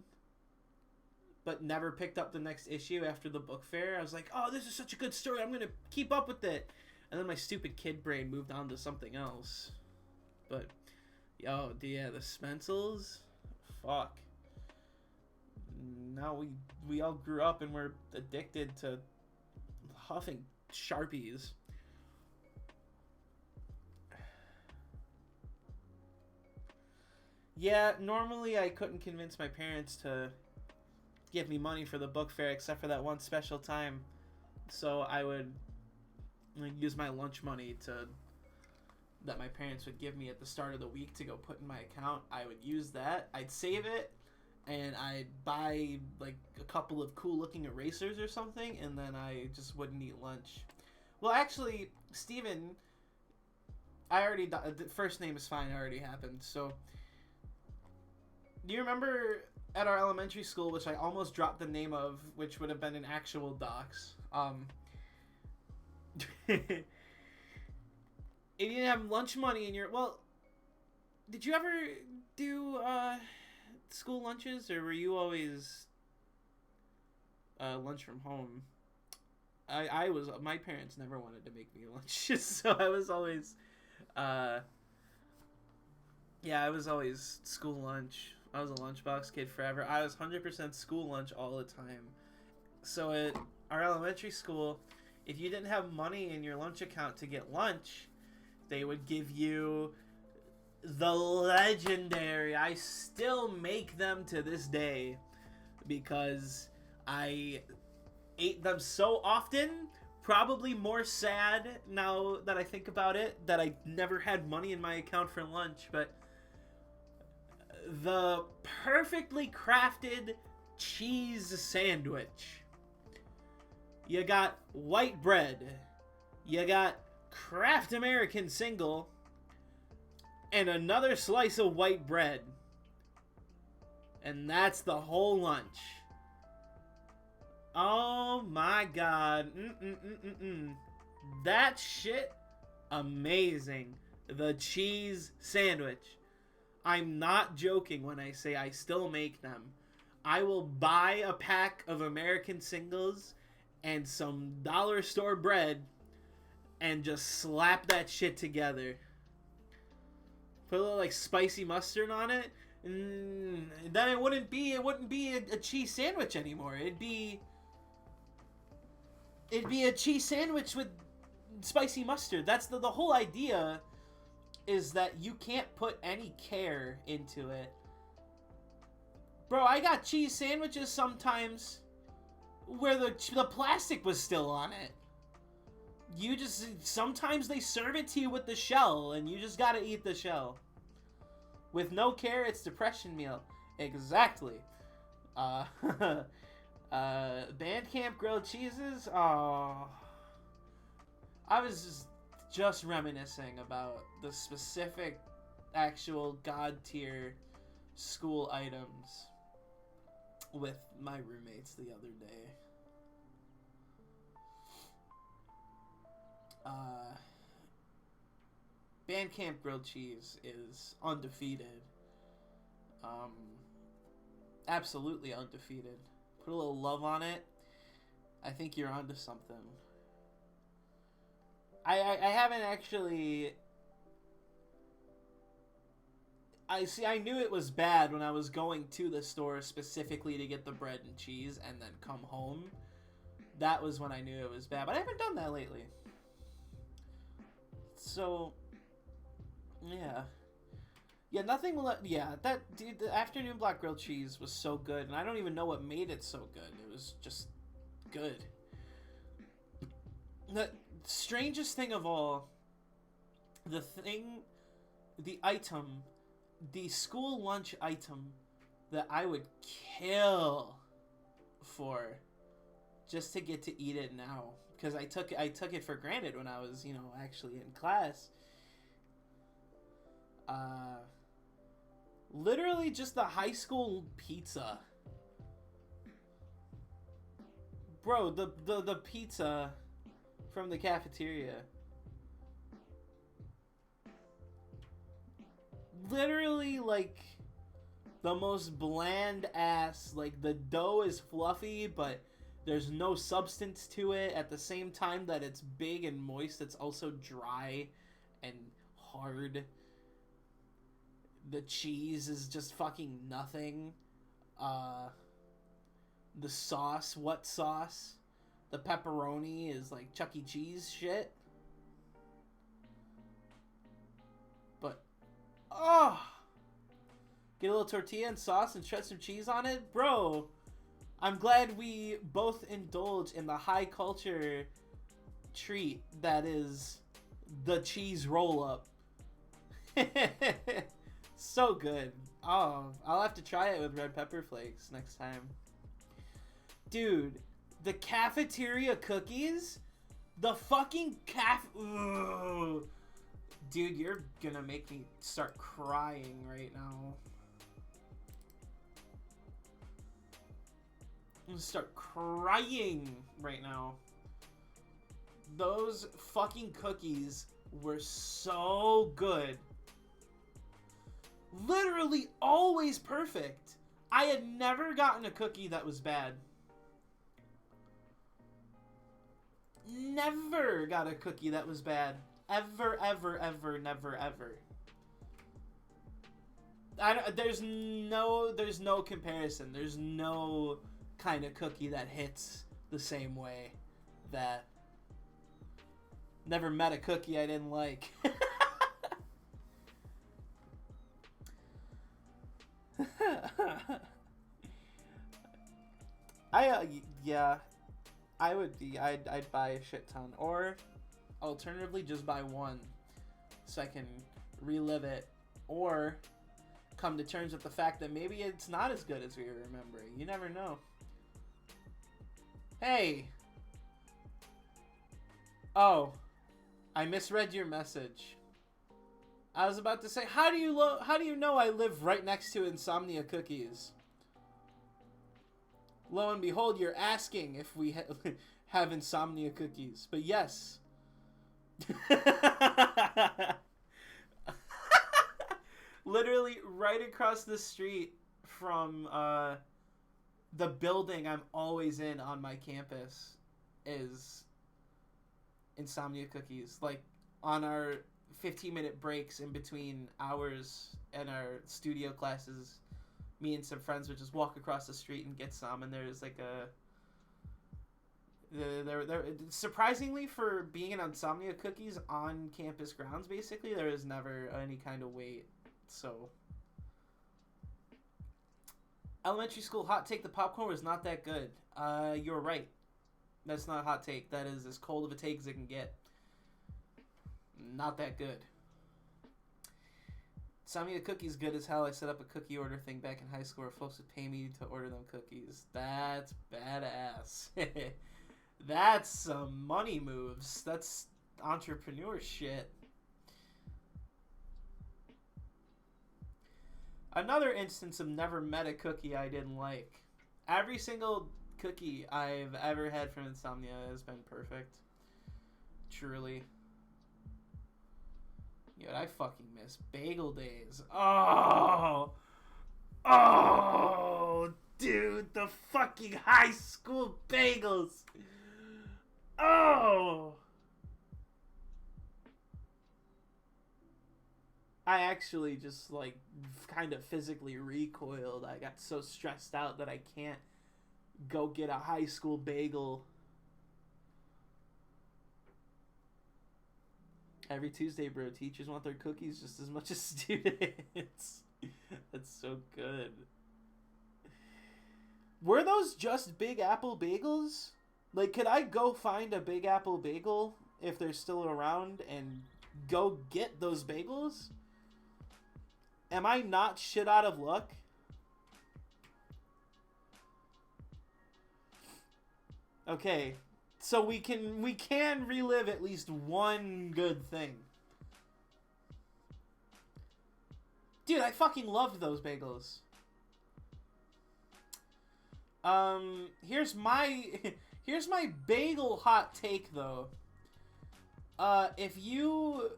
but never picked up the next issue after the book fair. I was like, oh, this is such a good story. I'm going to keep up with it. And then my stupid kid brain moved on to something else. But, yo, yeah, the Spencils, fuck. Now we all grew up and we're addicted to huffing Sharpies. Yeah, normally I couldn't convince my parents to give me money for the book fair except for that one special time. So I would use my lunch money that my parents would give me at the start of the week to go put in my account. I would use that. I'd save it, and I'd buy like a couple of cool looking erasers or something, and then I just wouldn't eat lunch. Well, actually, Steven, the first name is fine, it already happened. So, do you remember at our elementary school, which I almost dropped the name of, which would have been an actual dox, if you didn't have lunch money in your... Well, did you ever do school lunches, or were you always lunch from home? I was... My parents never wanted to make me lunches, so I was always... I was always school lunch. I was a lunchbox kid forever. I was 100% school lunch all the time. So at our elementary school, if you didn't have money in your lunch account to get lunch, they would give you the legendary... I still make them to this day because I ate them so often, probably more sad now that I think about it, that I never had money in my account for lunch, but the perfectly crafted cheese sandwich. You got white bread, you got Kraft American single, and another slice of white bread. And that's the whole lunch. Oh my god. That shit, amazing. The cheese sandwich. I'm not joking when I say I still make them. I will buy a pack of American singles and some dollar store bread and just slap that shit together. Put a little like spicy mustard on it. Then it wouldn't be a cheese sandwich anymore. It'd be a cheese sandwich with spicy mustard. That's the whole idea, is that you can't put any care into it. Bro, I got cheese sandwiches sometimes where the plastic was still on it. Sometimes they serve it to you with the shell, and you just gotta eat the shell. With no care, it's depression meal. Exactly. Bandcamp grilled cheeses? Oh. I was just reminiscing about the specific, actual god tier school items with my roommates the other day. Bandcamp grilled cheese is undefeated. Absolutely undefeated. Put a little love on it, I think you're onto something. I haven't actually... I knew it was bad when I was going to the store specifically to get the bread and cheese and then come home. that was when I knew it was bad. But I haven't done that lately. So, yeah. Yeah, nothing will... Yeah, that... Dude, the afternoon block grilled cheese was so good. And I don't even know what made it so good. It was just good. The strangest thing of all... The item... The school lunch item that I would kill for just to get to eat it now. Because I took it for granted when I was, actually in class. Literally just the high school pizza. Bro, the pizza from the cafeteria. Literally, like, the most bland ass, like, the dough is fluffy, but there's no substance to it. At the same time that it's big and moist, it's also dry and hard. The cheese is just fucking nothing. The sauce, what sauce? The pepperoni is like Chuck E. Cheese shit. But, get a little tortilla and sauce and shred some cheese on it? Bro, I'm glad we both indulge in the high culture treat that is the cheese roll-up. So good. Oh, I'll have to try it with red pepper flakes next time. Dude, the cafeteria cookies? The fucking Ugh. Dude, you're gonna make me start crying right now. I'm gonna start crying right now. Those fucking cookies were so good. Literally always perfect. I had never gotten a cookie that was bad. Never got a cookie that was bad. Ever, ever, ever, never, ever. There's no comparison. There's no kind of cookie that hits the same way. That never met a cookie I didn't like. I'd buy a shit ton, or alternatively just buy one so I can relive it, or come to terms with the fact that maybe it's not as good as we were remembering. You never know. Hey! Oh, I misread your message. I was about to say, how do you know I live right next to Insomnia Cookies? Lo and behold, you're asking if we have Insomnia Cookies. But yes. Literally right across the street from the building I'm always in on my campus is Insomnia Cookies. Like, on our 15-minute breaks in between hours and our studio classes, me and some friends would just walk across the street and get some, and there's like surprisingly, for being an Insomnia Cookies on campus grounds, basically, there is never any kind of wait. So, elementary school hot take, the popcorn was not that good. You're right. That's not a hot take. That is as cold of a take as it can get. Not that good. Insomnia Cookies good as hell. I set up a cookie order thing back in high school where folks would pay me to order them cookies. That's badass. That's some money moves. That's entrepreneur shit. Another instance of never met a cookie I didn't like. Every single cookie I've ever had from Insomnia has been perfect. Truly. Yo, I fucking miss Bagel days. Oh! Oh! Dude, the fucking high school bagels! Oh! I actually just, like, kind of physically recoiled. I got so stressed out that I can't go get a high school bagel Every Tuesday, bro. Teachers want their cookies just as much as students. That's so good. Were those just Big Apple bagels? Like, could I go find a Big Apple bagel if they're still around and go get those bagels? Am I not shit out of luck? Okay. So we can relive at least one good thing. Dude, I fucking loved those bagels. Here's my bagel hot take though. If you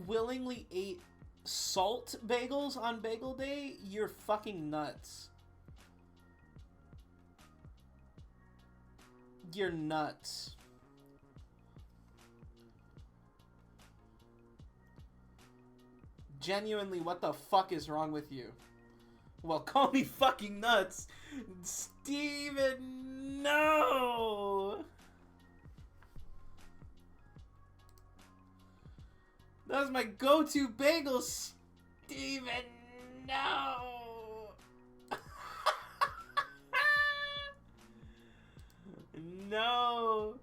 willingly ate salt bagels on Bagel Day, you're fucking nuts. You're nuts. Genuinely, what the fuck is wrong with you? Well, call me fucking nuts. Steven, no! That was my go-to bagel, Steven, no! No!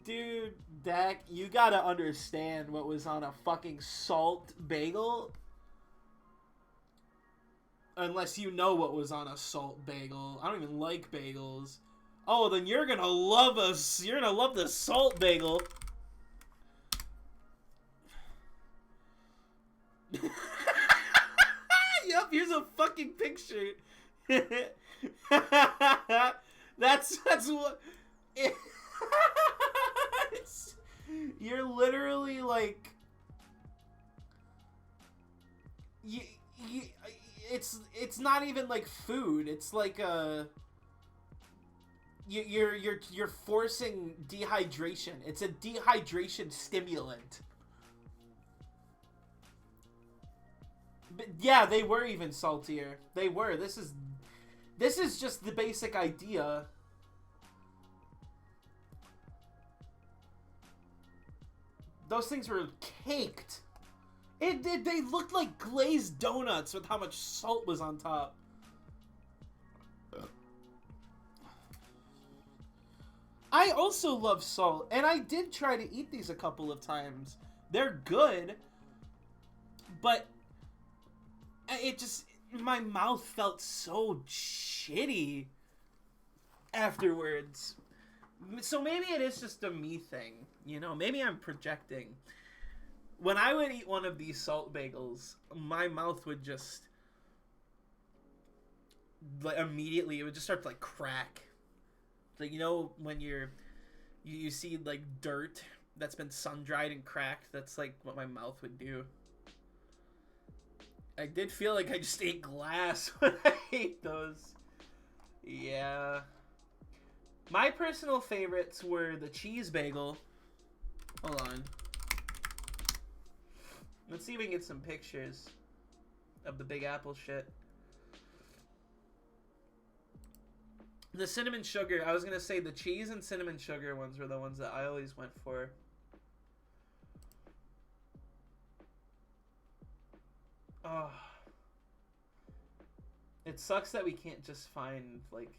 Dude, Dak, you gotta understand what was on a fucking salt bagel. Unless you know what was on a salt bagel. I don't even like bagels. Oh, then you're gonna love us. You're gonna love the salt bagel. Yup, here's a fucking picture. That's what... You're literally like... It's not even like food. It's like you're forcing dehydration. It's a dehydration stimulant. But yeah, they were even saltier. They were. This is just the basic idea. Those things were caked. They looked like glazed donuts with how much salt was on top. I also love salt, and I did try to eat these a couple of times. They're good, but it just, my mouth felt so shitty afterwards. So maybe it is just a me thing, you know? Maybe I'm projecting. When I would eat one of these salt bagels, my mouth would just, like, immediately, it would just start to, like, crack. Like, you know, when you see, like, dirt that's been sun-dried and cracked? That's, like, what my mouth would do. I did feel like I just ate glass when I ate those. Yeah. My personal favorites were the cheese bagel. Hold on. Let's see if we can get some pictures of the Big Apple shit. The cinnamon sugar, I was going to say the cheese and cinnamon sugar ones were the ones that I always went for. Oh. It sucks that we can't just find, like,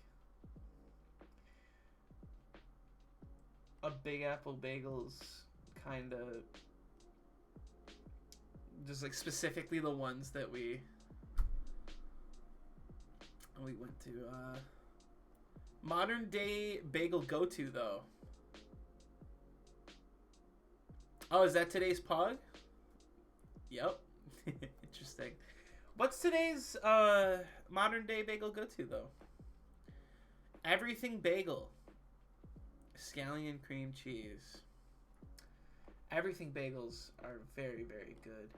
a Big Apple Bagels kind of, just like specifically the ones that we went to. Modern day bagel go-to though. Oh, is that today's pog? Yep. Interesting. What's today's modern day bagel go-to though? Everything bagel. Scallion cream cheese. Everything bagels are very, very good.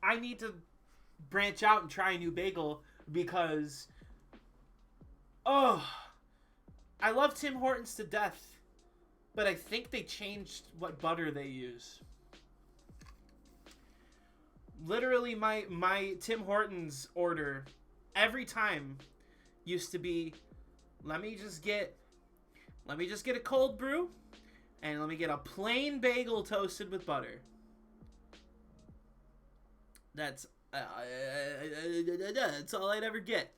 I need to branch out and try a new bagel because, oh, I love Tim Hortons to death, but I think they changed what butter they use. Literally, my Tim Hortons order every time used to be, let me just get a cold brew And let me get a plain bagel toasted with butter. That's all I'd ever get.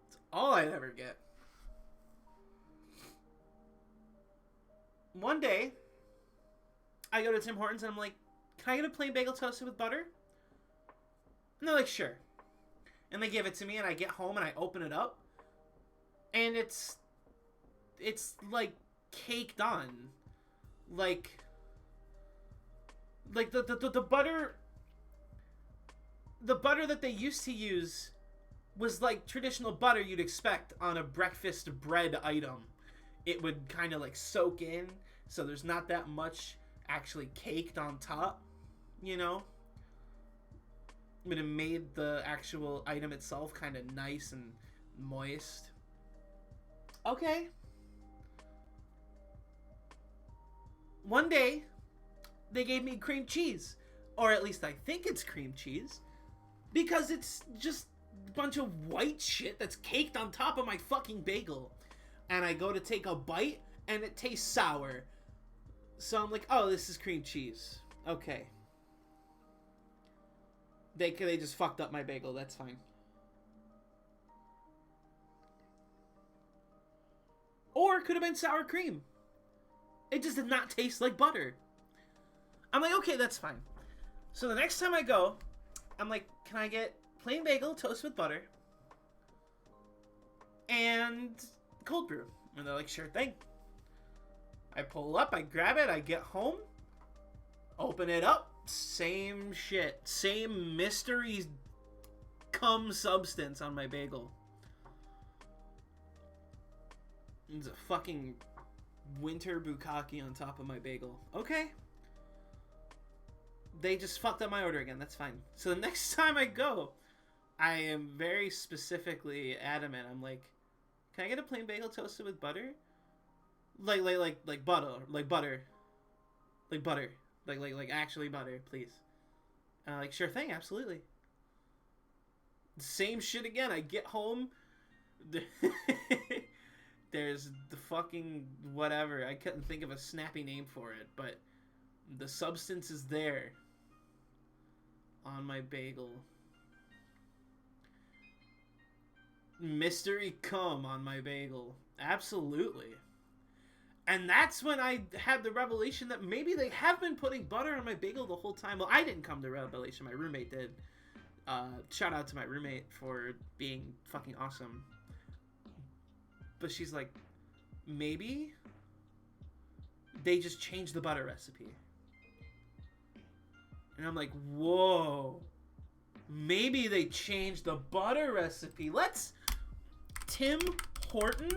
That's all I'd ever get. One day, I go to Tim Hortons and I'm like, can I get a plain bagel toasted with butter? And they're like, sure. And they give it to me and I get home and I open it up. And it's like caked on. Like the butter that they used to use was like traditional butter you'd expect on a breakfast bread item. It would kind of like soak in, so there's not that much actually caked on top, you know? But it made the actual item itself kind of nice and moist. Okay. One day, they gave me cream cheese. Or at least I think it's cream cheese. Because it's just a bunch of white shit that's caked on top of my fucking bagel. And I go to take a bite, and it tastes sour. So I'm like, oh, this is cream cheese. Okay. They just fucked up my bagel. That's fine. Or it could have been sour cream. It just did not taste like butter. I'm like, okay, that's fine. So the next time I go, I'm like, can I get plain bagel toast with butter and cold brew? And they're like, sure thing. I pull up, I grab it, I get home, open it up, same shit. Same mystery cum substance on my bagel. There's a fucking winter bukkake on top of my bagel. Okay. They just fucked up my order again. That's fine. So the next time I go, I am very specifically adamant. I'm like, can I get a plain bagel toasted with butter? Like butter. Like butter. Like butter. Like actually butter, please. Like, sure thing, absolutely. Same shit again. I get home. There's the fucking whatever. I couldn't think of a snappy name for it, but the substance is there on my bagel. Mystery cum on my bagel. Absolutely. And that's when I had the revelation that maybe they have been putting butter on my bagel the whole time. Well, I didn't come to revelation. My roommate did. Shout out to my roommate for being fucking awesome. But she's like, maybe they just changed the butter recipe. And I'm like, whoa. Maybe they changed the butter recipe. Let's Tim Horton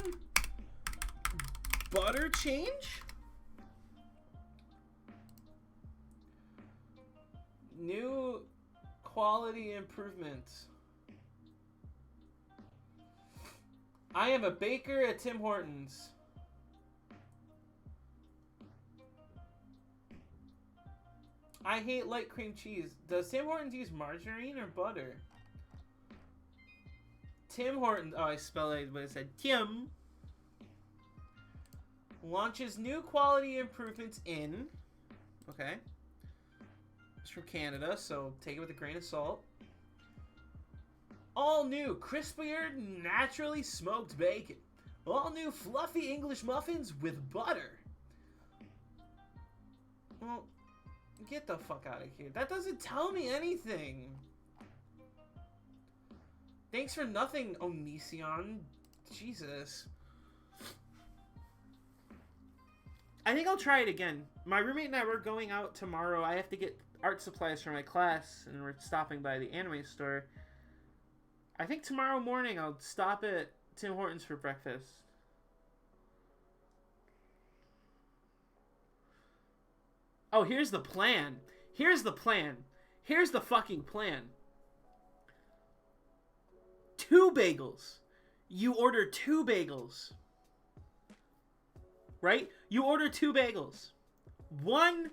butter change? New quality improvements. I am a baker at Tim Hortons. I hate light cream cheese. Does Tim Hortons use margarine or butter? Tim Hortons. Oh, I spelled it, but it said Tim. Launches new quality improvements in. Okay. It's from Canada, so take it with a grain of salt. All new, crispier, naturally smoked bacon. All new fluffy English muffins with butter. Well, get the fuck out of here. That doesn't tell me anything. Thanks for nothing, Onision. Jesus. I think I'll try it again. My roommate and I were going out tomorrow. I have to get art supplies for my class, and we're stopping by the anime store. I think tomorrow morning I'll stop at Tim Hortons for breakfast. Oh, here's the plan. Here's the plan. Here's the fucking plan. 2 bagels. You order 2 bagels. Right? You order 2 bagels. 1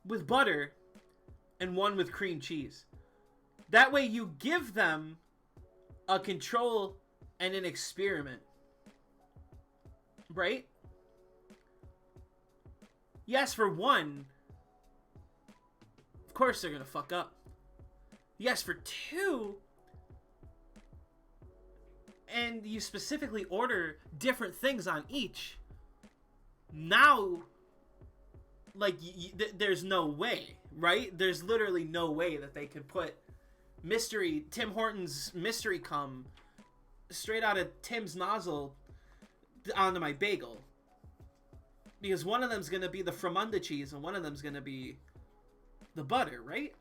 with butter and 1 with cream cheese. That way you give them a control and an experiment. right? Yes, for one, of course they're gonna fuck up. Yes, for two, and you specifically order different things on each. Now, like, there's no way, right? There's literally no way that they could put Tim Hortons mystery cum straight out of Tim's nozzle onto my bagel. Because one of them's gonna be the Fromunda cheese and one of them's gonna be the butter, right?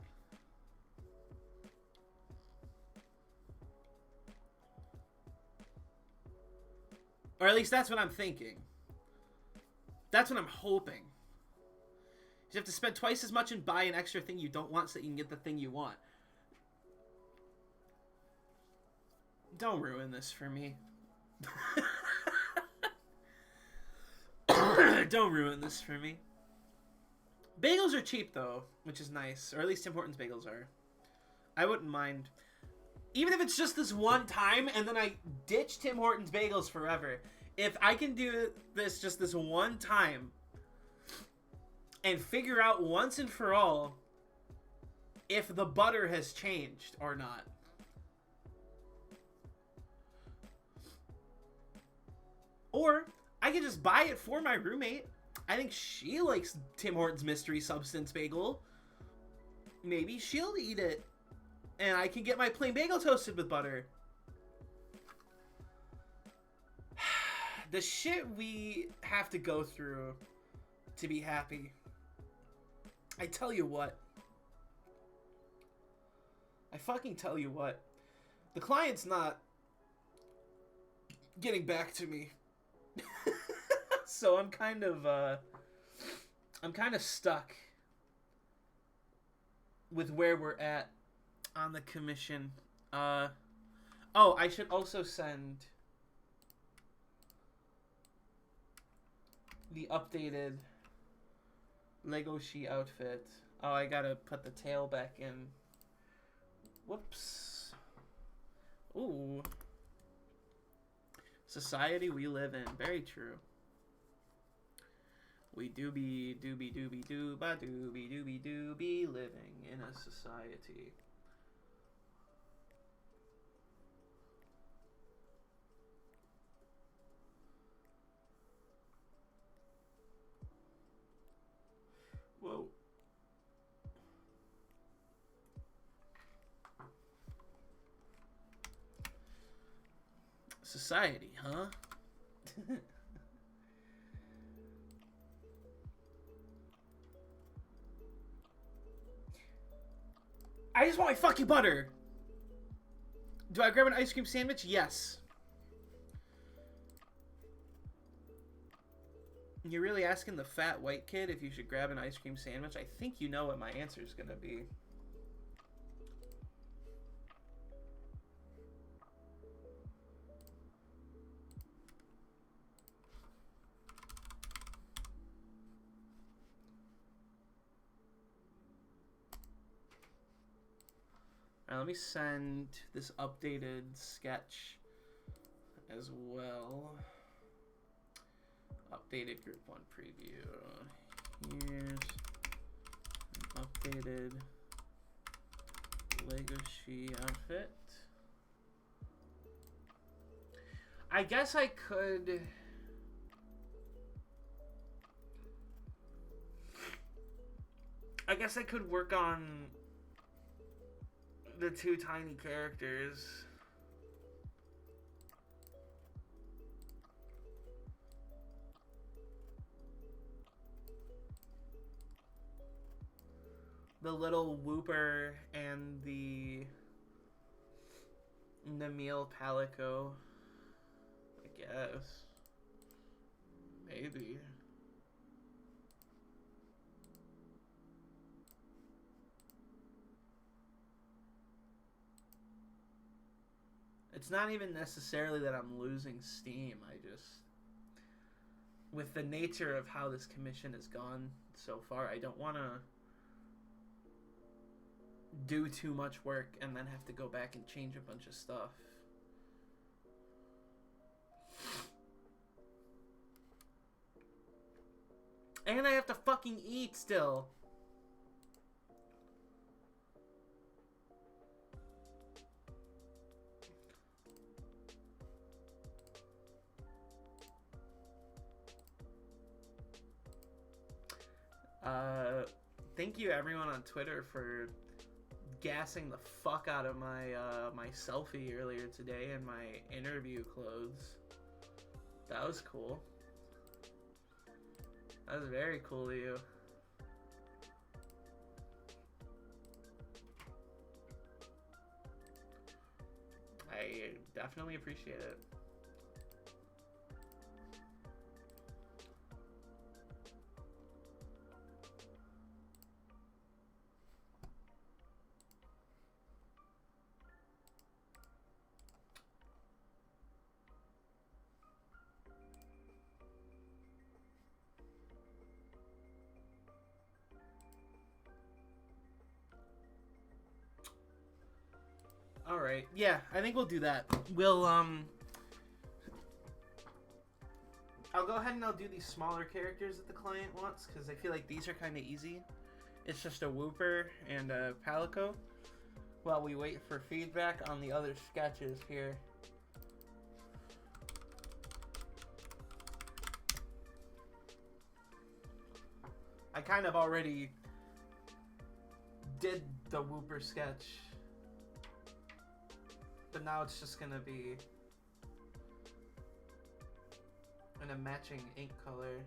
Or at least that's what I'm thinking. That's what I'm hoping. You have to spend twice as much and buy an extra thing you don't want so that you can get the thing you want. Don't ruin this for me. Don't ruin this for me. Bagels are cheap though, which is nice. Or at least Tim Hortons bagels are. I wouldn't mind. Even if it's just this one time and then I ditch Tim Hortons bagels forever. If I can do this just this one time and figure out once and for all if the butter has changed or not. Or I could just buy it for my roommate. I think she likes Tim Hortons Mystery Substance Bagel. Maybe she'll eat it. And I can get my plain bagel toasted with butter. The shit we have to go through to be happy. I tell you what. I fucking tell you what. The client's not getting back to me. So I'm kind of stuck with where we're at on the commission. Oh, I should also send the updated Lego She outfit. Oh, I gotta put the tail back in. Whoops. Ooh. Society we live in. Very true. We doobie doobie doobie dooba doobie doobie doobie living in a society. Whoa. Society, huh? I just want my fucking butter. Do I grab an ice cream sandwich? Yes. You're really asking the fat white kid if you should grab an ice cream sandwich? I think you know what my answer is going to be. Alright, let me send this updated sketch as well. Updated group 1 preview. Here's an updated Lego She outfit. I guess I could... work on the two tiny characters. The little Whooper and the Namil Palico, I guess. Maybe. It's not even necessarily that I'm losing steam. I just, with the nature of how this commission has gone so far, I don't want to do too much work and then have to go back and change a bunch of stuff. And I have to fucking eat still. Thank you everyone on Twitter for gassing the fuck out of my my selfie earlier today in my interview clothes. That was cool. That was very cool of you. I definitely appreciate it. All right. Yeah, I think we'll do that. We'll I'll go ahead and I'll do these smaller characters that the client wants because I feel like these are kind of easy. It's just a Whooper and a Palico while we wait for feedback on the other sketches here. I kind of already did the Whooper sketch. But now it's just gonna be in a matching ink color.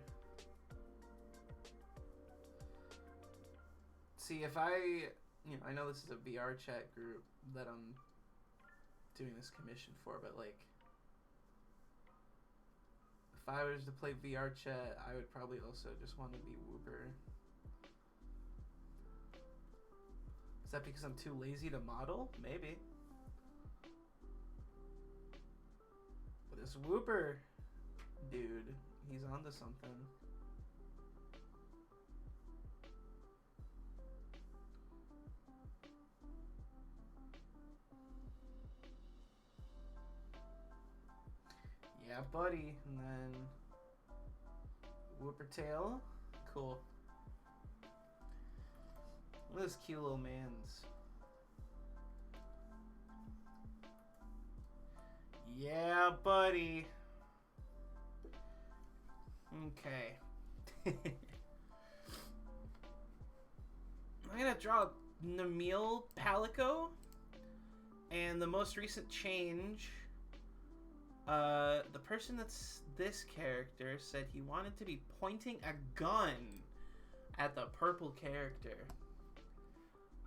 See, if I know this is a VR chat group that I'm doing this commission for, but like, if I was to play VR chat, I would probably also just want to be Whooper. Is that because I'm too lazy to model? Maybe. This Whooper dude, he's onto something. Yeah, buddy. And then Whooper tail. Cool. Look at this cute little man's. Yeah, buddy. Okay. I'm gonna draw Namil Palico. And the most recent change, the person that's this character said he wanted to be pointing a gun at the purple character.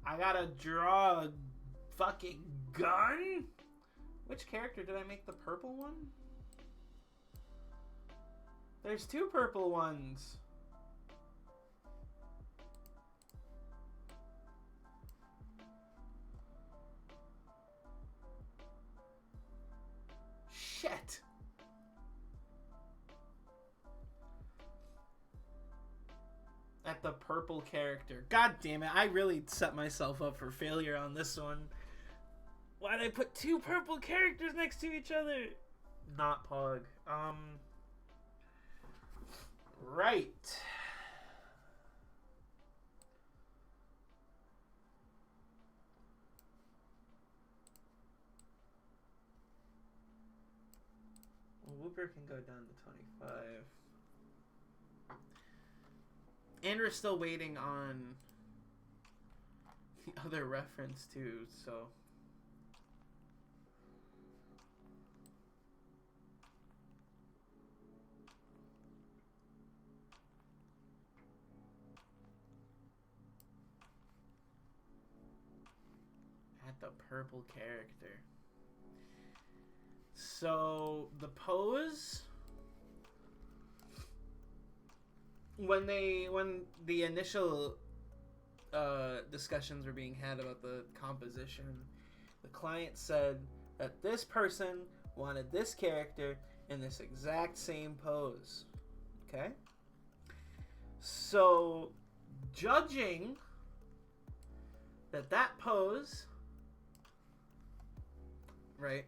I gotta draw a fucking gun? Which character did I make the purple one? There's two purple ones. Shit. At the purple character. God damn it. I really set myself up for failure on this one. Why'd I put two purple characters next to each other? Not Pog. Right. Whooper can go down to 25. And we're still waiting on the other reference too, so... At the purple character. So, the pose... When the initial discussions were being had about the composition, the client said that this person wanted this character in this exact same pose. Okay? So, judging that pose, right?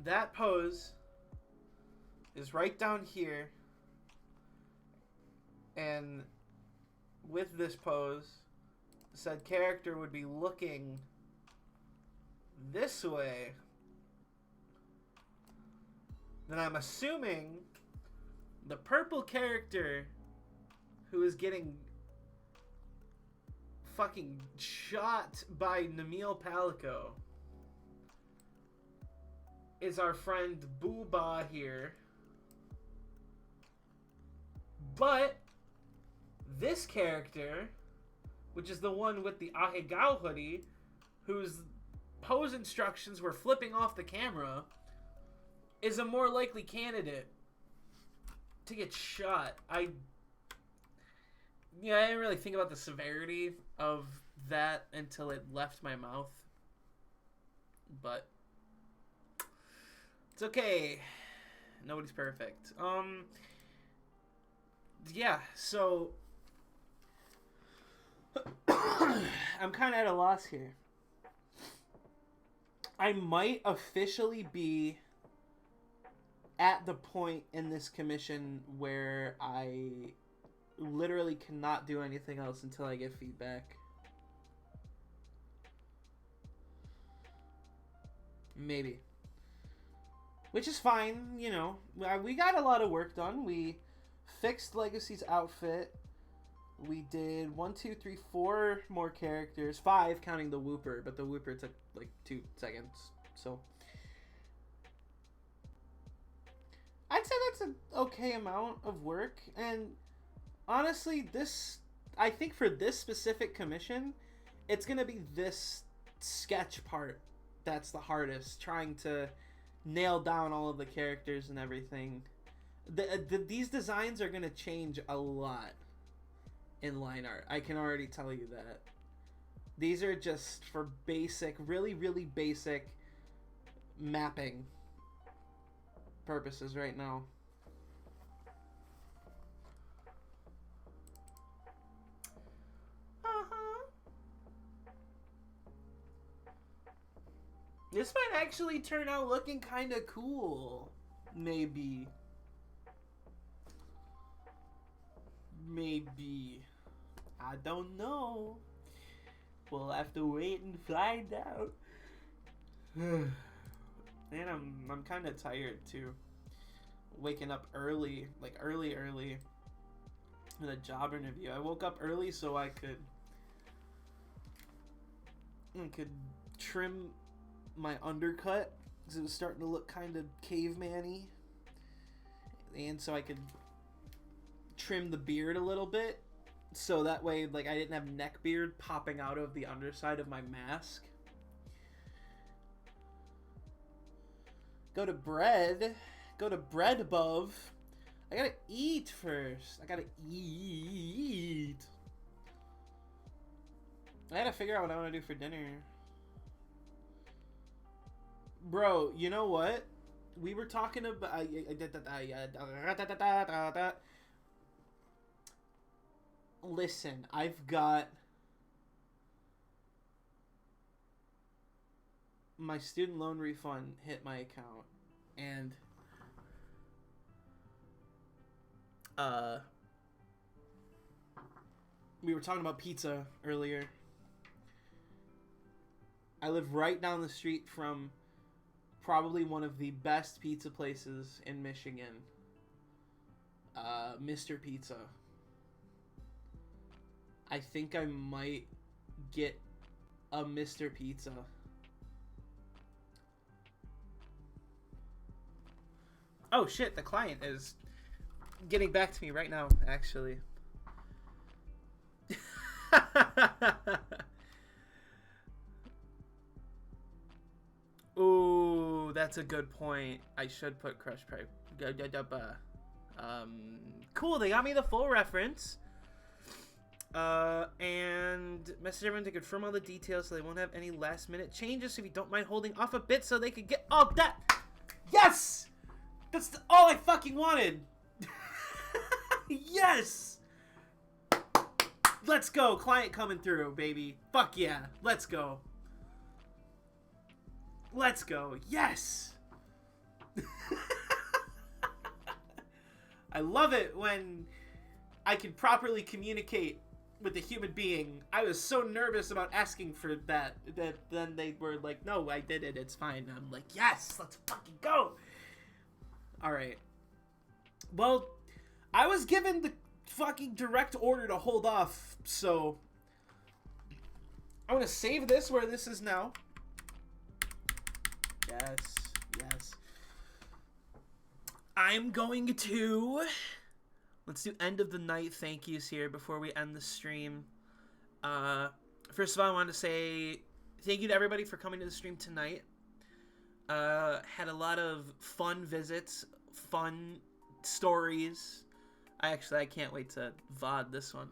That pose is right down here. And with this pose, said character would be looking this way. Then I'm assuming the purple character who is getting fucking shot by Namil Palico is our friend Booba here. But this character, which is the one with the Ahegao hoodie, whose pose instructions were flipping off the camera, is a more likely candidate to get shot. I didn't really think about the severity of that until it left my mouth. But it's okay. Nobody's perfect. Yeah, so I'm kind of at a loss here. I might officially be at the point in this commission where I literally cannot do anything else until I get feedback. Maybe. Which is fine, you know. We got a lot of work done. We fixed Legacy's outfit. We did 1, 2, 3, 4 more characters. 5 counting the Whooper, but the Whooper took like 2 seconds. So I'd say that's an okay amount of work. And honestly, I think for this specific commission, it's going to be this sketch part that's the hardest. Trying to nail down all of the characters and everything. These designs are going to change a lot in line art. I can already tell you that. These are just for basic, really, really basic mapping purposes right now. This might actually turn out looking kind of cool. Maybe. I don't know. We'll have to wait and find out. And I'm kind of tired too. Waking up early, like early in a job interview. I woke up early so I could trim my undercut because it was starting to look kind of caveman-y, and so I could trim the beard a little bit so that way like I didn't have neck beard popping out of the underside of my mask. Go to bread above. I gotta eat first. I gotta figure out what I want to do for dinner. Bro, you know what? We were talking about... Listen, I've got... my student loan refund hit my account. And... we were talking about pizza earlier. I live right down the street from... probably one of the best pizza places in Michigan. Mr. Pizza. I think I might get a Mr. Pizza. Oh shit, the client is getting back to me right now, actually. Ooh, that's a good point. I should put Crush Pipe. Cool, they got me the full reference. And message everyone to confirm all the details so they won't have any last minute changes. So if you don't mind holding off a bit so they could get all that. Yes! That's all I fucking wanted. Yes! Let's go. Client coming through, baby. Fuck yeah. Let's go. Let's go. Yes! I love it when I can properly communicate with a human being. I was so nervous about asking for that then they were like, no, I did it, it's fine. And I'm like, yes, let's fucking go. All right. Well, I was given the fucking direct order to hold off, so I'm gonna save this where this is now. Yes, yes. I'm going to... Let's do end of the night thank yous here before we end the stream. First of all, I want to say thank you to everybody for coming to the stream tonight. Had a lot of fun visits, fun stories. I can't wait to VOD this one.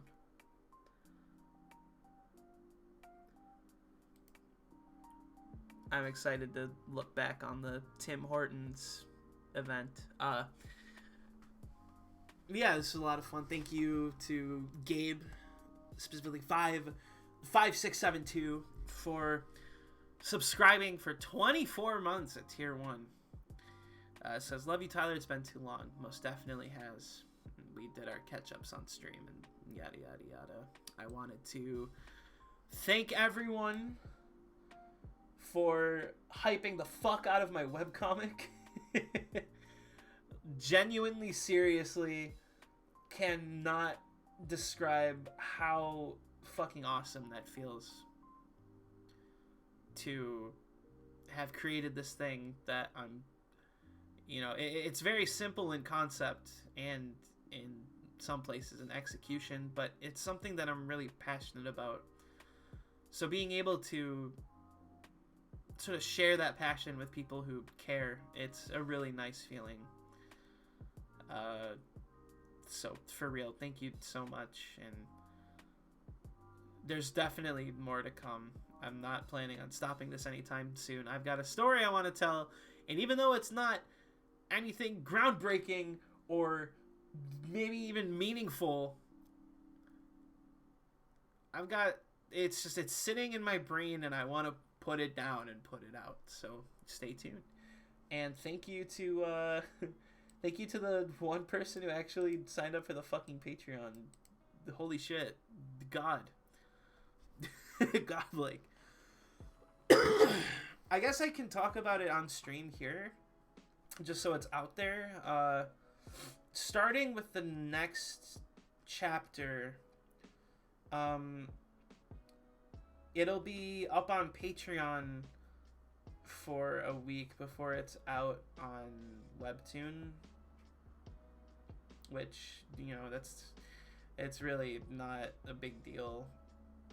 I'm excited to look back on the Tim Hortons event. Yeah, this was a lot of fun. Thank you to Gabe, specifically 5672, for subscribing for 24 months at Tier 1. Says, love you, Tyler. It's been too long. Most definitely has. We did our catch-ups on stream and yada, yada, yada. I wanted to thank everyone for hyping the fuck out of my webcomic. Genuinely, seriously, cannot describe how fucking awesome that feels to have created this thing that I'm, it's very simple in concept and in some places in execution, but it's something that I'm really passionate about. So being able to sort of share that passion with people who care, it's a really nice feeling. So for real, thank you so much, and there's definitely more to come. I'm not planning on stopping this anytime soon. I've got a story I want to tell, and even though it's not anything groundbreaking or maybe even meaningful, it's sitting in my brain, and I want to put it down and put it out. So stay tuned, and thank you to thank you to the one person who actually signed up for the fucking Patreon. Holy shit. God. God, like. I guess I can talk about it on stream here, just so it's out there. Starting with the next chapter, it'll be up on Patreon for a week before it's out on Webtoon, which, it's really not a big deal.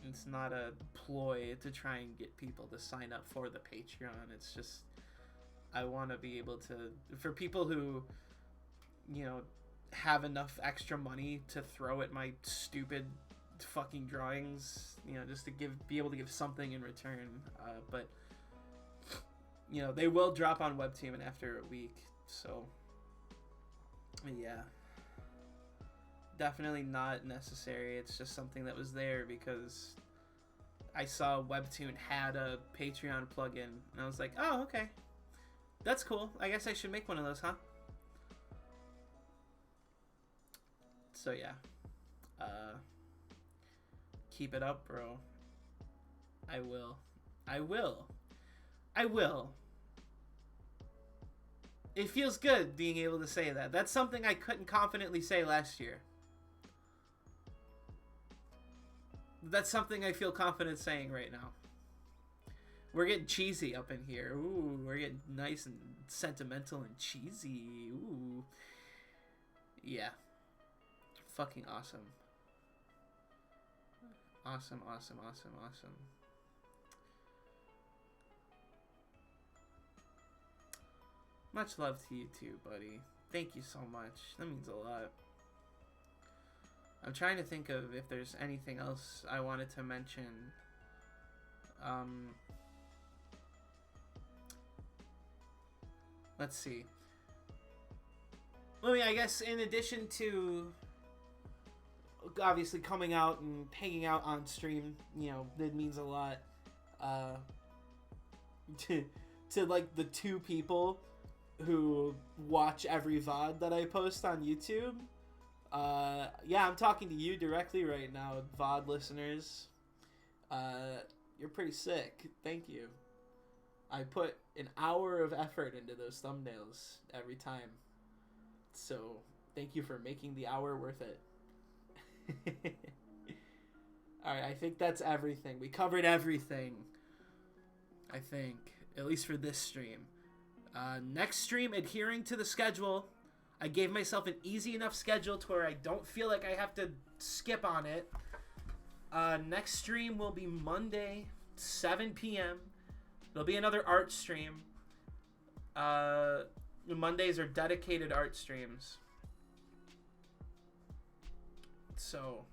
It's not a ploy to try and get people to sign up for the Patreon. It's just, I want to be able to, for people who, have enough extra money to throw at my stupid fucking drawings, just to be able to give something in return. But they will drop on Webtoon after a week, so yeah, definitely not necessary. It's just something that was there because I saw Webtoon had a Patreon plugin, and I was like, oh, okay, that's cool. I guess I should make one of those, huh? So yeah, keep it up, bro. I will. It feels good being able to say that. That's something I couldn't confidently say last year. That's something I feel confident saying right now. We're getting cheesy up in here. Ooh, we're getting nice and sentimental and cheesy. Ooh. Yeah. Fucking awesome. Awesome. Much love to you too, buddy. Thank you so much. That means a lot. I'm trying to think of if there's anything else I wanted to mention. Let's see. I guess in addition to obviously coming out and hanging out on stream, that means a lot. To like the 2 people who watch every VOD that I post on YouTube, Yeah, I'm talking to you directly right now, VOD listeners. You're pretty sick. Thank you. I put an hour of effort into those thumbnails every time. So, thank you for making the hour worth it. Alright, I think that's everything. We covered everything. I think. At least for this stream. Next stream, adhering to the schedule. I gave myself an easy enough schedule to where I don't feel like I have to skip on it. Next stream will be Monday, 7 p.m. There'll be another art stream. Mondays are dedicated art streams. So,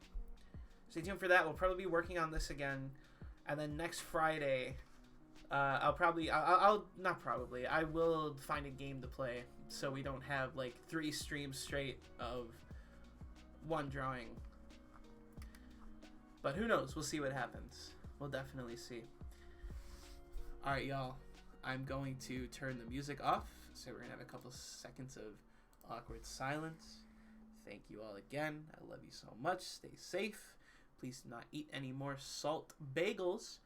stay tuned for that. We'll probably be working on this again. And then next Friday, I will find a game to play so we don't have like 3 streams straight of one drawing. But who knows? We'll see what happens. We'll definitely see. Alright, y'all. I'm going to turn the music off. So we're going to have a couple seconds of awkward silence. Thank you all again. I love you so much. Stay safe. Please do not eat any more salt bagels.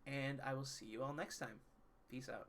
And I will see you all next time. Peace out.